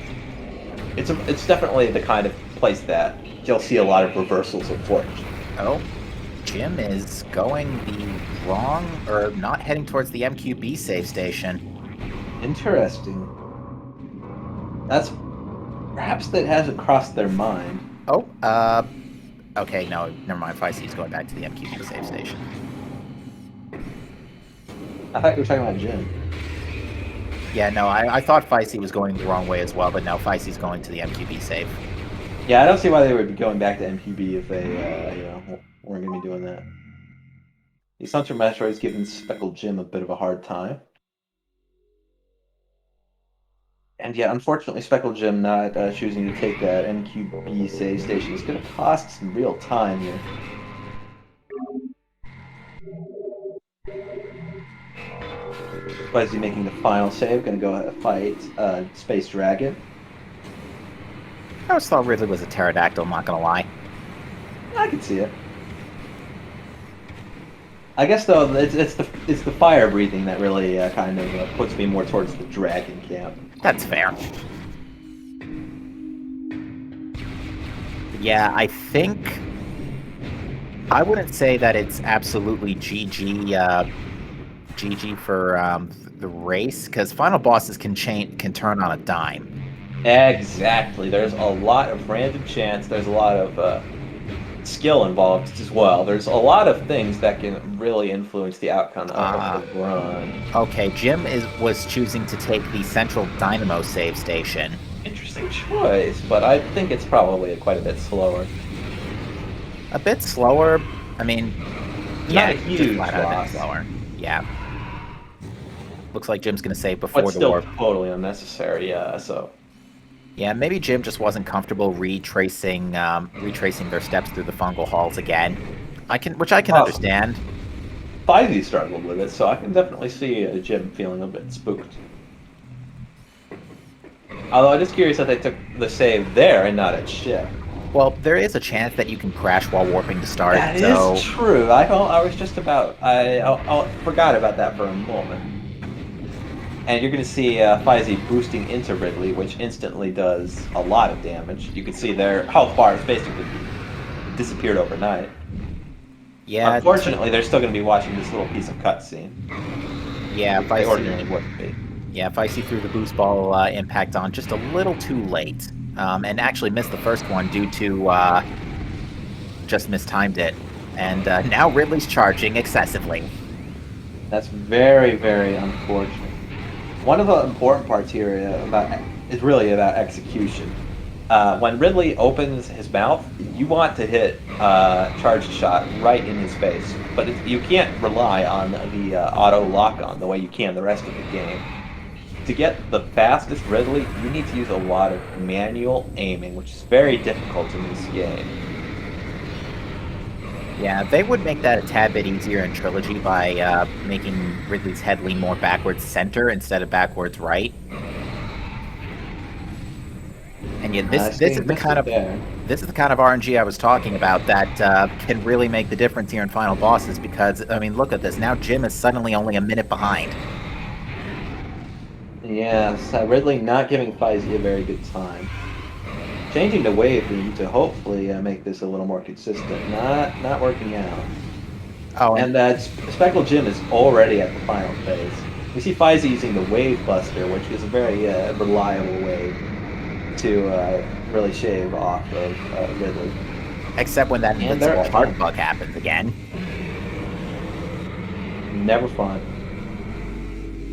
It's definitely the kind of place that you'll see a lot of reversals of fortune. oh, Jim is going the wrong, or not heading towards the MQB save station. Interesting. That's perhaps that hasn't crossed their mind. Oh, okay, no, never mind. Fysi's going back to the MQB save station. I thought you were talking about Jim. Yeah, no, I thought Fysi was going the wrong way as well, but no, Fysi's going to the MQB save. Yeah, I don't see why they would be going back to MQB if they, weren't going to be doing that. The Assumption Metroid's giving SpkldJim a bit of a hard time. And yeah, unfortunately, SpkldJim not choosing to take that MQB save station is going to cost some real time here. Fysi making the final save, going to go fight Space Dragon. I always thought Ridley was a pterodactyl, not gonna lie. I can see it. I guess though it's the fire breathing that really kind of puts me more towards the dragon camp. That's fair. Yeah, I think I wouldn't say that it's absolutely GG for the race, because final bosses can turn on a dime. Exactly. There's a lot of random chance. There's a lot of skill involved as well. There's a lot of things that can really influence the outcome of the run. Okay, Jim was choosing to take the central dynamo save station. Interesting choice, but I think it's probably quite a bit slower. A bit slower. I mean, yeah, not a huge loss. Slower. Yeah. Looks like Jim's gonna save before but the still warp. Totally unnecessary. Yeah. So. Yeah, maybe Jim just wasn't comfortable retracing their steps through the fungal halls again. Which I can understand. Fysi struggled with it, so I can definitely see Jim feeling a bit spooked. Although I'm just curious that they took the save there and not at ship. Well, there is a chance that you can crash while warping to start. That is true. I was just about I forgot about that for a moment. And you're going to see Fysi boosting into Ridley, which instantly does a lot of damage. You can see their health bar is basically disappeared overnight. Yeah. Unfortunately, they're still going to be watching this little piece of cutscene. Yeah, Fysi ordinarily wouldn't be. Yeah, Fysi threw the boost ball impact on just a little too late, and actually missed the first one due to just mistimed it. And now Ridley's charging excessively. That's very, very unfortunate. One of the important parts here is really about execution. When Ridley opens his mouth, you want to hit charge shot right in his face, but you can't rely on the auto lock-on the way you can the rest of the game. To get the fastest Ridley, you need to use a lot of manual aiming, which is very difficult in this game. Yeah, they would make that a tad bit easier in Trilogy by making Ridley's head lean more backwards center instead of backwards right. And yeah, this is the kind of RNG I was talking about that can really make the difference here in final bosses. Because I mean, look at this. Now Jim is suddenly only a minute behind. Yes, Ridley not giving Fysi a very good time. Changing to wave beam to hopefully make this a little more consistent. Not working out. Oh, and SpkldJim is already at the final phase. We see Fysi using the Wave Buster, which is a very reliable way to really shave off of Ridley. Except when that invincible heart bug happens again. Never fun.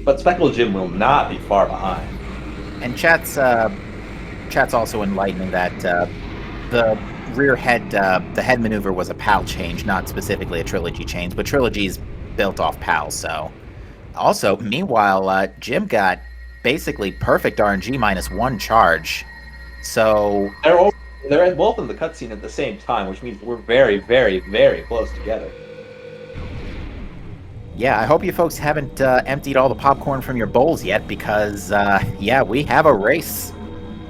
But SpkldJim will not be far behind. And chat's also enlightening that the rear head, the head maneuver was a PAL change, not specifically a Trilogy change, but Trilogy's built off PAL, so Also, meanwhile, Jim got basically perfect RNG -1 charge. So They're both in the cutscene at the same time, which means we're very, very, very close together. yeah, I hope you folks haven't emptied all the popcorn from your bowls yet, because yeah, we have a race.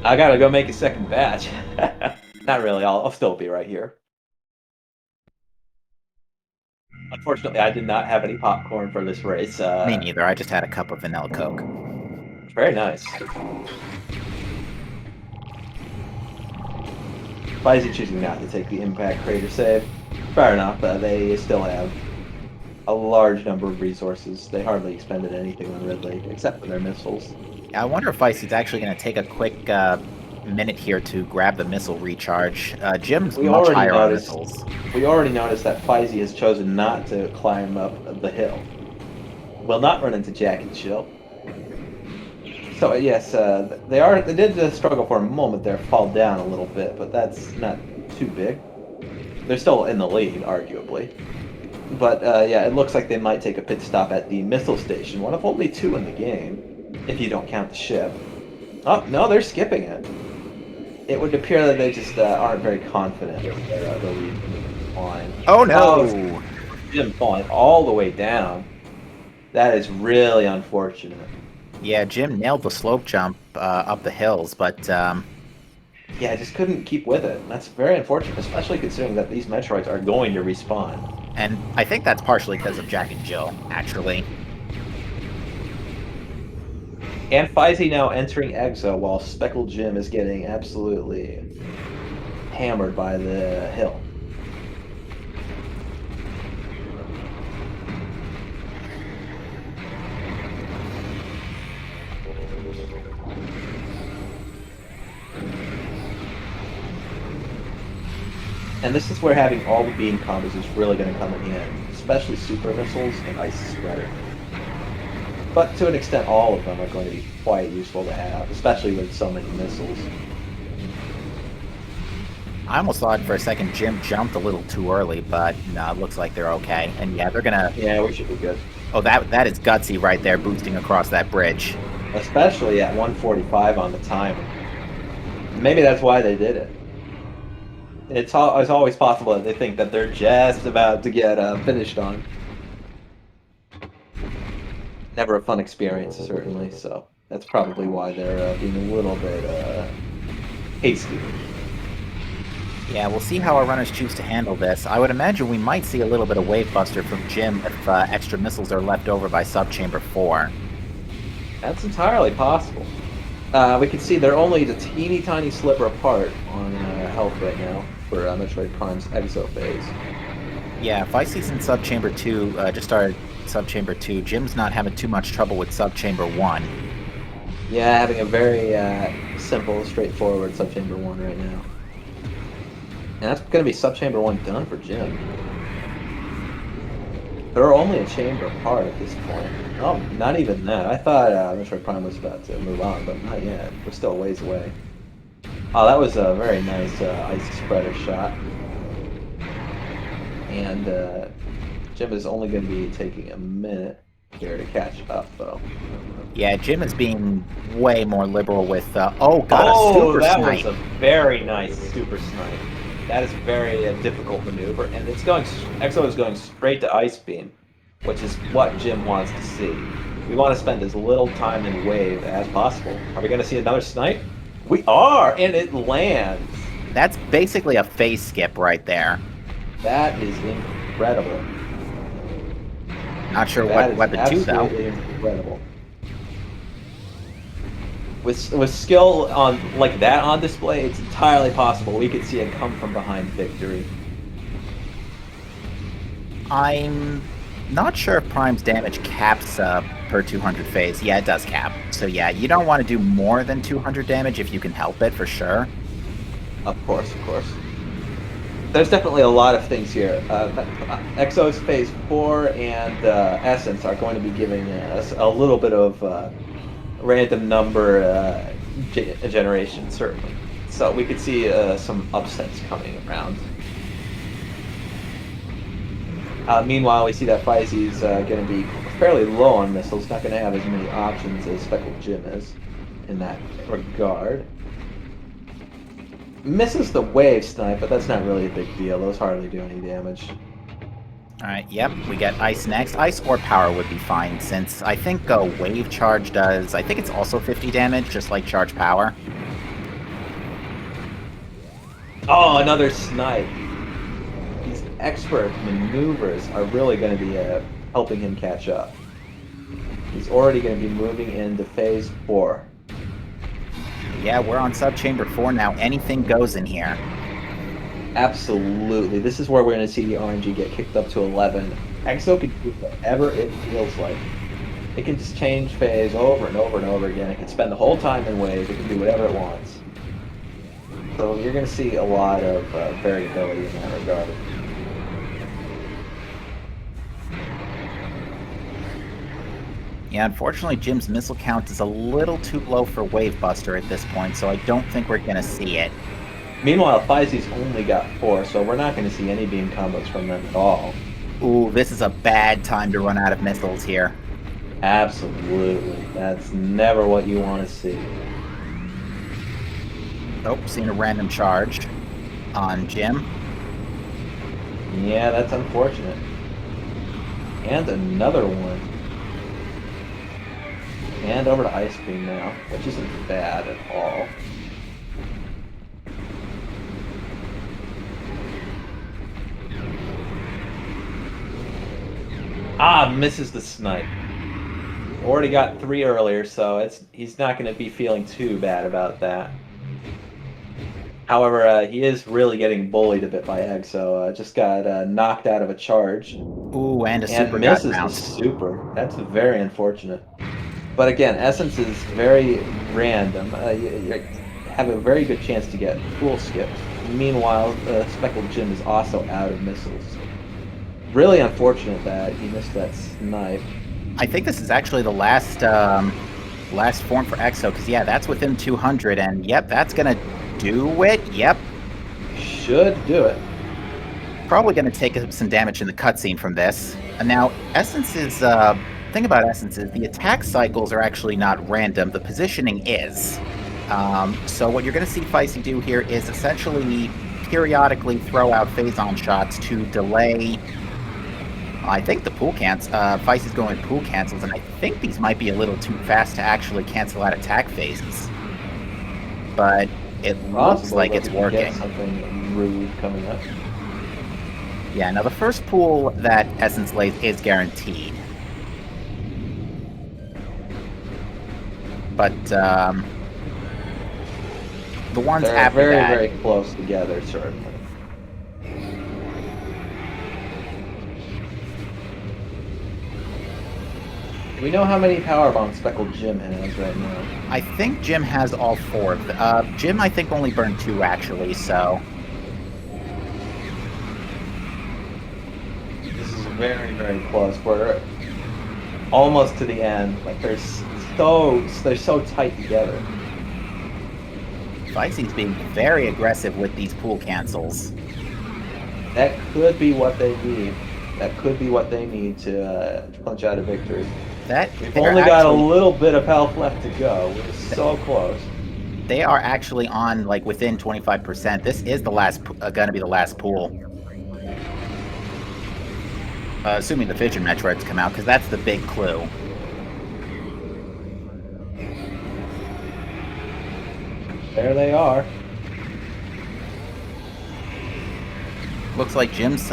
I gotta go make a second batch. Not really. I'll still be right here. Unfortunately, I did not have any popcorn for this race. Me neither. I just had a cup of vanilla Coke. Very nice. Fysi choosing not to take the impact crater save. Fair enough. They still have a large number of resources. They hardly expended anything on Ridley, except for their missiles. I wonder if Fysi's actually going to take a quick minute here to grab the missile recharge. Jim's much higher on missiles. We already noticed that Fysi has chosen not to climb up the hill. Will not run into Jack and Jill. So yes, they did struggle for a moment there, fall down a little bit, but that's not too big. They're still in the lead, arguably. But yeah, it looks like they might take a pit stop at the missile station, one of only 2 in the game, if you don't count the ship. Oh, no, they're skipping it. It would appear that they just aren't very confident with their lead line. Oh no! Jim falling all the way down. That is really unfortunate. Yeah, Jim nailed the slope jump up the hills, but yeah, I just couldn't keep with it. That's very unfortunate, especially considering that these Metroids are going to respawn. And I think that's partially because of Jack and Jill, actually. And Fysi now entering Exo while SpkldJim is getting absolutely hammered by the hill. And this is where having all the beam combos is really going to come in handy, especially super missiles and ice spreader. But to an extent, all of them are going to be quite useful to have, especially with so many missiles. I almost thought for a second Jim jumped a little too early, but no, it looks like they're okay. And yeah, they're gonna... Yeah, we should be good. Oh, that is gutsy right there, boosting across that bridge. Especially at 1:45 on the timer. Maybe that's why they did it. It's always possible that they think that they're just about to get finished on. Never a fun experience, certainly, so that's probably why they're being a little bit hasty. Yeah, we'll see how our runners choose to handle this. I would imagine we might see a little bit of Wave Buster from Jim if extra missiles are left over by Subchamber 4. That's entirely possible. We can see they're only a teeny tiny sliver apart on health right now for Metroid Prime's Exo phase. Yeah, Fysi's in Subchamber 2, just started Subchamber 2. Jim's not having too much trouble with Subchamber 1. Yeah, having a very simple, straightforward Subchamber 1 right now. And that's going to be Subchamber 1 done for Jim. They're only a chamber apart at this point. Oh, not even that. I thought Metroid Prime was about to move on, but not yet. We're still a ways away. Oh, that was a very nice ice spreader shot. And Jim is only going to be taking a minute here to catch up, though. Yeah, Jim is being way more liberal with, oh, got a super that snipe. Was a very nice super snipe. That is a very difficult maneuver, and Exo is going straight to Ice Beam, which is what Jim wants to see. We want to spend as little time in wave as possible. Are we going to see another snipe? We are, and it lands. That's basically a phase skip right there. That is incredible. Not sure what weapon 2 though. Incredible. With skill like that on display, it's entirely possible we could see a come from behind victory. I'm not sure if Prime's damage caps per 200 phase. Yeah, it does cap. So yeah, you don't want to do more than 200 damage if you can help it, for sure. Of course, of course. There's definitely a lot of things here. Exo's Phase 4 and Essence are going to be giving us a little bit of random number generation, certainly. So we could see some upsets coming around. Meanwhile, we see that Fysi's going to be fairly low on missiles, not going to have as many options as SpkldJim is in that regard. Misses the wave snipe, but that's not really a big deal. Those hardly do any damage. Alright, yep, we get ice next. Ice or power would be fine, since I think wave charge does... I think it's also 50 damage, just like charge power. Oh, another snipe. These expert maneuvers are really going to be helping him catch up. He's already going to be moving into phase 4. Yeah, we're on sub-chamber 4 now. Anything goes in here. Absolutely. This is where we're going to see the RNG get kicked up to 11. EXO can do whatever it feels like. It can just change phase over and over and over again. It can spend the whole time in wave. It can do whatever it wants. So you're going to see a lot of variability in that regard. Yeah, unfortunately, Jim's missile count is a little too low for Wave Buster at this point, so I don't think we're going to see it. Meanwhile, Fysi's only got 4, so we're not going to see any beam combos from them at all. Ooh, this is a bad time to run out of missiles here. Absolutely. That's never what you want to see. Oh, seeing a random charge on Jim. Yeah, that's unfortunate. And another one. And over to Ice Beam now, which isn't bad at all. Ah, misses the snipe. Already got 3 earlier, so he's not going to be feeling too bad about that. However, he is really getting bullied a bit by EXO. Just got knocked out of a charge. Ooh, and a super got misses the bounced. super. That's very unfortunate. But again, Essence is very random. You have a very good chance to get pool skipped. Meanwhile, SpkldJim is also out of missiles. Really unfortunate that he missed that snipe. I think this is actually the last form for EXO, because yeah, that's within 200, and yep, that's gonna do it. Yep. Should do it. Probably gonna take some damage in the cutscene from this. And now, Essence is... thing about Essence is the attack cycles are actually not random, the positioning is. So what you're going to see Fysi do here is essentially periodically throw out phase-on shots to delay, I think the pool cancels, Fysi's going with pool cancels, and I think these might be a little too fast to actually cancel out attack phases. But it looks like it's working. Something rude coming up. Yeah, now the first pool that Essence lays is guaranteed. But, the ones They're after very, that... very close together, certainly. Do we know how many power bombs SpkldJim has right now? I think Jim has all 4 of them. Jim, I think, only burned 2, actually, so... This is very, very close. We're almost to the end. Like, they're so tight together. Fysi's being very aggressive with these pool cancels. That could be what they need. That could be what they need to punch out a victory. We've only got a little bit of health left to go. We're so close. They are actually on, like, within 25%. This is the last, gonna be the last pool. Assuming the Fission Metroids come out, because that's the big clue. There they are. Looks like Jim's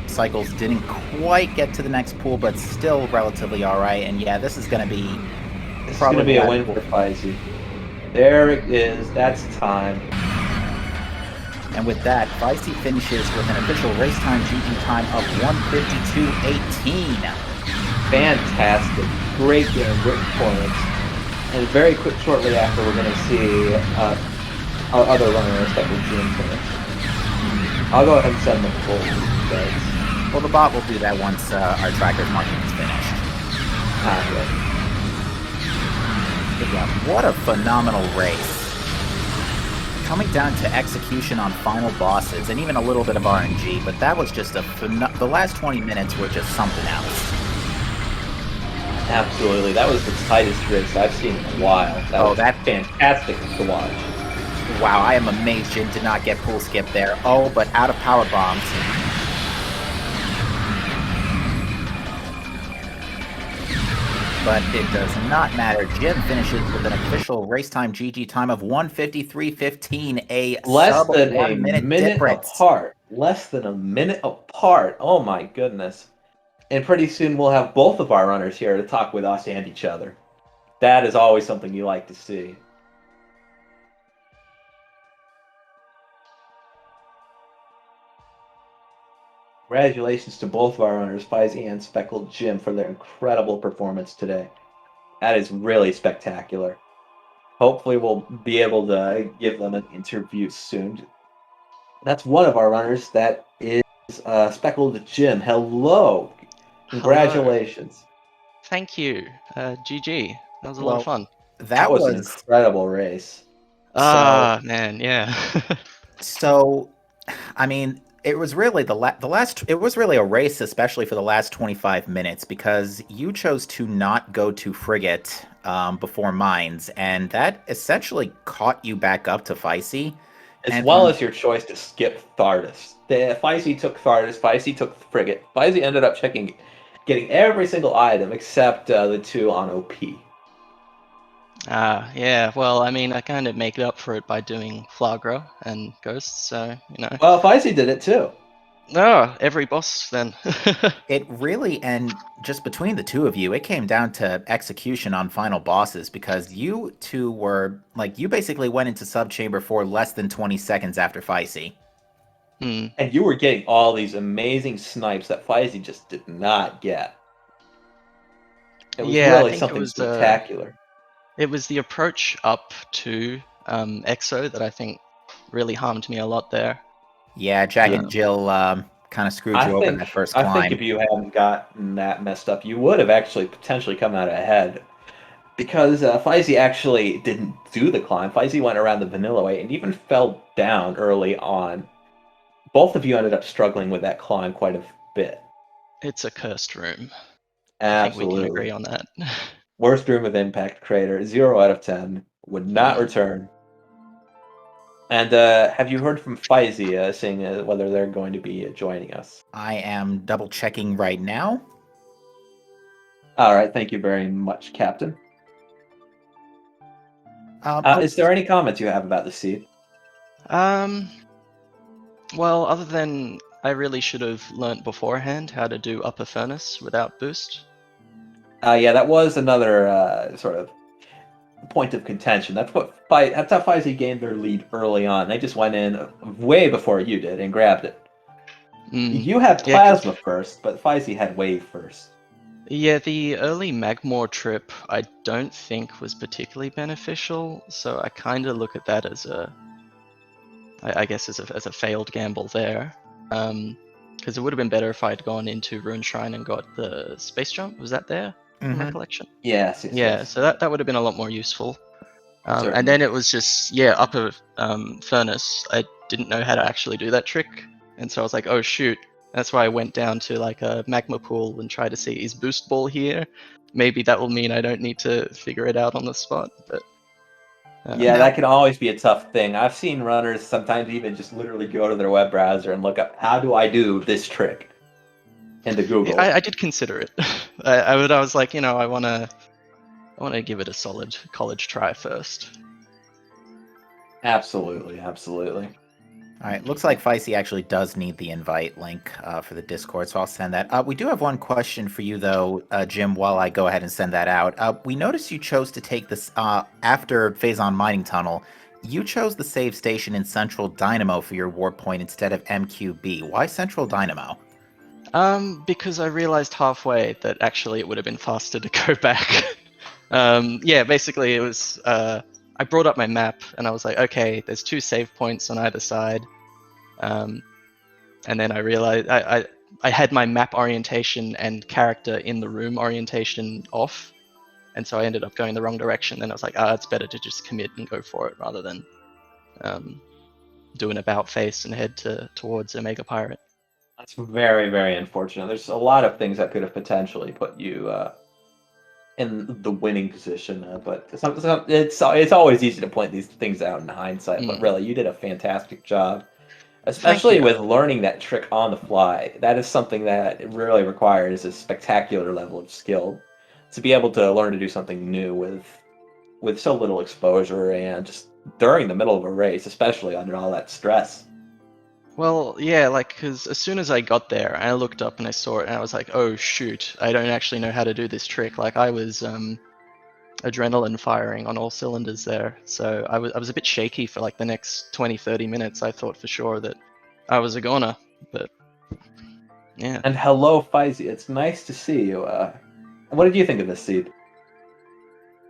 cycles didn't quite get to the next pool, but still relatively alright. And yeah, this is going to be... This is going to be a win for Fysi. There it is. That's time. And with that, Fysi finishes with an official race time GG time of 1:52.18. Fantastic. Great game, great performance. And very quick, shortly after, we're going to see our other runner, SpkldJim, finish. I'll go ahead and send them full, guys. Well, the bot will do that once our tracker's marking is finished. Good. But yeah, what a phenomenal race. coming down to execution on final bosses and even a little bit of RNG, but that was just the last 20 minutes were just something else. Absolutely, that was the tightest race I've seen in a while. That's fantastic to watch. Wow, I am amazed Jim did not get pool skip there. Oh, but out of power bombs. But it does not matter. Jim finishes with an official race time GG time of 1:53.15, a less sub than 1 a minute minute difference. apart. Less than a minute apart. Oh my goodness. And pretty soon we'll have both of our runners here to talk with us and each other. That is always something you like to see. Congratulations to both of our runners, Fysi and SpkldJim, for their incredible performance today. That is really spectacular. Hopefully we'll be able to give them an interview soon. That's one of our runners. That is SpkldJim. Hello. Congratulations. Hello. Thank you. GG. That was a lot of fun. That was an incredible race. Man, yeah. So, I mean, it was really it was really a race, especially for the last 25 minutes, because you chose to not go to Frigate before Mines, and that essentially caught you back up to Fysi. As well as your choice to skip Thardus. Fysi took Thardus, Fysi took Frigate. Fysi ended up getting every single item except the two on OP. Yeah, well, I mean, I kind of make it up for it by doing Flagra and Ghosts, so, you know. Well, Fysi did it too. Oh, every boss then. It really, and just between the two of you, it came down to execution on final bosses, because you two were, like, you basically went into sub-chamber for less than 20 seconds after Fysi. And you were getting all these amazing snipes that Fysi just did not get. It was really something spectacular. It was the approach up to EXO that I think really harmed me a lot there. Yeah, Jack and Jill kind of screwed you over in that first climb. I think if you hadn't gotten that messed up, you would have actually potentially come out ahead. Because Fysi actually didn't do the climb. Fysi went around the vanilla way and even fell down early on. Both of you ended up struggling with that climb quite a bit. It's a cursed room. Absolutely. I think we can agree on that. Worst room of Impact Crater, 0 out of 10. Would not return. And have you heard from Fysi saying whether they're going to be joining us? I am double checking right now. All right, thank you very much, Captain. Is there any comments you have about the seed? Well, other than I really should have learnt beforehand how to do upper furnace without boost. Yeah, that was another sort of point of contention. That's how Fysi gained their lead early on. They just went in way before you did and grabbed it. You had Plasma first, but Fysi had Wave first. Yeah, the early Magmore trip I don't think was particularly beneficial, so I kind of look at that as I guess as a failed gamble there. Because it would have been better if I'd gone into Rune Shrine and got the space jump. Was that there in my collection? Yes. So that would have been a lot more useful. And then it was just upper furnace. I didn't know how to actually do that trick, and so I was like, oh shoot. That's why I went down to like a magma pool and tried to see, is boost ball here? Maybe that will mean I don't need to figure it out on the spot. But yeah, that can always be a tough thing. I've seen runners sometimes even just literally go to their web browser and look up, how do I do this trick? Into Google. I did consider it. I was like, I want to give it a solid college try first. Absolutely. All right, looks like Fysi actually does need the invite link for the Discord, so I'll send that. We do have one question for you, though, Jim, while I go ahead and send that out. We noticed you chose to take this after Phazon Mining Tunnel. You chose the save station in Central Dynamo for your warp point instead of MQB. Why Central Dynamo? Because I realized halfway that actually it would have been faster to go back. Basically it was... I brought up my map and I was like, okay, there's 2 save points on either side. And then I realized I had my map orientation and character in the room orientation off. And so I ended up going the wrong direction. Then I was like, it's better to just commit and go for it rather than do an about face and head towards Omega Pirate. That's very, very unfortunate. There's a lot of things that could have potentially put you in the winning position, but it's always easy to point these things out in hindsight. But really, you did a fantastic job, especially with learning that trick on the fly. That is something that it really requires a spectacular level of skill to be able to learn to do something new with so little exposure and just during the middle of a race, especially under all that stress. Well, yeah, like, because as soon as I got there, I looked up and I saw it, and I was like, oh shoot, I don't actually know how to do this trick. Like, I was adrenaline firing on all cylinders there, so I was a bit shaky for like the next 20-30 minutes. I thought for sure that I was a goner, but yeah. And hello, Fysi, it's nice to see you. What did you think of this seed?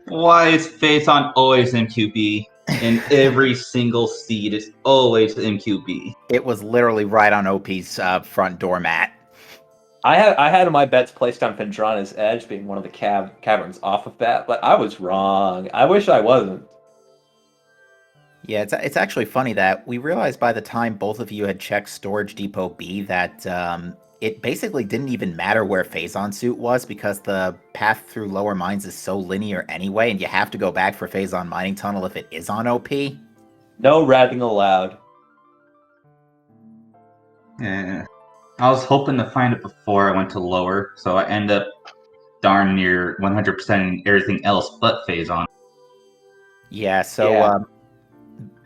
Why is Phazon always MQB? And every single seed is always MQB. It was literally right on OP's front doormat. I had my bets placed on Phendrana's Edge being one of the caverns off of that, but I was wrong. I wish I wasn't. Yeah, it's actually funny that we realized by the time both of you had checked Storage Depot B that it basically didn't even matter where Phazon Suit was because the path through lower mines is so linear anyway, and you have to go back for Phazon Mining Tunnel if it is on OP. No ratting allowed. Yeah. I was hoping to find it before I went to lower, so I end up darn near 100%ing everything else but Phazon. Yeah, so,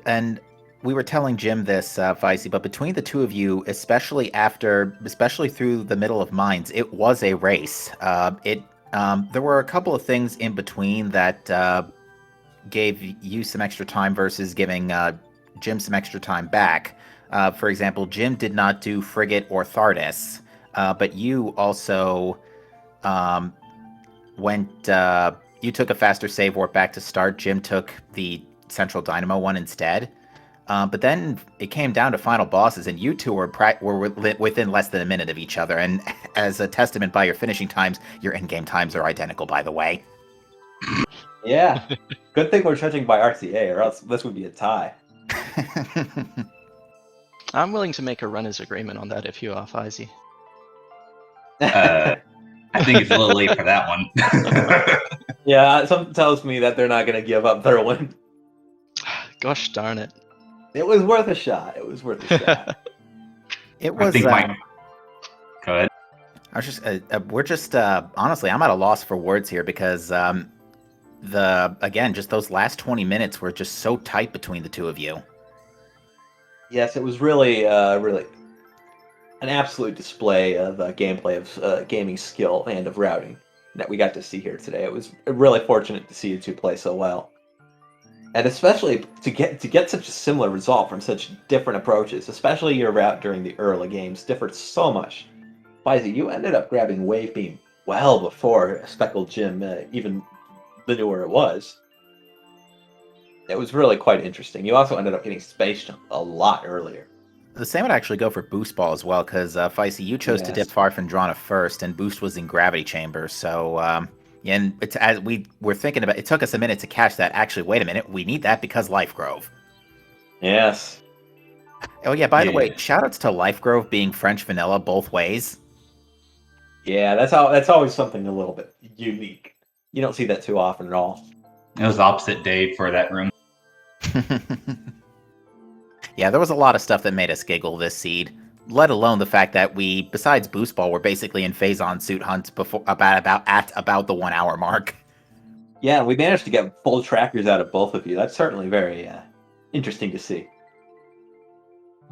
and we were telling Jim this, Fysi, but between the two of you, especially through the middle of mines, it was a race. There were a couple of things in between that gave you some extra time versus giving Jim some extra time back. For example, Jim did not do Frigate or Thardis, but you also you took a faster save warp back to start. Jim took the Central Dynamo one instead. But then it came down to final bosses, and you two were within less than a minute of each other. And as a testament by your finishing times, your in-game times are identical, by the way. Yeah. Good thing we're judging by RCA, or else this would be a tie. I'm willing to make a runner's agreement on that if you are, Fysi. I think it's a little late for that one. Yeah, something tells me that they're not going to give up their win. Gosh darn it. It was worth a shot. It was worth a shot. It was. I think Go ahead. I was just. Honestly, I'm at a loss for words here because just those last 20 minutes were just so tight between the two of you. Yes, it was really, really an absolute display of gameplay of gaming skill and of routing that we got to see here today. It was really fortunate to see you two play so well. And especially to get such a similar result from such different approaches, especially your route during the early games differed so much. Fysi, you ended up grabbing Wave Beam well before SpkldJim even knew where it was. It was really quite interesting. You also ended up getting Space Jump a lot earlier. The same would actually go for Boost Ball as well, because Fysi, you chose to dip far from Phendrana first, and Boost was in Gravity Chamber, so... and it's, as we were thinking about, it took us a minute to catch that. Actually, wait a minute, we need that because Life Grove. Yes. Oh yeah, by the way, shoutouts to Life Grove being French vanilla both ways. Yeah, that's always something a little bit unique. You don't see that too often at all. It was opposite day for that room. Yeah, there was a lot of stuff that made us giggle this seed. Let alone the fact that we, besides Boost Ball, were basically in Phazon Suit hunts before at about the 1 hour mark. Yeah, we managed to get full trackers out of both of you. That's certainly very interesting to see.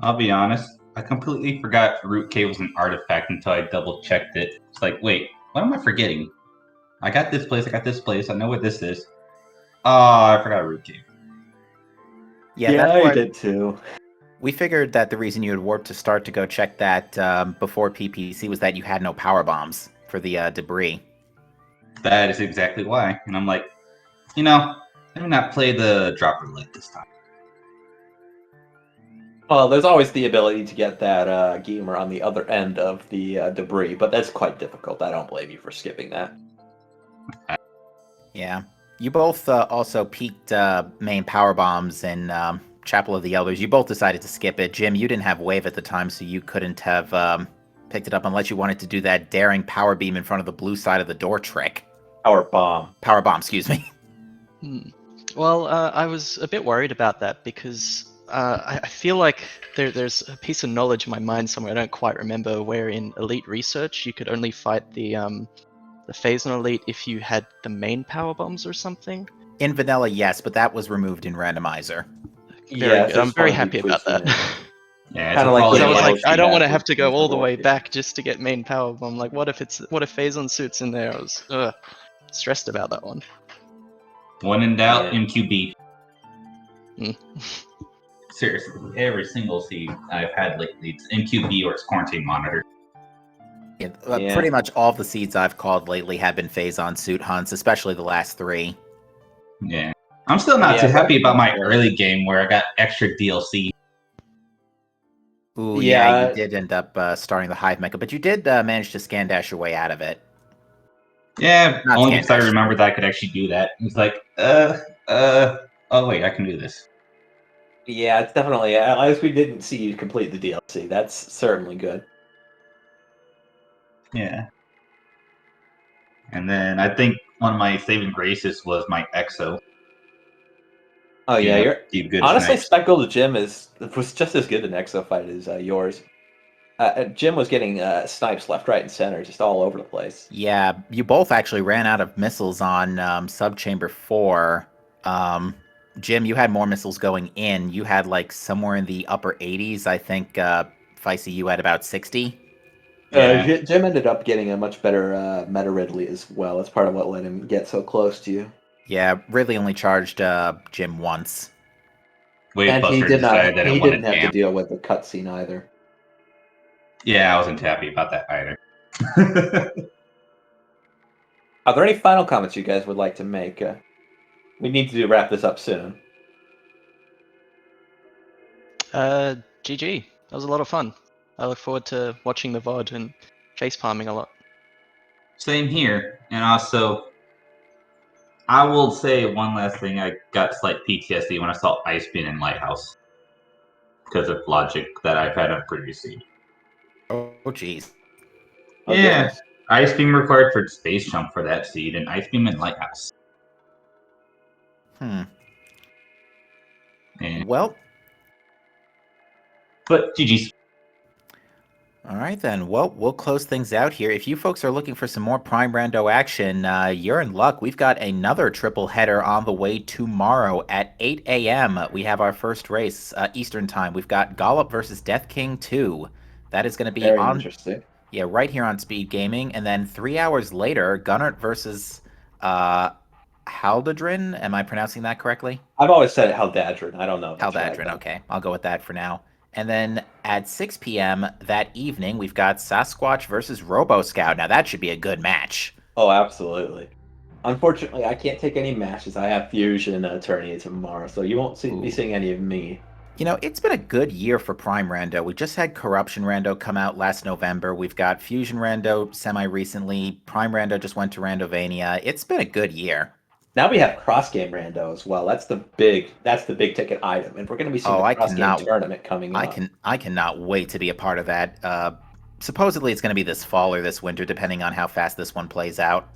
I'll be honest, I completely forgot Root Cave was an artifact until I double checked it. It's like, wait, what am I forgetting? I got this place, I know what this is. Oh, I forgot Root Cave. Yeah, I did too. We figured that the reason you had warped to start to go check that before PPC was that you had no power bombs for the debris. That is exactly why. And I'm like, let me not play the drop roulette this time. Well, there's always the ability to get that gamer on the other end of the debris, but that's quite difficult. I don't blame you for skipping that. Yeah. You both also peaked main power bombs in Chapel of the Elders. You both decided to skip it. Jim, you didn't have wave at the time, so you couldn't have picked it up unless you wanted to do that daring power beam in front of the blue side of the door trick. Power bomb. Power bomb, excuse me. Well, I was a bit worried about that because I feel like there's a piece of knowledge in my mind somewhere. I don't quite remember where in Elite Research you could only fight the Phase on Elite if you had the main power bombs or something. In vanilla, yes, but that was removed in Randomizer. Very good. I'm very happy about that. Yeah, Kinda like Because I was Yeah, like, I don't want to backwards have to go into all the the way wall. back just to get main power bomb. Like, what if Phazon suit's in there? I was stressed about that one. When in doubt, Yeah. MQB. Mm. Seriously, every single seed I've had lately, it's MQB or it's Quarantine Monitor. Yeah, Yeah. Pretty much all of the seeds I've called lately have been Phazon suit hunts, especially the last 3. Yeah. I'm still not Yeah, too happy about my yeah. early game where I got extra DLC. Ooh, Yeah. you did end up starting the Hive Mecha, but you did manage to scan dash your way out of it. Yeah, Not only because I Scandash. remembered that I could actually do that. It's like, oh wait, I can do this. Yeah, it's definitely. At least we didn't see you complete the DLC. That's certainly good. Yeah. And then I think one of my saving graces was my EXO. Oh yeah, Yeah, you're keep good honestly snipes. SpkldJim was just as good an Exo fight as yours. Jim was getting snipes left, right, and center, just all over the place. Yeah, you both actually ran out of missiles on Subchamber 4. Jim, you had more missiles going in. You had like somewhere in the upper 80s. I think Fysi, you had about 60. Yeah. Jim ended up getting a much better meta Ridley as well. That's part of what let him get so close to you. Yeah, Ridley only charged Jim once. Wave And he Buster did not. decided that He it wanted didn't have to amp. deal with the cutscene either. Yeah, I wasn't too happy about that either. Are there any final comments you guys would like to make? We need to wrap this up soon. GG. That was a lot of fun. I look forward to watching the VOD and face palming a lot. Same here. And also, I will say one last thing. I got slight PTSD when I saw Ice Beam in Lighthouse. Because of logic that I've had on previous seed. Oh, jeez. Oh, Yeah. goodness. Ice Beam required for Space Jump for that seed, and Ice Beam in Lighthouse. Yeah. Well, But GG's. all right then. Well, we'll close things out here. If you folks are looking for some more Prime Rando action, you're in luck. We've got another triple header on the way tomorrow at 8 a.m. We have our first race, Eastern Time. We've got Gollop versus Death King 2. That is going to be Very on, interesting. yeah, right here on Speed Gaming. And then 3 hours later, Gunnart versus Haldadrin. Am I pronouncing that correctly? I've always said it Haldadrin. I don't know. if that's right, Haldadrin, though. okay. I'll go with that for now. And then at 6 p.m. that evening, we've got Sasquatch versus Robo Scout. Now that should be a good match. Oh, absolutely. Unfortunately, I can't take any matches. I have Fusion Attorney tomorrow, so you won't be seeing any of me. You know, it's been a good year for Prime Rando. We just had Corruption Rando come out last November. We've got Fusion Rando semi-recently. Prime Rando just went to Randovania. It's been a good year. Now we have cross game rando as well. That's the big ticket item, and we're going to be seeing the cross game tournament coming up. I cannot wait to be a part of that. Supposedly it's going to be this fall or this winter, depending on how fast this one plays out.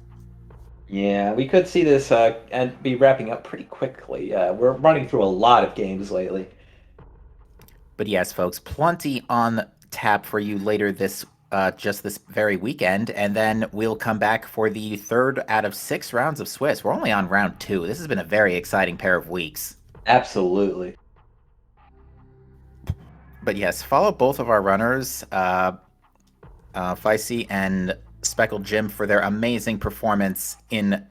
Yeah, we could see this and be wrapping up pretty quickly. We're running through a lot of games lately. But yes, folks, plenty on tap for you later just this very weekend, and then we'll come back for the 3rd out of 6 rounds of Swiss. We're only on round 2. This has been a very exciting pair of weeks. Absolutely. But yes, follow both of our runners, Fysi and SpkldJim, for their amazing performance in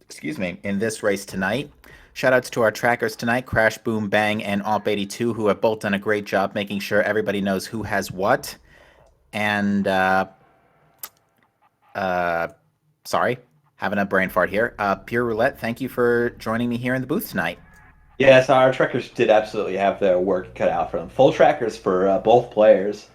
this race tonight. Shoutouts to our trackers tonight, Crash, Boom, Bang, and Omp82, who have both done a great job making sure everybody knows who has what. And, sorry, having a brain fart here. Pure Roulette, thank you for joining me here in the booth tonight. Yes, our trackers did absolutely have their work cut out for them. Full trackers for both players.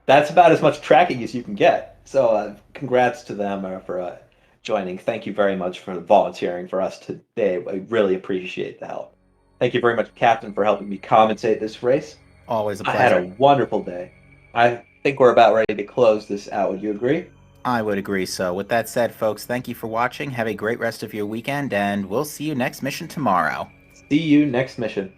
That's about as much tracking as you can get. So congrats to them for joining. Thank you very much for volunteering for us today. I really appreciate the help. Thank you very much, Captain, for helping me commentate this race. Always a I had a pleasure. wonderful day. I think we're about ready to close this out. Would you agree? I would agree. So with that said, folks, thank you for watching. Have a great rest of your weekend, and we'll see you next mission tomorrow. See you next mission.